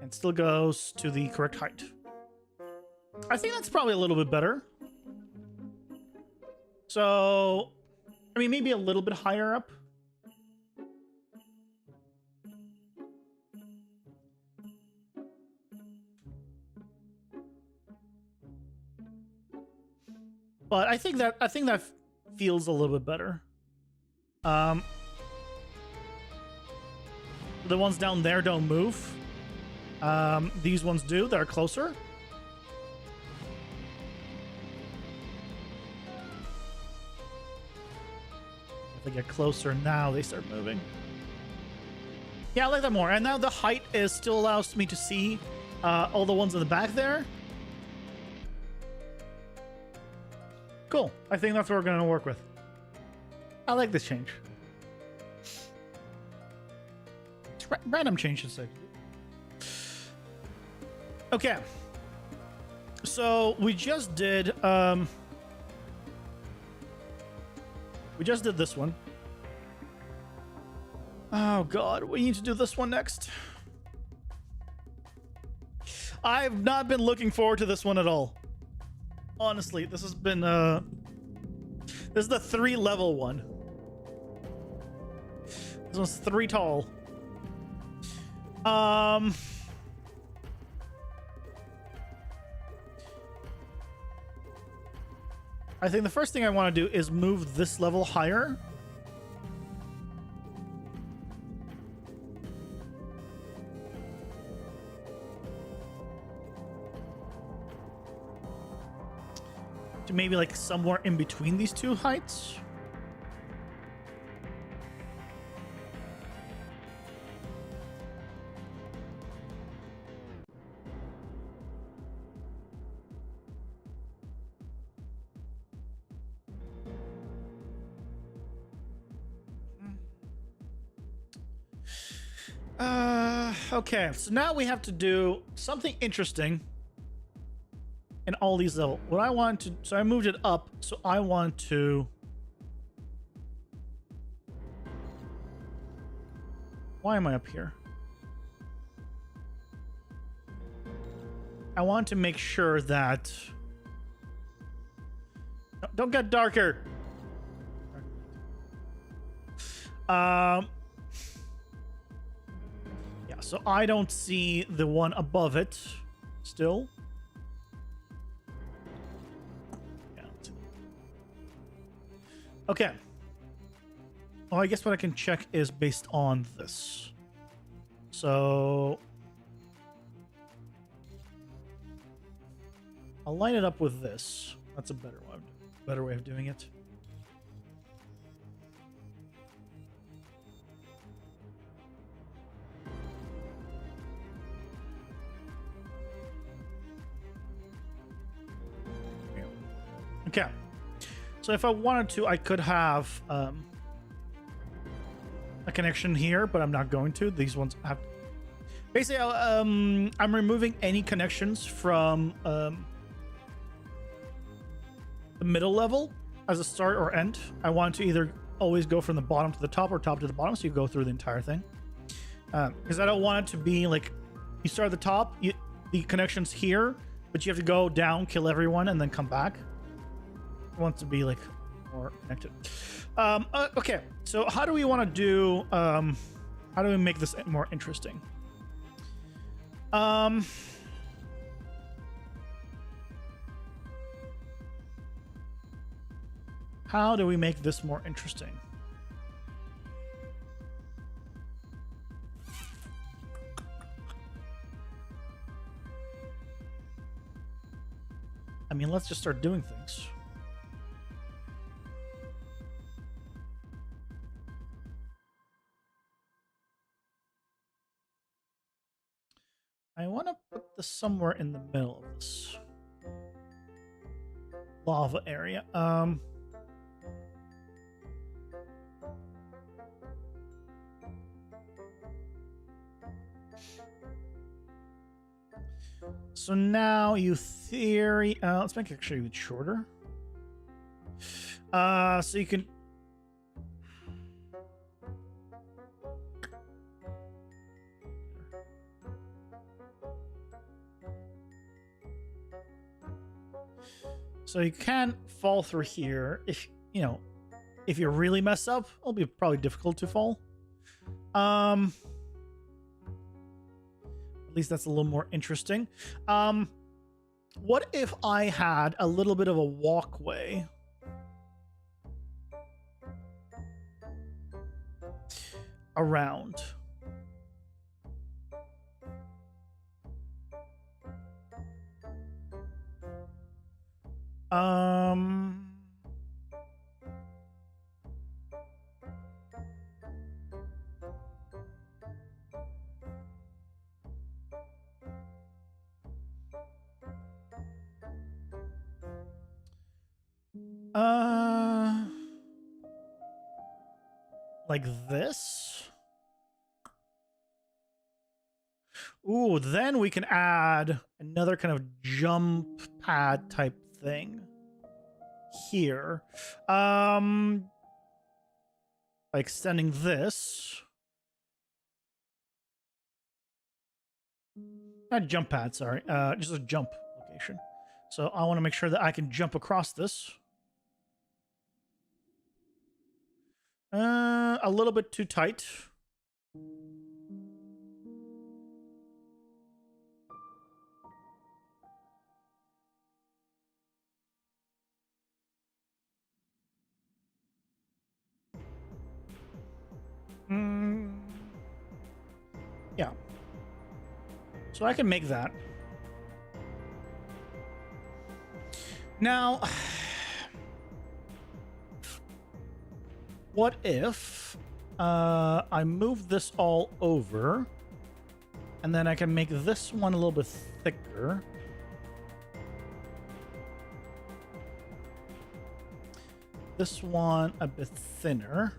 And still goes to the correct height. I think that's probably a little bit better. So, I mean, maybe a little bit higher up. But I think that feels a little bit better. The ones down there don't move. These ones do, that are closer. If they get closer now, they start moving. Yeah, I like that more. And now the height is still allows me to see all the ones in the back there. Cool. I think that's what we're going to work with. I like this change. It's random change, should say. Okay. So we just did this one. Oh god, we need to do this one next. I've not been looking forward to this one at all. Honestly, this has been this is the 3-level one. This one's 3 tall. I think the first thing I want to do is move this level higher. To maybe like somewhere in between these two heights. Okay, so now we have to do something interesting in all these levels. What I want to, so I moved it up, so I want to, why am I up here? I want to make sure that, don't get darker. Yeah, so I don't see the one above it still. Yeah. Okay. Oh, I guess what I can check is based on this. So I'll line it up with this. That's a better way of doing it. Okay. So if I wanted to, I could have a connection here, but I'm not going to. These ones have. Basically, I'm removing any connections from the middle level as a start or end. I want to either always go from the bottom to the top or top to the bottom, so you go through the entire thing. Because I don't want it to be like you start at the top, the connection's here, but you have to go down, kill everyone, and then come back. I want to be like more connected. Okay, so how do we want to do? How do we make this more interesting? How do we make this more interesting? I mean, let's just start doing things. I want to put this somewhere in the middle of this lava area. So now you theory, let's make it actually even shorter. So you can. So you can fall through here if, you know, if you really mess up, it'll be probably difficult to fall. At least that's a little more interesting. What if I had a little bit of a walkway around? Like this. Ooh, then we can add another kind of jump pad type thing here. By extending this. Not jump pad, sorry. Just a jump location. So I want to make sure that I can jump across this. A little bit too tight. Yeah. So I can make that. Now, what if I move this all over and then I can make this one a little bit thicker? This one a bit thinner.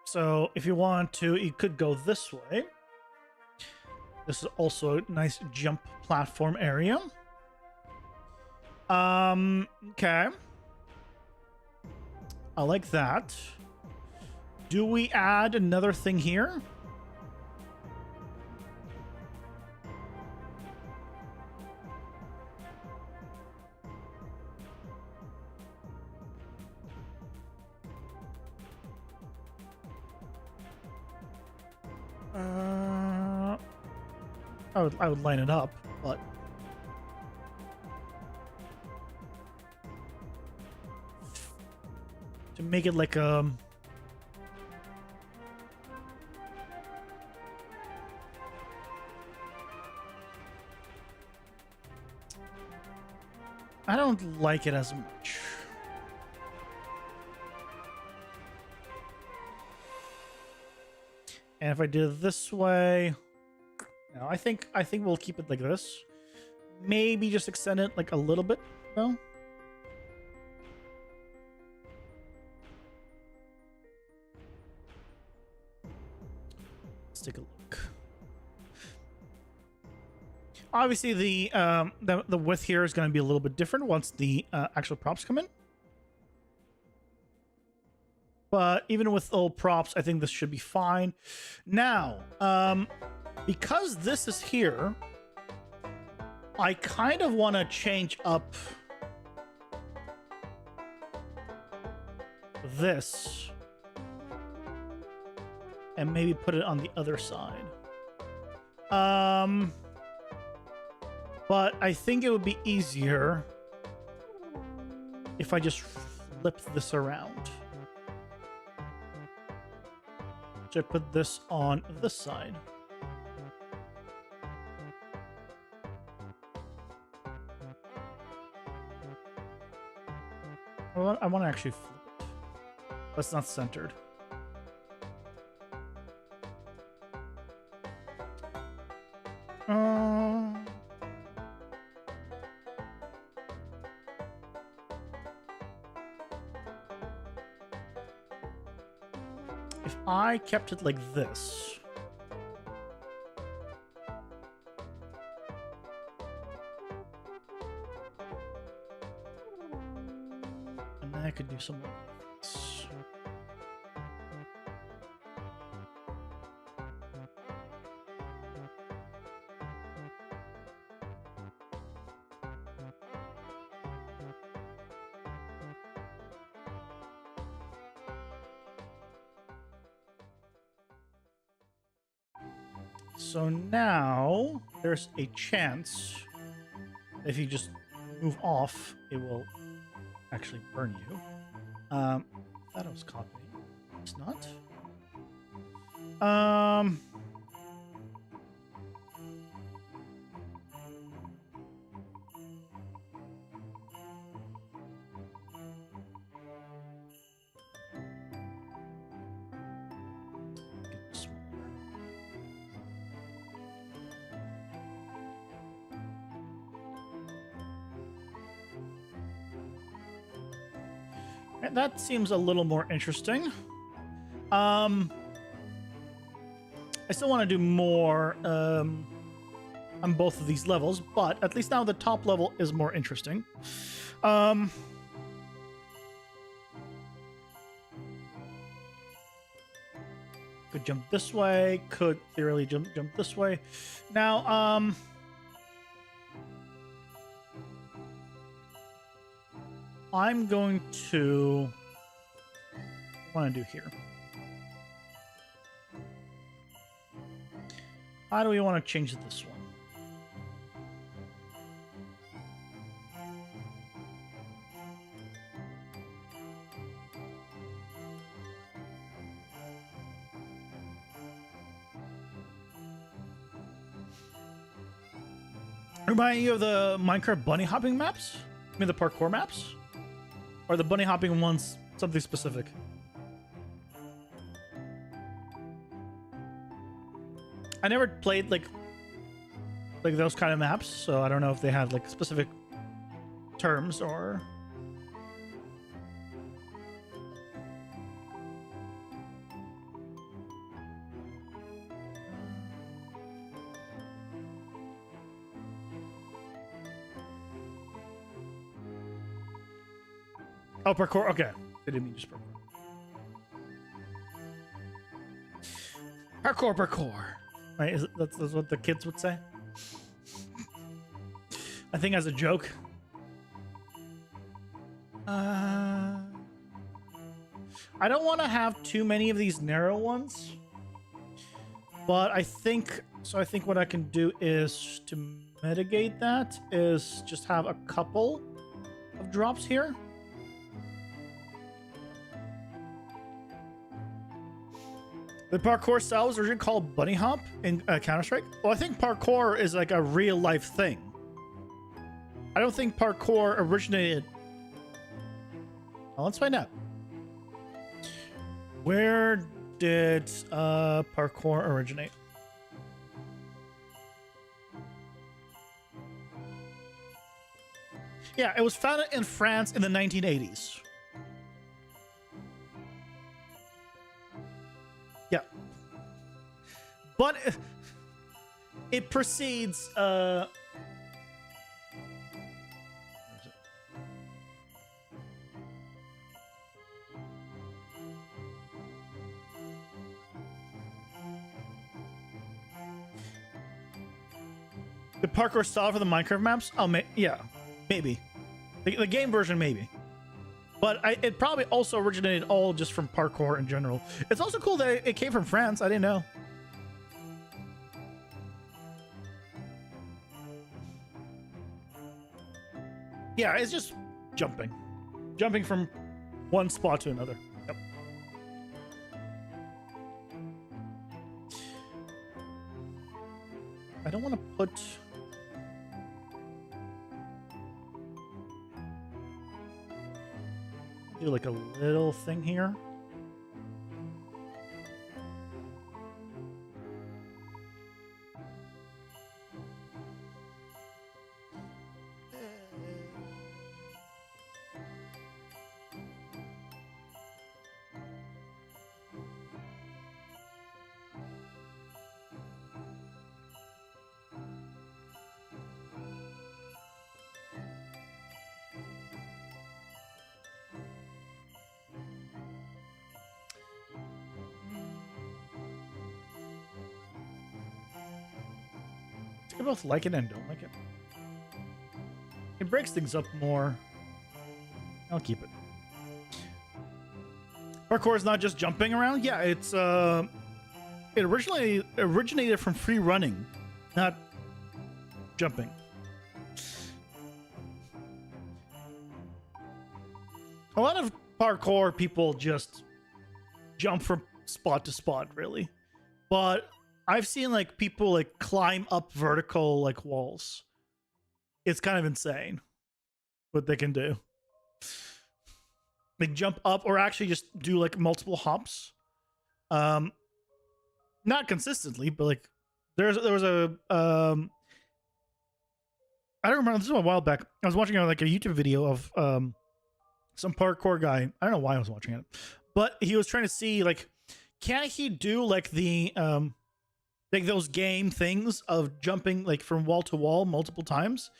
So if you want to, you could go this way. This is also a nice jump platform area. Okay. I like that. Do we add another thing here? I would line it up, but to make it like I don't like it as much. And if I did it this way, no, I think we'll keep it like this. Maybe just extend it like a little bit, though. Let's take a look. Obviously, the width here is going to be a little bit different once the actual props come in. But even with old props, I think this should be fine. Now, because this is here, I kind of want to change up this and maybe put it on the other side. But I think it would be easier if I just flip this around. So I put this on this side. Well, I want to actually flip it. That's not centered. If I kept it like this, and then I could do something like this. So now there's a chance if you just move off, it will actually burn you. I thought it was copying. It's not. That seems a little more interesting. I still want to do more on both of these levels, but at least now the top level is more interesting. Could jump this way, could theoretically jump this way. Now, I'm going to want to do here. How do we want to change this one? Remind you of the Minecraft bunny hopping maps? I mean the parkour maps? Or the bunny hopping ones, something specific? I never played like those kind of maps, so I don't know if they have like specific terms or... Oh, parkour. Okay. I didn't mean just parkour. Parkour. Right? That's what the kids would say? I think as a joke. I don't want to have too many of these narrow ones. But I think what I can do is to mitigate that is just have a couple of drops here. The parkour style was originally called bunny hop in Counter-Strike. Well, I think parkour is like a real life thing. I don't think parkour originated. Well, let's find out. Where did parkour originate? Yeah, it was founded in France in the 1980s. Yeah. But it precedes the parkour style for the Minecraft maps? Oh, yeah, maybe. The game version, maybe. But it probably also originated all just from parkour in general. It's also cool that it came from France. I didn't know. Yeah, it's just jumping. Jumping from one spot to another. Yep. I don't want to put... do like a little thing here. I both like it and don't like it. It breaks things up more. I'll keep it. Parkour is not just jumping around. Yeah, it's it originated from free running, not jumping. A lot of parkour people just jump from spot to spot, really. But I've seen like people like climb up vertical like walls. It's kind of insane what they can do. Like jump up or actually just do like multiple hops. Not consistently, but like there was a I don't remember, this was a while back. I was watching like a YouTube video of some parkour guy. I don't know why I was watching it, but he was trying to see like, can he do like the like those game things of jumping like from wall to wall multiple times.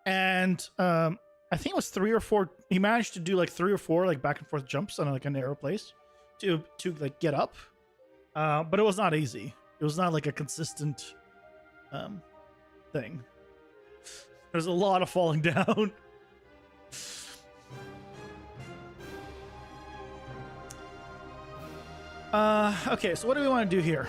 And I think it was 3 or 4. He managed to do like 3 or 4 like back and forth jumps on like a narrow place to like get up. But it was not easy. It was not like a consistent thing. There's a lot of falling down. Okay, so what do we want to do here?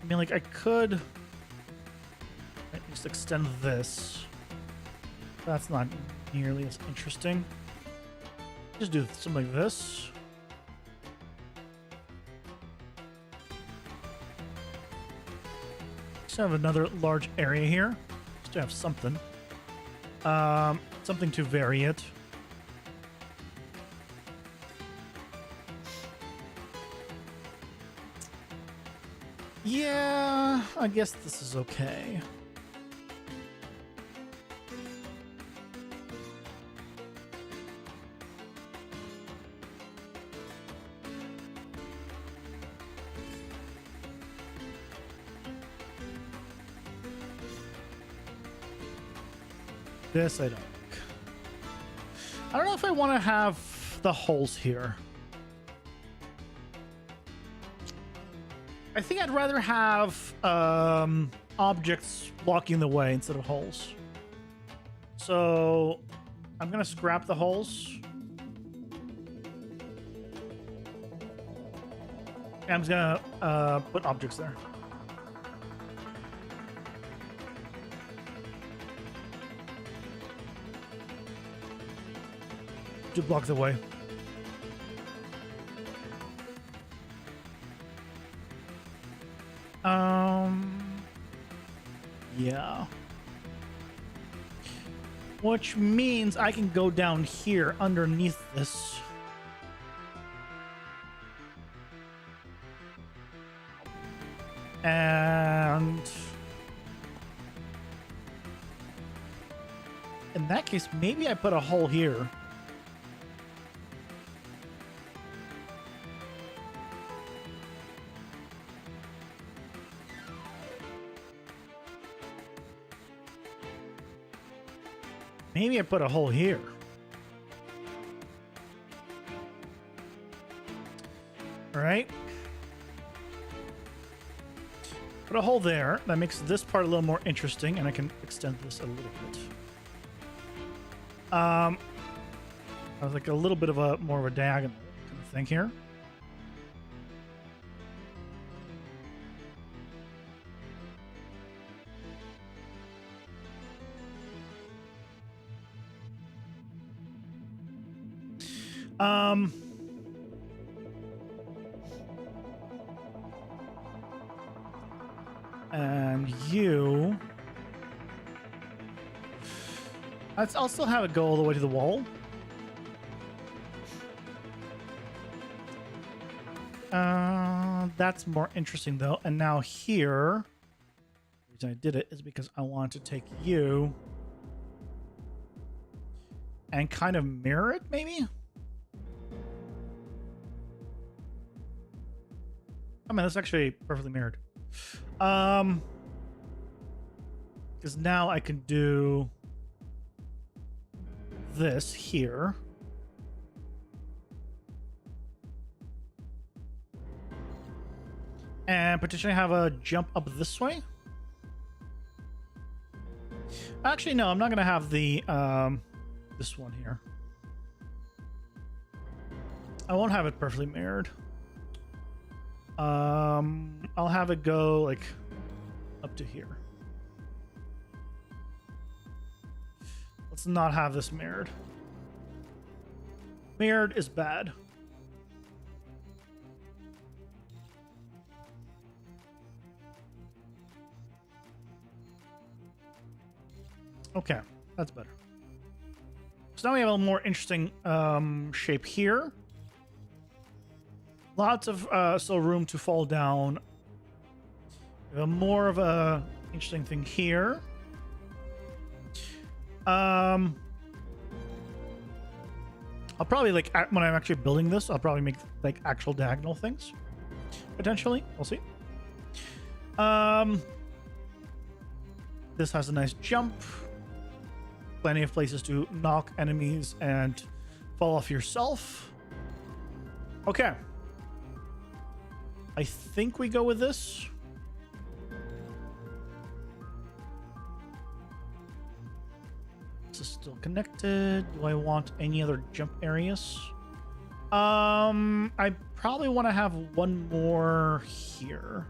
I mean, like, I could just extend this. That's not nearly as interesting. Just do something like this. Just have another large area here. Just to have something. Something to vary it. Yeah, I guess this is okay. This I don't like. I don't know if I want to have the holes here. I think I'd rather have objects blocking the way instead of holes. So I'm gonna scrap the holes. And I'm just gonna put objects there. To block the way. Yeah. Which means I can go down here underneath this. And in that case, maybe I put a hole here. Maybe I put a hole here. All right. Put a hole there. That makes this part a little more interesting, and I can extend this a little bit. I was like a little bit of a more of a diagonal kind of thing here. And you... I'll still have it go all the way to the wall. That's more interesting though. And now here, the reason I did it is because I want to take you and kind of mirror it, maybe? I mean, that's actually perfectly mirrored. Because now I can do this here. And potentially have a jump up this way. Actually, no, I'm not going to have the this one here. I won't have it perfectly mirrored. I'll have it go like up to here. Let's not have this mirrored. Mirrored is bad. Okay, that's better. So now we have a more interesting shape here. Lots of still room to fall down. We have more of a interesting thing here. I'll probably like when I'm actually building this, I'll probably make like actual diagonal things. Potentially, we'll see. This has a nice jump. Plenty of places to knock enemies and fall off yourself. Okay. I think we go with this. This is still connected. Do I want any other jump areas? I probably want to have one more here.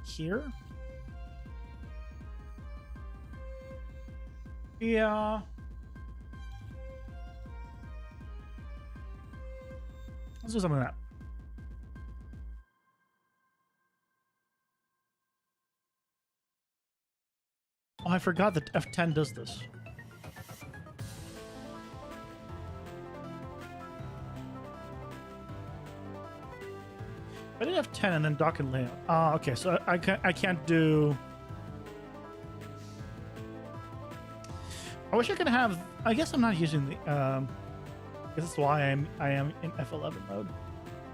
Here? Yeah. Let's do something like that. I forgot that F10 does this. I did F10 and then dock and layout. Okay, so I can't do. I wish I could have. I guess I'm not using the. This is why I am in F11 mode.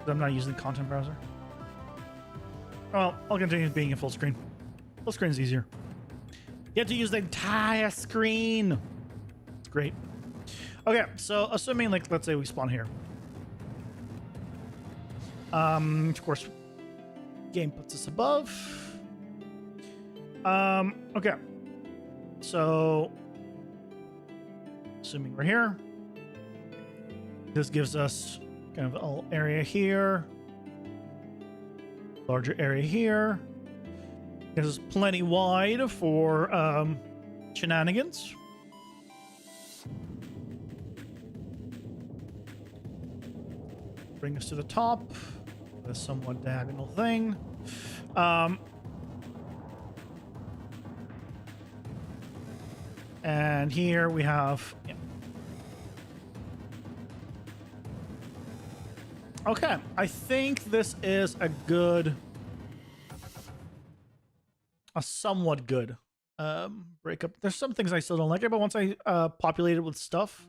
I'm not using the content browser. Well, I'll continue being in full screen. Full screen is easier. You have to use the entire screen. It's great. Okay, so assuming, like, let's say we spawn here. Of course, game puts us above. Okay. So, assuming we're here, this gives us kind of a little area here, larger area here. This is plenty wide for shenanigans. Bring us to the top. A somewhat diagonal thing. And here we have. Yeah. Okay, I think this is a somewhat good breakup. There's some things I still don't like it, but once I populate it with stuff,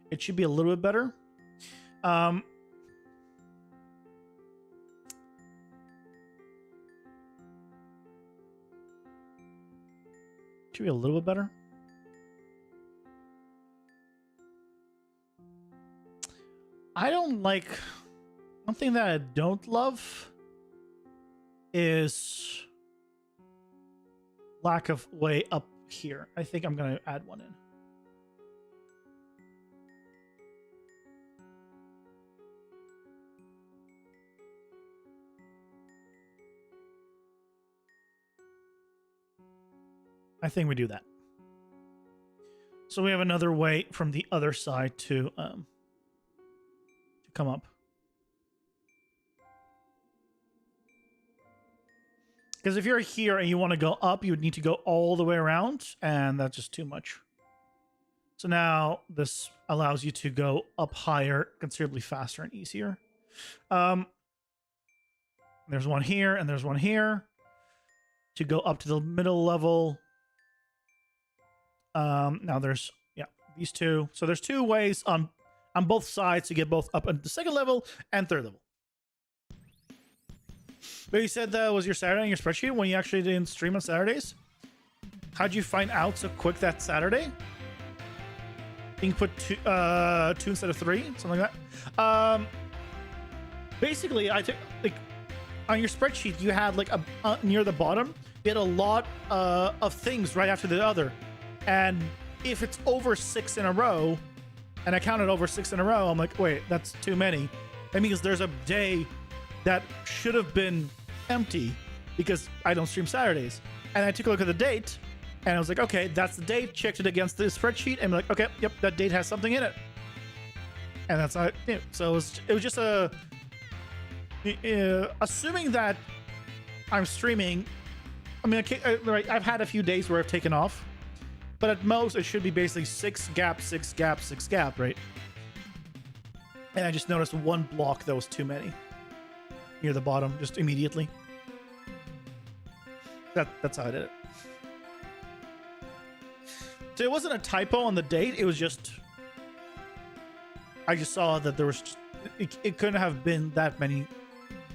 it should be a little bit better. Should be a little bit better. I don't like. One thing that I don't love is lack of way up here. I think I'm going to add one in. I think we do that. So we have another way from the other side to come up. Because if you're here and you want to go up, you would need to go all the way around, and that's just too much. So now this allows you to go up higher considerably faster and easier. There's one here and there's one here. To go up to the middle level. Now there's, yeah, these two. So there's two ways on both sides to get both up at the second level and third level. But you said that was your Saturday on your spreadsheet when you actually didn't stream on Saturdays. How'd you find out so quick that Saturday? You can put two instead of three, something like that. Basically, I took, like, on your spreadsheet, you had like near the bottom, you had a lot of things right after the other. And if it's over 6 in a row, and I counted over 6 in a row, I'm like, wait, that's too many. That means there's a day that should have been empty because I don't stream Saturdays. And I took a look at the date, and I was like, okay, that's the date. Checked it against the spreadsheet, and I'm like, okay, yep, that date has something in it. And that's how it, so it was just assuming that I'm streaming. I mean, I've had a few days where I've taken off. But at most, it should be basically 6 gap, 6 gap, 6 gap, right? And I just noticed one block that was too many. Near the bottom, just immediately. That's how I did it. So it wasn't a typo on the date, it was just... I just saw that there was... It couldn't have been that many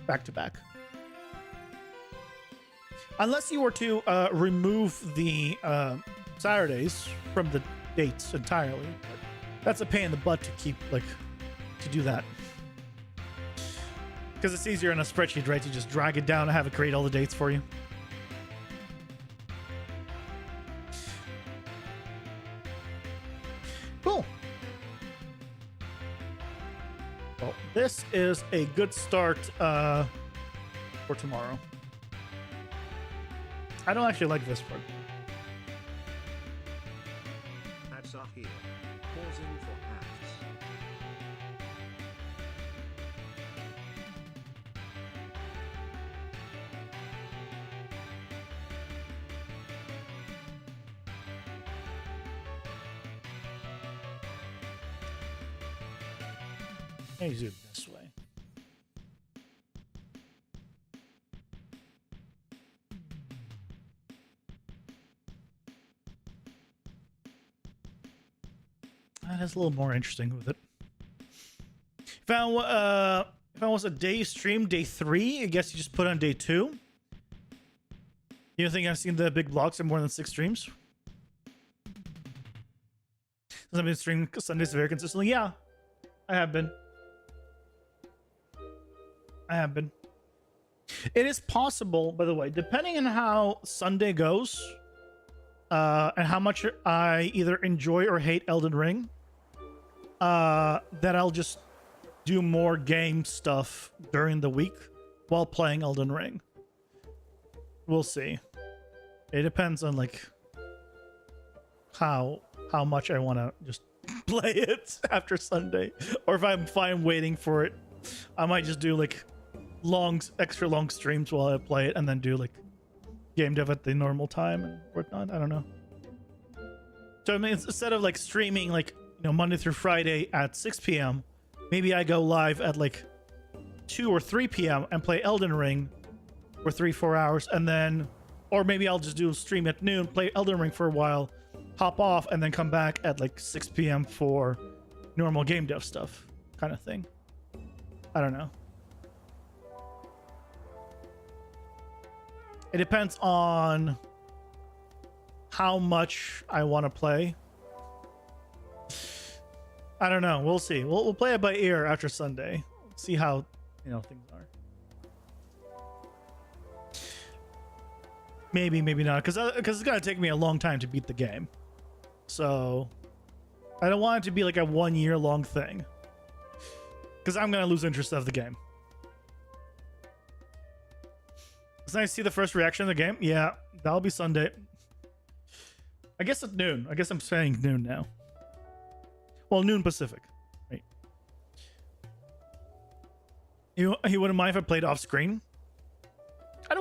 back-to-back. Unless you were to remove the... Saturdays from the dates entirely. That's a pain in the butt to keep, like, to do that. Because it's easier in a spreadsheet, right? To just drag it down and have it create all the dates for you. Cool. Well, this is a good start for tomorrow. I don't actually like this part. Are here. Pausing for ads. Maybe do it this way. That's a little more interesting with it. If I was a day stream, day 3, I guess you just put on day 2. You don't think I've seen the big vlogs of more than 6 streams? I've been streaming Sundays very consistently. Yeah, I have been. It is possible, by the way, depending on how Sunday goes, and how much I either enjoy or hate Elden Ring, that I'll just do more game stuff during the week while playing Elden Ring. We'll see. It depends on like how much I want to just play it after Sunday, or if I'm fine waiting for it, I might just do like extra long streams while I play it, and then do like game dev at the normal time and whatnot. I don't know. So I mean, instead of like streaming like, you know, Monday through Friday at 6 p.m., maybe I go live at like 2 or 3 p.m. and play Elden Ring for 3-4 hours, and then, or maybe I'll just do a stream at noon, play Elden Ring for a while, hop off, and then come back at like 6 p.m. for normal game dev stuff, kind of thing. I don't know. It depends on how much I want to play. I don't know. We'll see. We'll play it by ear after Sunday. See how, you know, things are. Maybe, maybe not, because it's gonna take me a long time to beat the game. So I don't want it to be like a 1 year long thing, because I'm gonna lose interest of the game. It's nice to see the first reaction of the game. Yeah, that'll be Sunday. I guess at noon. I guess I'm saying noon now. Well, noon Pacific. Right. You wouldn't mind if I played off screen? I'd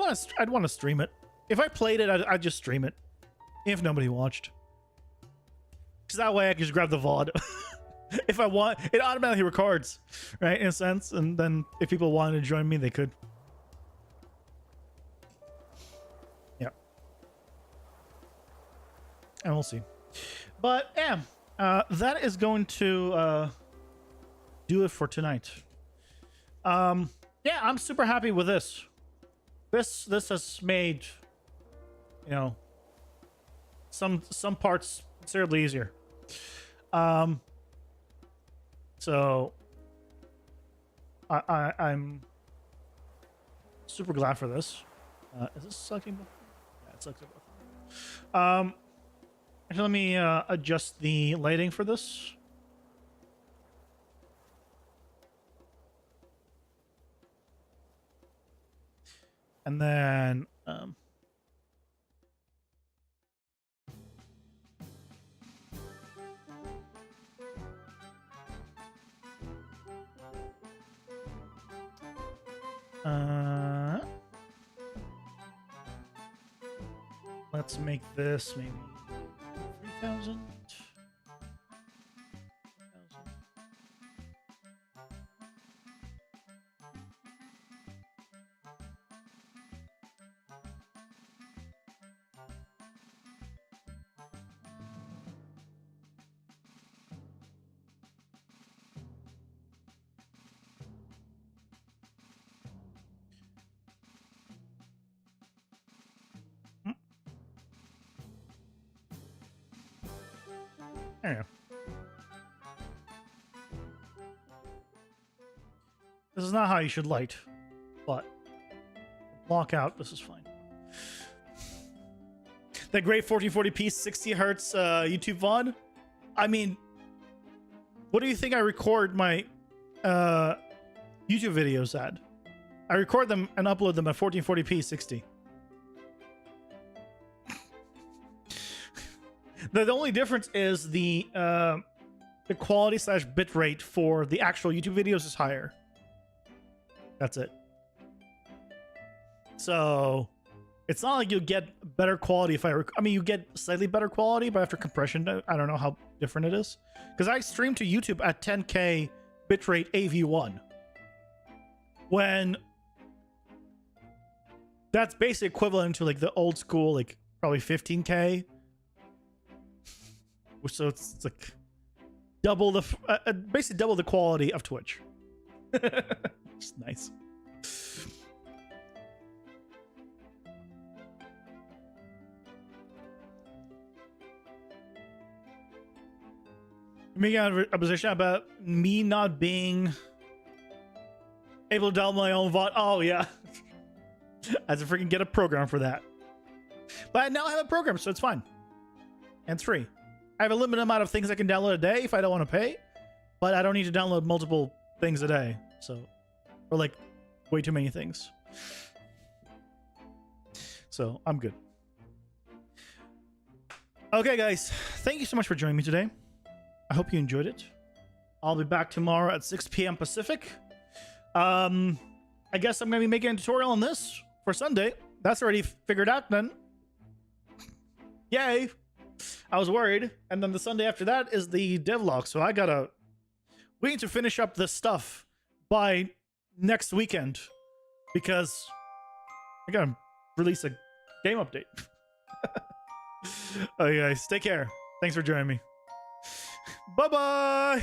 want to stream it. If I played it, I'd just stream it. If nobody watched. Because that way I can just grab the VOD. If I want, it automatically records, right? In a sense. And then if people wanted to join me, they could. Yeah. And we'll see. But yeah, that is going to do it for tonight. Yeah, I'm super happy with this. This has made, you know, some parts considerably easier. So I'm super glad for this. Is this sucking? Yeah, it sucks. Actually, let me adjust the lighting for this. And then let's make this maybe 3,000. There you go. This is not how you should light, but block out, this is fine. That great 1440p 60 hertz YouTube VOD. I mean, what do you think I record my YouTube videos at? I record them and upload them at 1440p 60. The only difference is the quality / bit rate for the actual YouTube videos is higher. That's it. So it's not like you'll get better quality if I mean, you get slightly better quality, but after compression, I don't know how different it is. Because I stream to YouTube at 10K bitrate AV1. When that's basically equivalent to like the old school, like probably 15K. So it's like double the, basically double the quality of Twitch. It's nice. Making a position about me not being able to download my own VOD. Oh yeah. I have to freaking get a program for that. But I now have a program, so it's fine. And it's free. I have a limited amount of things I can download a day if I don't want to pay. But I don't need to download multiple things a day. So, or like way too many things. So I'm good. Okay, guys. Thank you so much for joining me today. I hope you enjoyed it. I'll be back tomorrow at 6 p.m. Pacific. I guess I'm going to be making a tutorial on this for Sunday. That's already figured out then. Yay. I was worried. And then the Sunday after that is the devlog. So we need to finish up this stuff by next weekend. Because I got to release a game update. Okay, guys. Take care. Thanks for joining me. Bye-bye.